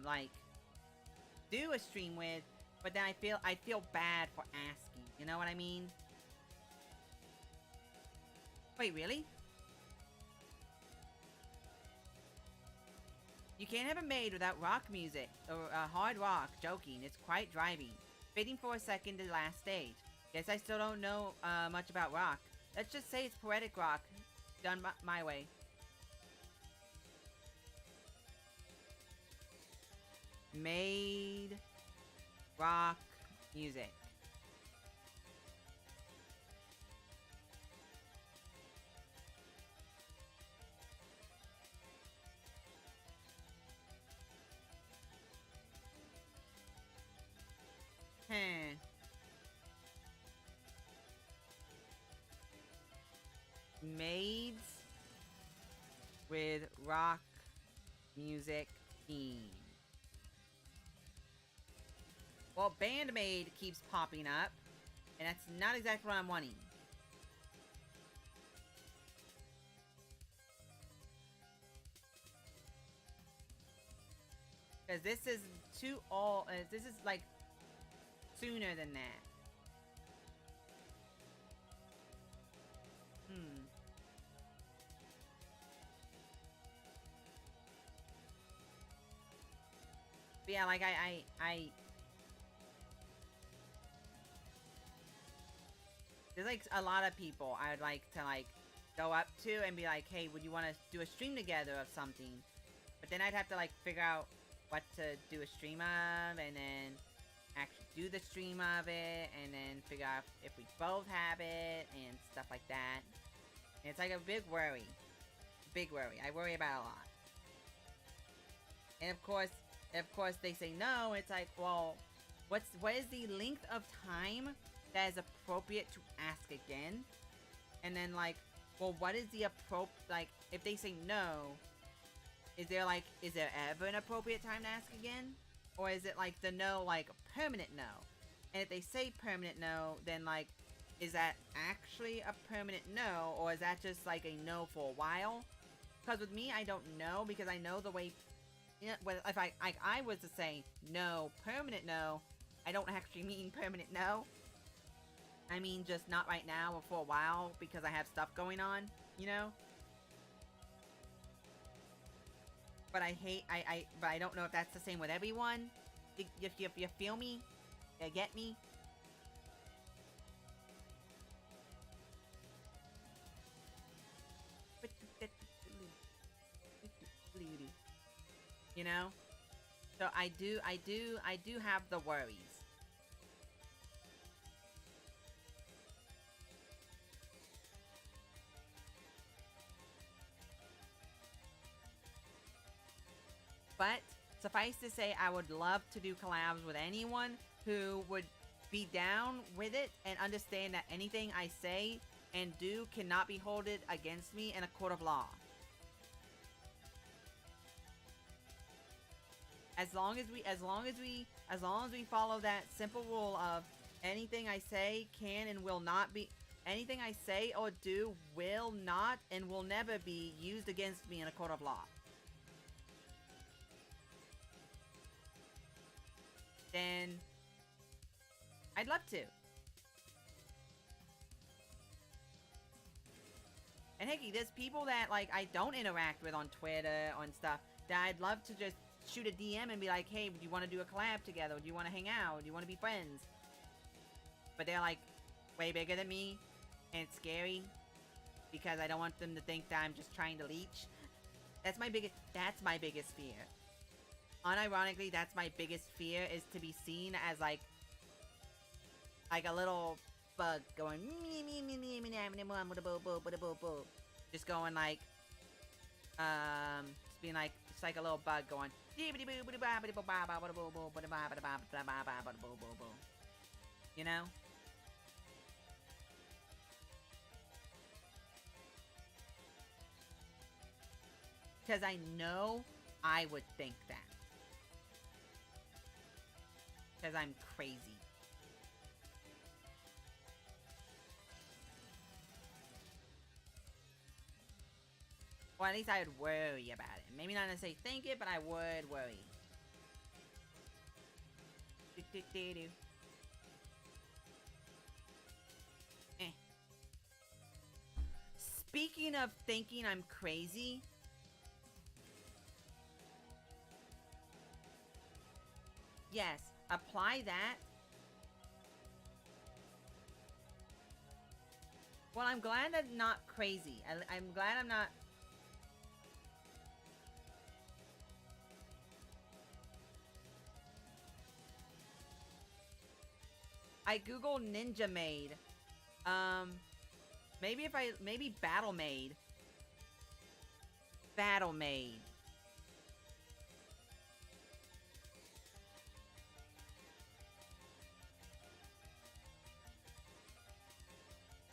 Like, do a stream with, but then I feel bad for asking, you know what I mean? Wait, really? You can't have a maid without rock music, or hard rock, joking, it's quite driving. Fitting for a second to the last stage. Guess I still don't know much about rock. Let's just say it's poetic rock, done my way. Maid rock music. Maids with rock music theme. Well, Bandmaid keeps popping up, and that's not exactly what I'm wanting. Because this is this is like sooner than that. But yeah, like there's like a lot of people I would like to like go up to and be like, hey, would you want to do a stream together of something? But then I'd have to like figure out what to do a stream of, and then actually do the stream of it, and then figure out if we both have it, and stuff like that. And it's like a big worry. Big worry. I worry about a lot. And of course they say no, it's like, well, what is the length of time that is appropriate to ask again? And then like, well, what is the like, if they say no, is there ever an appropriate time to ask again? Or is it like the no, like permanent no? And if they say permanent no, then like, is that actually a permanent no, or is that just like a no for a while? Because with me, I don't know, because I know the way, you know, if I was to say no, permanent no, I don't actually mean permanent no. I mean just not right now or for a while because I have stuff going on, you know? But but I don't know if that's the same with everyone. If you feel me? You get me? You know? So I do have the worries. But suffice to say, I would love to do collabs with anyone who would be down with it and understand that anything I say and do cannot be held against me in a court of law. As long as we follow that simple rule of anything I say can and will not be, anything I say or do will not and will never be used against me in a court of law. Then I'd love to. And hecky, there's people that like I don't interact with on Twitter, on stuff, that I'd love to just shoot a DM and be like, hey, do you want to do a collab together? Do you want to hang out? Do you want to be friends? But they're like way bigger than me, and it's scary. because I don't want them to think that I'm just trying to leech. That's my biggest fear. Unironically, that's my biggest fear, is to be seen as like a little bug going just going like just being like, it's like a little bug going, you know? Because I know I would think that. Because I'm crazy. Or at least I would worry about it. Maybe not necessarily think it, but I would worry. Speaking of thinking I'm crazy, yes, apply that. Well, I'm glad I'm not crazy. I'm glad I'm not. I googled ninja maid. Maybe battle maid. Battle maid.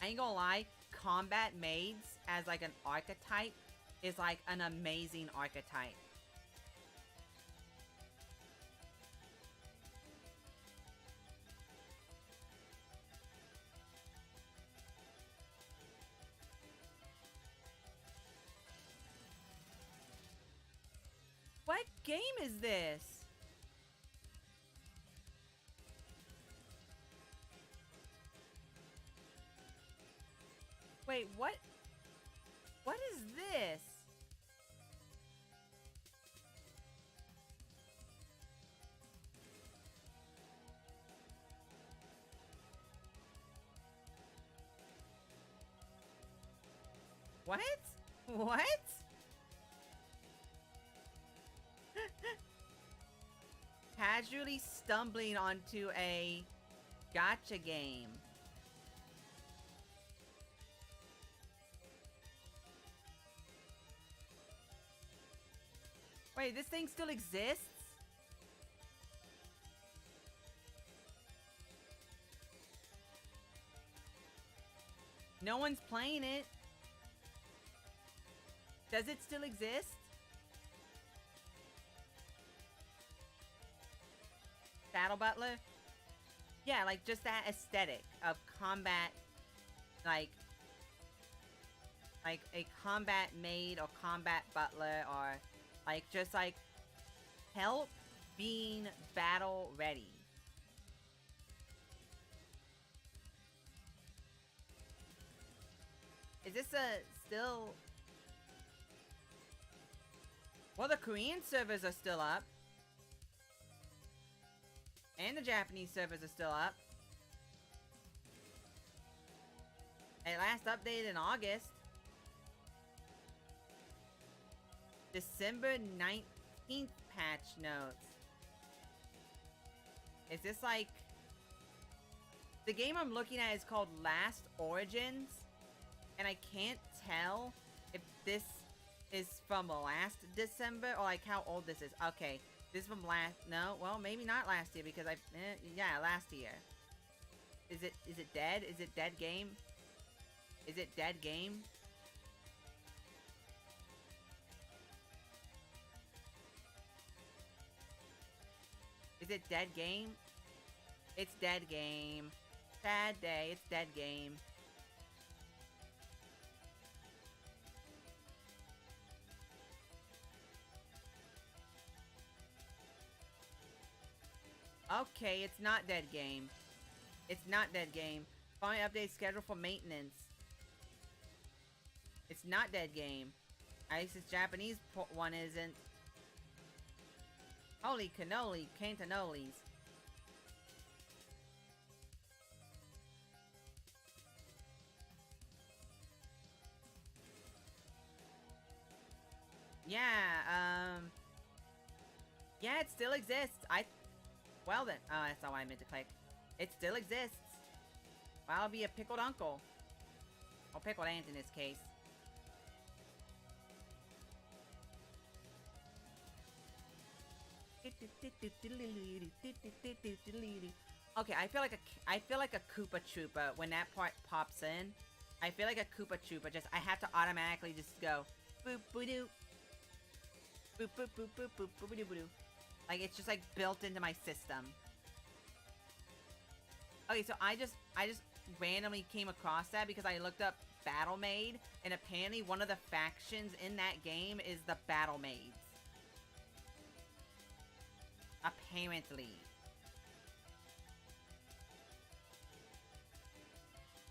I ain't gonna lie, combat maids as like an archetype is like an amazing archetype. What game is this? Wait, what? What is this? What? What? Casually stumbling onto a gacha game. Wait, this thing still exists? No one's playing it. Does it still exist? Battle Butler? Yeah, like just that aesthetic of combat, like a combat maid or combat butler, or like just like help being battle ready. Is this still? Well, the Korean servers are still up. And the Japanese servers are still up. It last updated in August. December 19th patch notes. Is this like... The game I'm looking at is called Last Origins. And I can't tell if this is from last December or like how old this is. Okay. This is from last... No, well, maybe not last year because I... yeah, last year. Is it dead? Is it dead game? Is it dead game? Is it dead game? It's dead game. Sad day, it's dead game. Okay, it's not dead game. It's not dead game. Following update scheduled for maintenance. It's not dead game. At least this Japanese one isn't. Holy cannoli, cantonolis. Yeah, yeah, it still exists. Well then, oh, that's not what I meant to click. It still exists. Well, I'll be a pickled uncle. Or pickled aunt in this case. Okay, I feel like a Koopa Troopa when that part pops in. I feel like a Koopa Troopa. Just I have to automatically just go boop boop doo, boop boop boop boop boop boop doo doo. Like it's just like built into my system. Okay, so I just randomly came across that because I looked up Battle Maid, and apparently one of the factions in that game is the Battle Maids. Apparently.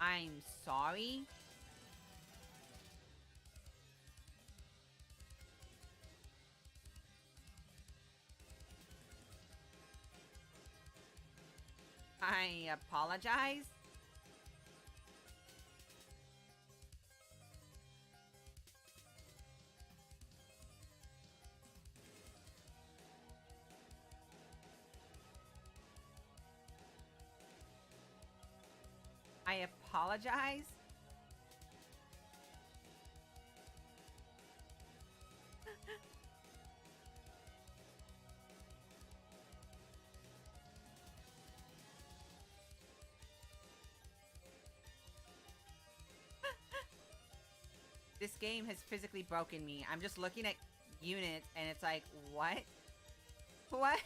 I'm sorry? I apologize? I apologize? This game has physically broken me. I'm just looking at units and it's like, what? What?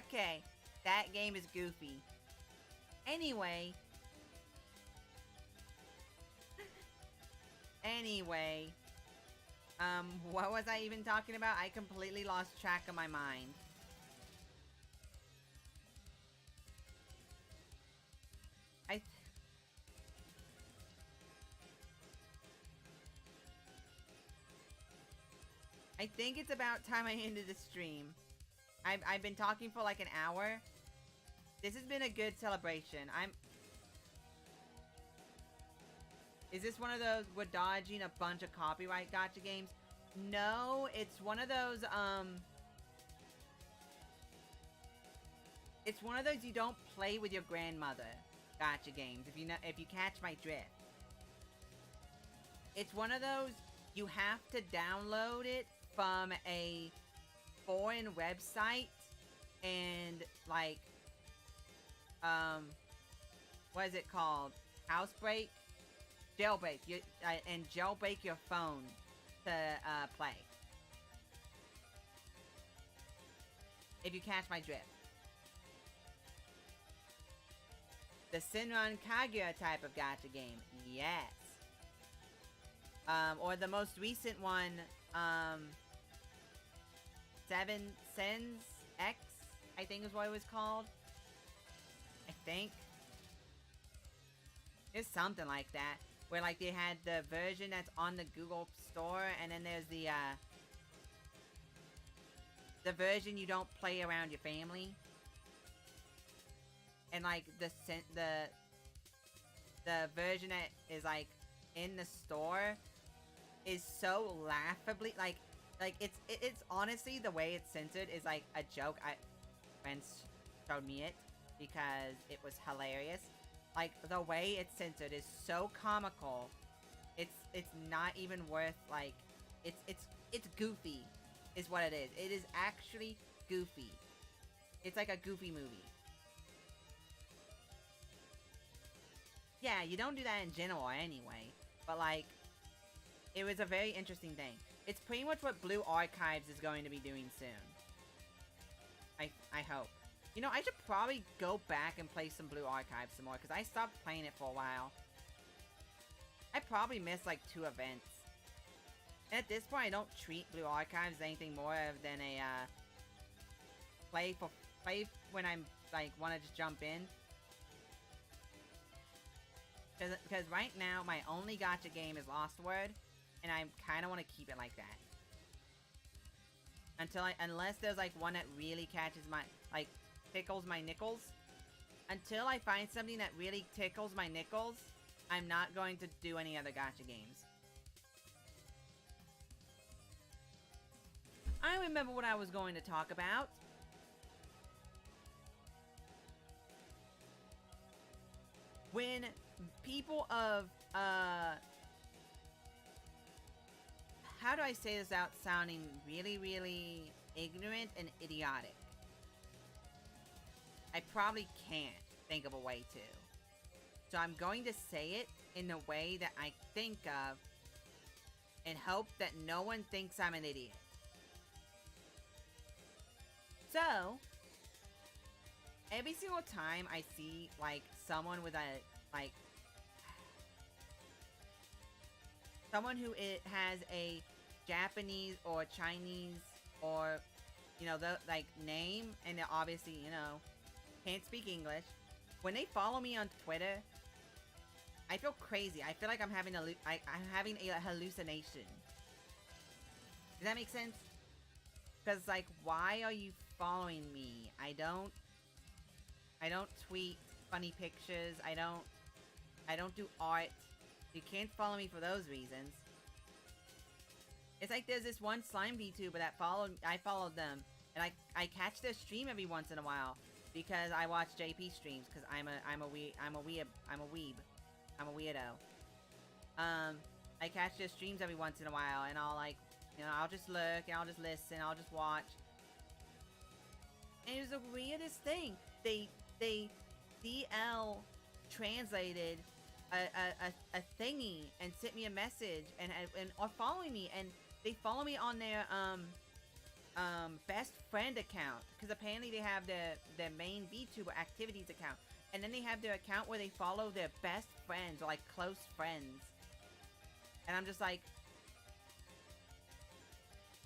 Okay, that game is goofy. Anyway. Anyway. What was I even talking about? I completely lost track of my mind. I think it's about time I ended the stream. I've been talking for like an hour. This has been a good celebration. Is this one of those we're dodging a bunch of copyright gotcha games? No, it's one of those, it's one of those you don't play with your grandmother gotcha games, if you catch my drift. It's one of those you have to download it from a foreign website and like what is it called? Housebreak? Jailbreak. And jailbreak your phone to play. If you catch my drift. The Senran Kaguya type of gacha game. Yes. Or the most recent one, 7 Sens X, I think is what it was called. I think. It's something like that. Where like they had the version that's on the Google Store, and then there's the version you don't play around your family. And like the version that is like in the store is so laughably like it's honestly the way it's censored is like a joke. Friends showed me it because it was hilarious. Like the way it's censored is so comical. It's not even worth like it's goofy is what it is. It is actually goofy. It's like a goofy movie. Yeah, you don't do that in general anyway. But like it was a very interesting thing. It's pretty much what Blue Archives is going to be doing soon. I hope. You know, I should probably go back and play some Blue Archives some more, because I stopped playing it for a while. I probably missed like 2 events. And at this point, I don't treat Blue Archives as anything more than a, play when I'm, like, want to just jump in. Because right now, my only gacha game is Lost Word, and I kind of want to keep it like that. unless there's like one that really catches my, like, tickles my nickels. Until I find something that really tickles my nickels, I'm not going to do any other gacha games. I remember what I was going to talk about. When people of, how do I say this without sounding really, really ignorant and idiotic? I probably can't think of a way to. So I'm going to say it in the way that I think of and hope that no one thinks I'm an idiot. So, every single time I see, like, someone with a, like, someone who has a Japanese or Chinese or, you know, the, like, name, and they're obviously, you know, can't speak English, when they follow me on Twitter, I feel crazy. I feel like I'm having a hallucination. Does that make sense? Because, like, why are you following me? I don't tweet funny pictures. I don't do art. You can't follow me for those reasons. It's like there's this one slime VTuber that I followed them, and I catch their stream every once in a while because I watch JP streams because I'm a weirdo. I catch their streams every once in a while, and I'll, like, you know, I'll just look and I'll just listen, I'll just watch. And it was the weirdest thing. They DL translated a thingy and sent me a message and are following me, and they follow me on their best friend account, because apparently they have their main VTuber activities account, and then they have their account where they follow their best friends or, like, close friends. And I'm just like,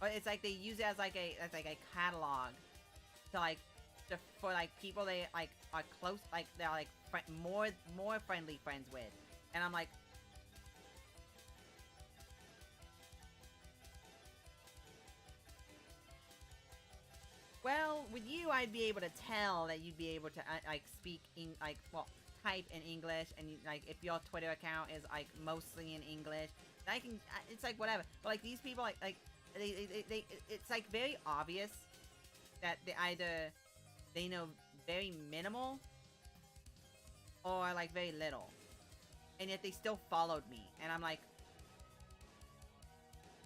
or it's like they use it as like a catalog to, like, for, like, people they, like, are close, like, they're, like, more friendly friends with. And I'm like, well, with you, I'd be able to tell that you'd be able to, like, speak in, like, well, type in English, and you, like, if your Twitter account is, like, mostly in English, I can, it's like whatever. But, like, these people, like they it's, like, very obvious that they know very minimal or, like, very little, and yet they still followed me. And I'm like,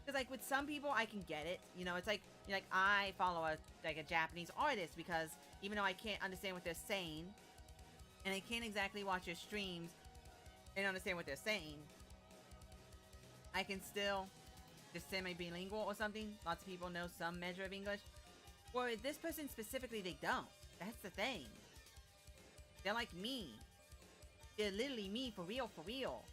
because, like, with some people I can get it, you know. It's like, you know, like, I follow a Japanese artist because even though I can't understand what they're saying, and I can't exactly watch their streams and understand what they're saying, I can still just semi-bilingual or something. Lots of people know some measure of English. Well, this person specifically, they don't. That's the thing. They're like me. They're literally me, for real, for real.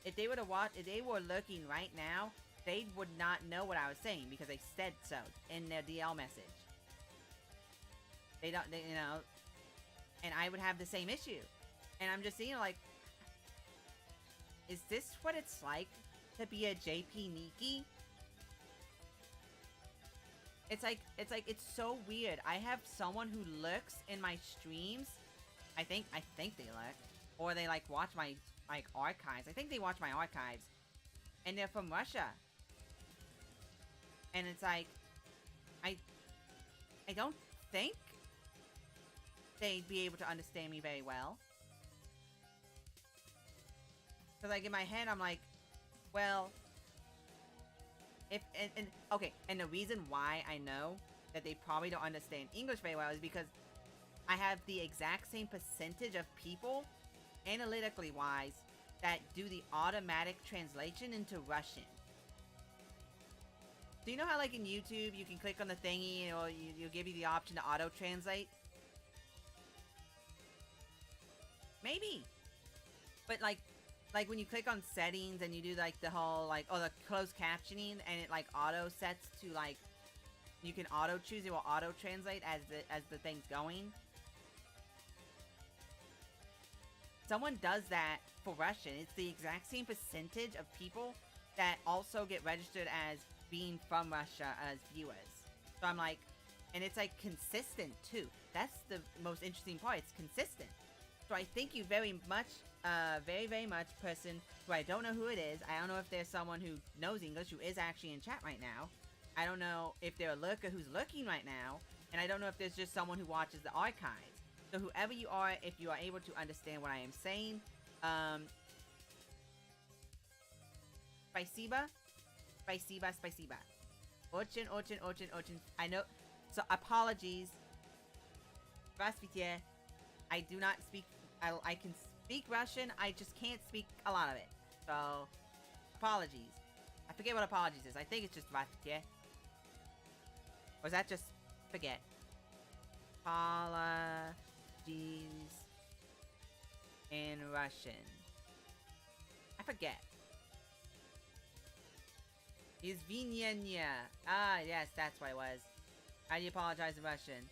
If they were to watch, if they were looking right now, they would not know what I was saying because they said so in their DL message. They don't, you know, and I would have the same issue. And I'm just seeing, like, is this what it's like to be a JP Nikki? It's it's so weird. I have someone who looks in my streams. I think they look, or they, like, watch my, like, archives. I think they watch my archives, and they're from Russia. And it's like, I don't think they'd be able to understand me very well. Because, like, in my head, I'm like, well, if, and okay, and the reason why I know that they probably don't understand English very well is because I have the exact same percentage of people, analytically wise, that do the automatic translation into Russian. Do you know how, like, in YouTube, you can click on the thingy, or you'll give you the option to auto-translate? Maybe. But, like, when you click on settings and you do, like, the whole, like, oh, the closed captioning, and it, like, auto sets to, like, you can auto choose, it will auto translate as the thing's going. Someone does that for Russian. It's the exact same percentage of people that also get registered as being from Russia as viewers. So I'm like, and it's like consistent too. That's the most interesting part. It's consistent. So I thank you very much, very, very much, person who I don't know who it is. I don't know if there's someone who knows English who is actually in chat right now. I don't know if they're a lurker who's lurking right now. And I don't know if there's just someone who watches the archives. So whoever you are, if you are able to understand what I am saying, Spasiba. Spasiba, spasiba. Очень, очень, очень, очень. I know. So apologies. Здравствуйте. I do not speak. I can speak Russian. I just can't speak a lot of it. So apologies. I forget what apologies is. I think it's just здравствуйте. Or is that just forget? Apologies in Russian. I forget. Извинения. Ah, yes, that's what it was. How do you apologize in Russian?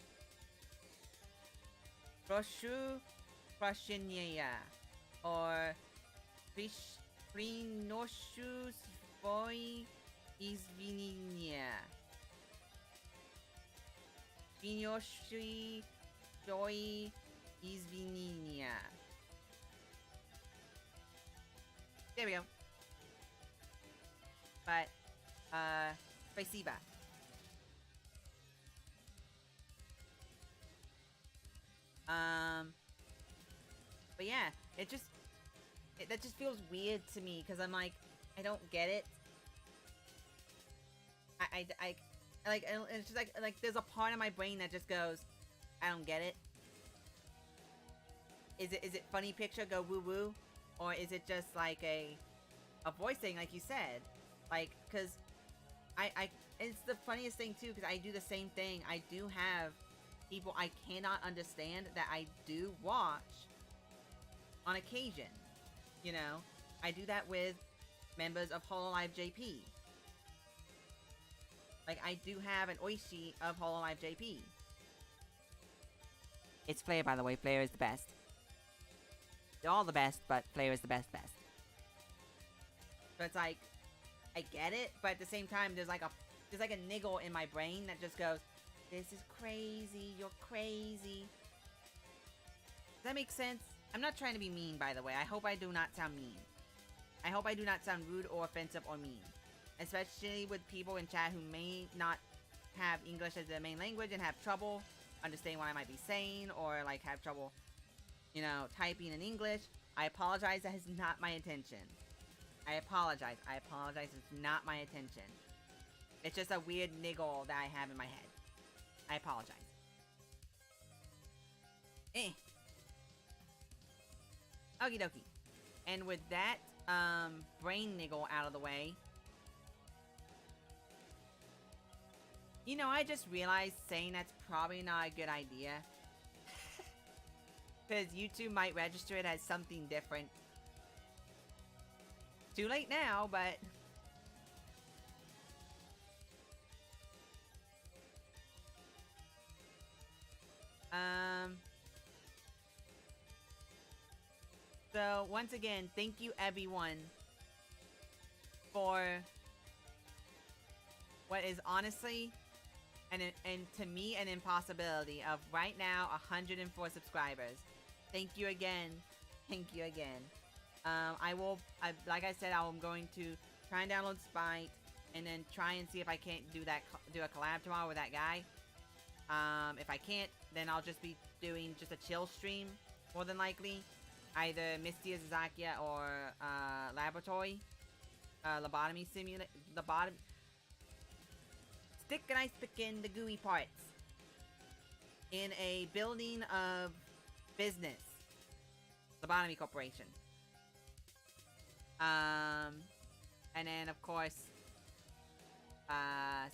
Прошу прощения. Or приношу свои извинения. Приношу свои извинения. There we go. But, спасибо. But yeah, that just feels weird to me, because I'm like, I don't get it. I like, and it's just like, there's a part of my brain that just goes, I don't get it. Is it funny picture, go woo woo? Or is it just like a voice thing, like you said? Like, cause it's the funniest thing too, because I do the same thing. I do have people I cannot understand that I do watch on occasion. You know, I do that with members of Hololive JP. Like, I do have an Oishi of Hololive JP. It's Flare, by the way. Flare is the best. They're all the best, but Flare is the best. So it's like, I get it, but at the same time, there's like a niggle in my brain that just goes, this is crazy, you're crazy. Does that make sense? I'm not trying to be mean, by the way. I hope I do not sound mean. I hope I do not sound rude or offensive or mean. Especially with people in chat who may not have English as their main language and have trouble understanding what I might be saying, or like have trouble, you know, typing in English. I apologize, that is not my intention. I apologize. It's not my intention. It's just a weird niggle that I have in my head. I apologize. Okie dokie. And with that, brain niggle out of the way. You know, I just realized saying that's probably not a good idea. Because YouTube might register it as something different. Too late now, but... So, once again, thank you everyone for what is honestly, and to me, an impossibility of right now 104 subscribers. Thank you again. Thank you again. Like I said, I'm going to try and download Spite, and then try and see if I can't do a collab tomorrow with that guy. If I can't, then I'll just be doing just a chill stream, more than likely. Either Misty Zazakia or Laboratory. Lobotomy simulator. Stick in the gooey parts. In a building of business. Lobotomy Corporation. And then, of course,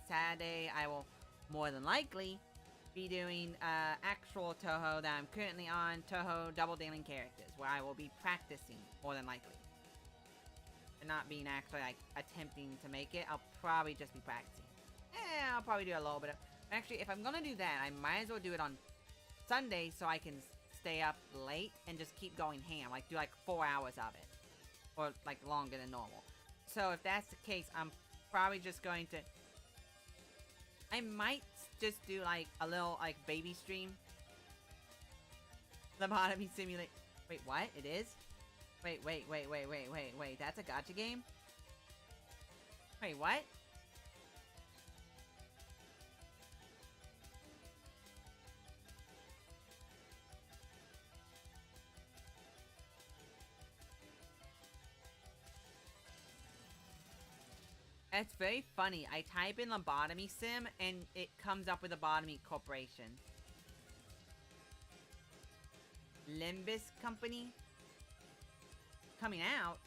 Saturday, I will more than likely be doing actual Touhou that I'm currently on, Touhou Double Dealing Characters, where I will be practicing, more than likely. And not being actually, like, attempting to make it, I'll probably just be practicing. I'll probably do a little bit of... Actually, if I'm gonna do that, I might as well do it on Sunday so I can stay up late and just keep going ham. Like, do like 4 hours of it. Or, like, longer than normal. So, if that's the case, I'm probably just going to... I might just do, like, a little, like, baby stream. Lobotomy simulate... Wait, what? It is? Wait. That's a gacha game? Wait, what? It's very funny. I type in lobotomy sim and it comes up with Lobotomy Corporation. Limbus Company? Coming out?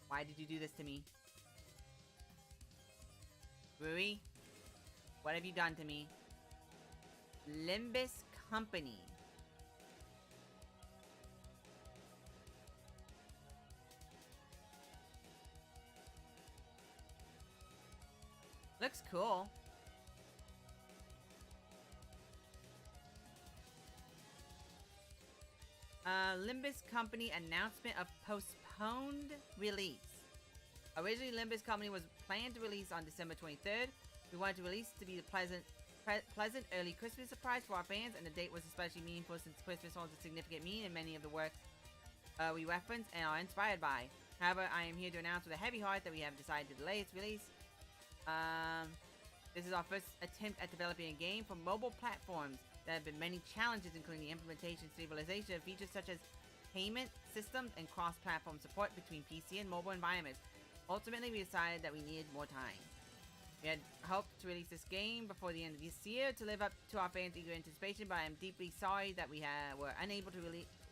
Why did you do this to me? Rui? What have you done to me? Limbus Company. Looks cool. Limbus Company announcement of postponed release. Originally, Limbus Company was planned to release on December 23rd. We wanted to release to be a pleasant early Christmas surprise for our fans, and the date was especially meaningful since Christmas holds a significant meaning in many of the works we reference and are inspired by. However, I am here to announce with a heavy heart that we have decided to delay its release. This is our first attempt at developing a game for mobile platforms. There have been many challenges, including the implementation and stabilization of features such as payment systems and cross-platform support between PC and mobile environments. Ultimately, we decided that we needed more time. We had hoped to release this game before the end of this year to live up to our fans' eager anticipation, but I am deeply sorry that we were unable to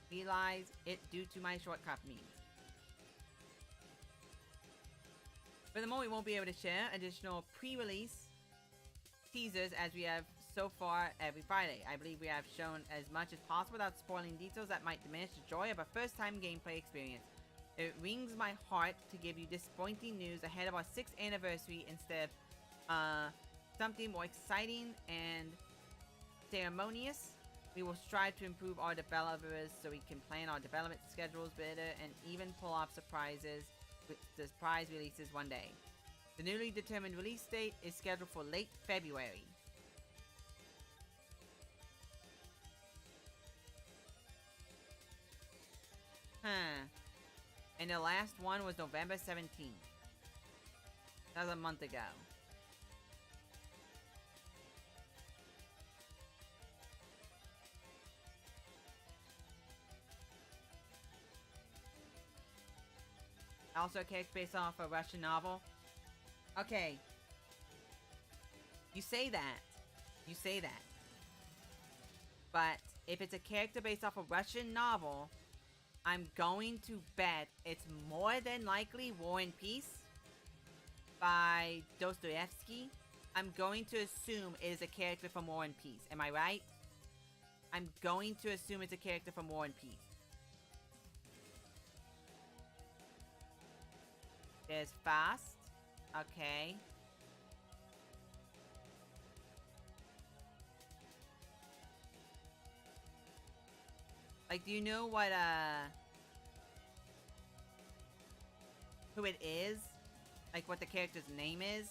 realize it due to my shortcomings. Furthermore, we won't be able to share additional pre-release teasers as we have so far every Friday. I believe we have shown as much as possible without spoiling details that might diminish the joy of a first-time gameplay experience. It wrings my heart to give you disappointing news ahead of our 6th anniversary instead of something more exciting and ceremonious. We will strive to improve our developers so we can plan our development schedules better and even pull off surprise releases one day. The newly determined release date is scheduled for late February. And the last one was November 17th. That was a month ago. Also a character based off a Russian novel. Okay. You say that. You say that. But if it's a character based off a Russian novel, I'm going to bet it's more than likely War and Peace by Dostoevsky. I'm going to assume it is a character from War and Peace. Am I right? I'm going to assume it's a character from War and Peace. There's Fast. Okay. Like, do you know what, who it is? Like, what the character's name is?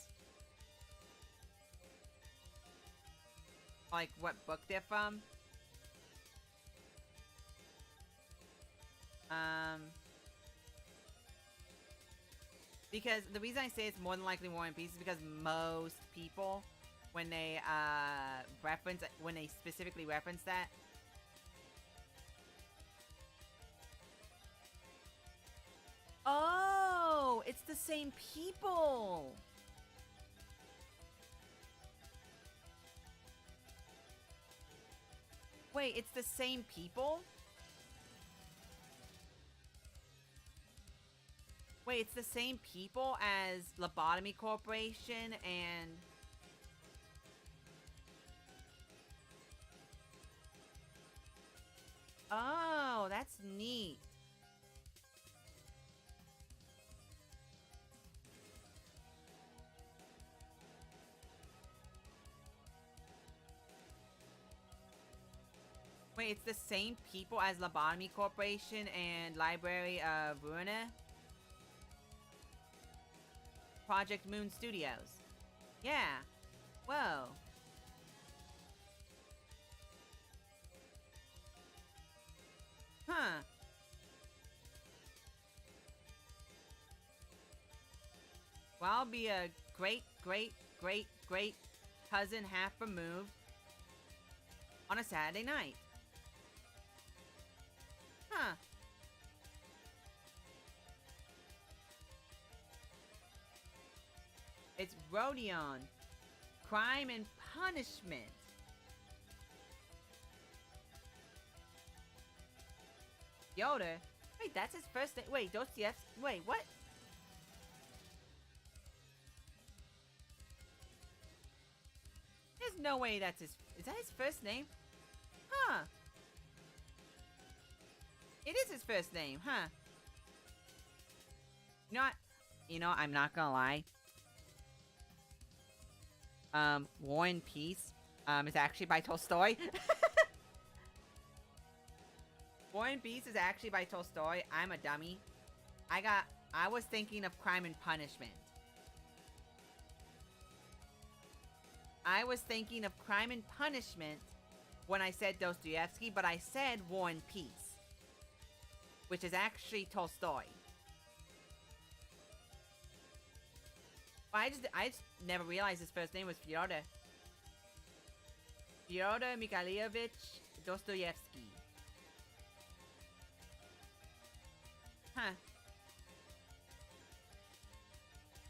Like, what book they're from? Because the reason I say it's more than likely War and Peace is because most people, when they, when they specifically reference that, oh, it's the same people. Wait, it's the same people? Wait, it's the same people as Lobotomy Corporation and... Oh, that's neat. Wait, it's the same people as Lobotomy Corporation and Library of Ruina? Project Moon Studios. Yeah. Whoa. Huh. Well, I'll be a great cousin half removed on a Saturday night. Huh. It's Rodion. Crime and Punishment. Yoda? Wait, that's his first name? Wait, Dostoevsky? Wait, what? There's no way that's his... Is that his first name? Huh. It is his first name, huh? You know what? You know, I'm not gonna lie. War and Peace, is actually by Tolstoy. War and Peace is actually by Tolstoy. I'm a dummy. I was thinking of Crime and Punishment. I was thinking of Crime and Punishment when I said Dostoevsky, but I said War and Peace, which is actually Tolstoy. I just never realized his first name was Fyodor. Fyodor Mikhailovich Dostoevsky. Huh.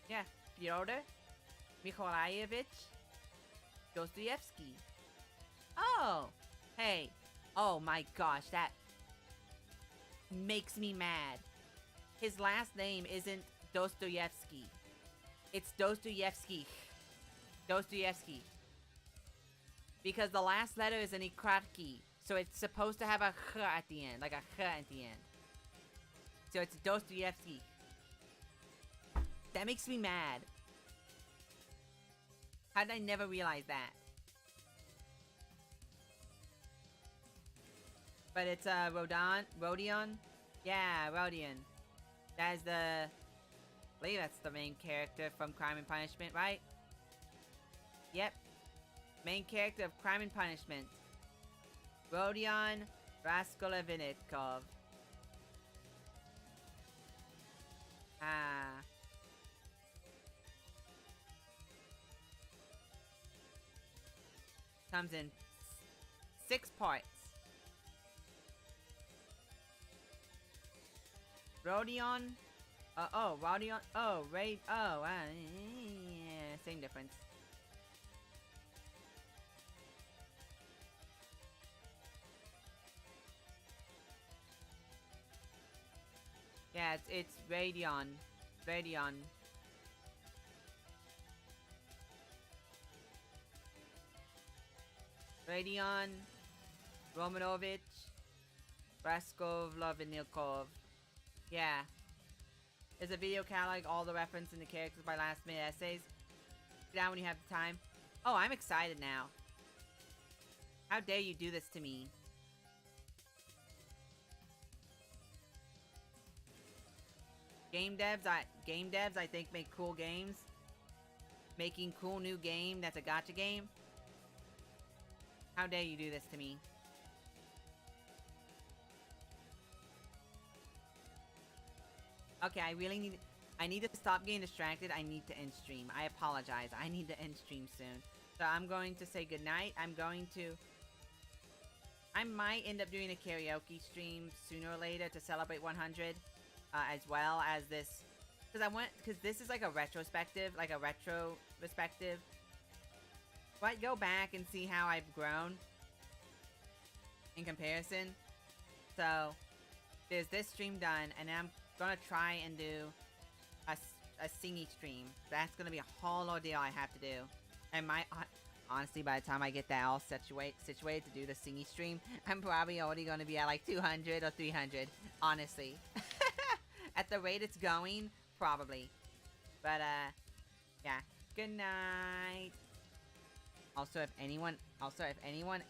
Yeah, Fyodor Mikhailovich Dostoevsky. Oh! Hey. Oh my gosh, that makes me mad. His last name isn't Dostoevsky. It's Dostoevsky. Dostoevsky. Because the last letter is an ikratki. So it's supposed to have a ch at the end. Like a ch at the end. So it's Dostoevsky. That makes me mad. How did I never realize that? But it's Rodion? Yeah, Rodion. That is the... I believe that's the main character from Crime and Punishment, right? Yep. Main character of Crime and Punishment. Rodion Raskolnikovich. Ah. Comes in 6 parts. Rodion. Rodion. Oh, Raid. Oh, yeah, same difference. Yeah, it's Radion. Radion. Radion Romanovich Raskolnikovich. Yeah. There's a video catalog, all the reference in the characters by last minute essays. Sit down when you have the time. Oh, I'm excited now. How dare you do this to me? Game devs, I think make cool games. Making cool new game that's a gacha game. How dare you do this to me? Okay, I need to stop getting distracted. I need to end stream. I apologize. I need to end stream soon. So I'm going to say goodnight. I might end up doing a karaoke stream sooner or later to celebrate 100, as well as this, because this is like a retrospective, But go back and see how I've grown in comparison. So there's this stream done, and I'm gonna try and do a singy stream. That's gonna be a whole ordeal I have to do. And honestly, by the time I get that all situated to do the singy stream, I'm probably already gonna be at like 200 or 300. Honestly, at the rate it's going, probably. But yeah. Good night. Also, if anyone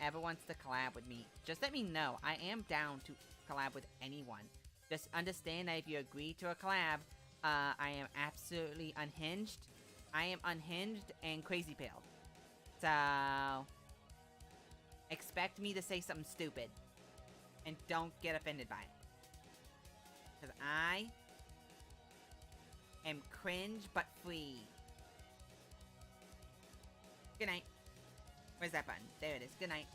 ever wants to collab with me, just let me know. I am down to collab with anyone. Just understand that if you agree to a collab, I am absolutely unhinged. I am unhinged and crazy pilled. So, expect me to say something stupid. And don't get offended by it. Because I am cringe but free. Good night. Where's that button? There it is. Good night.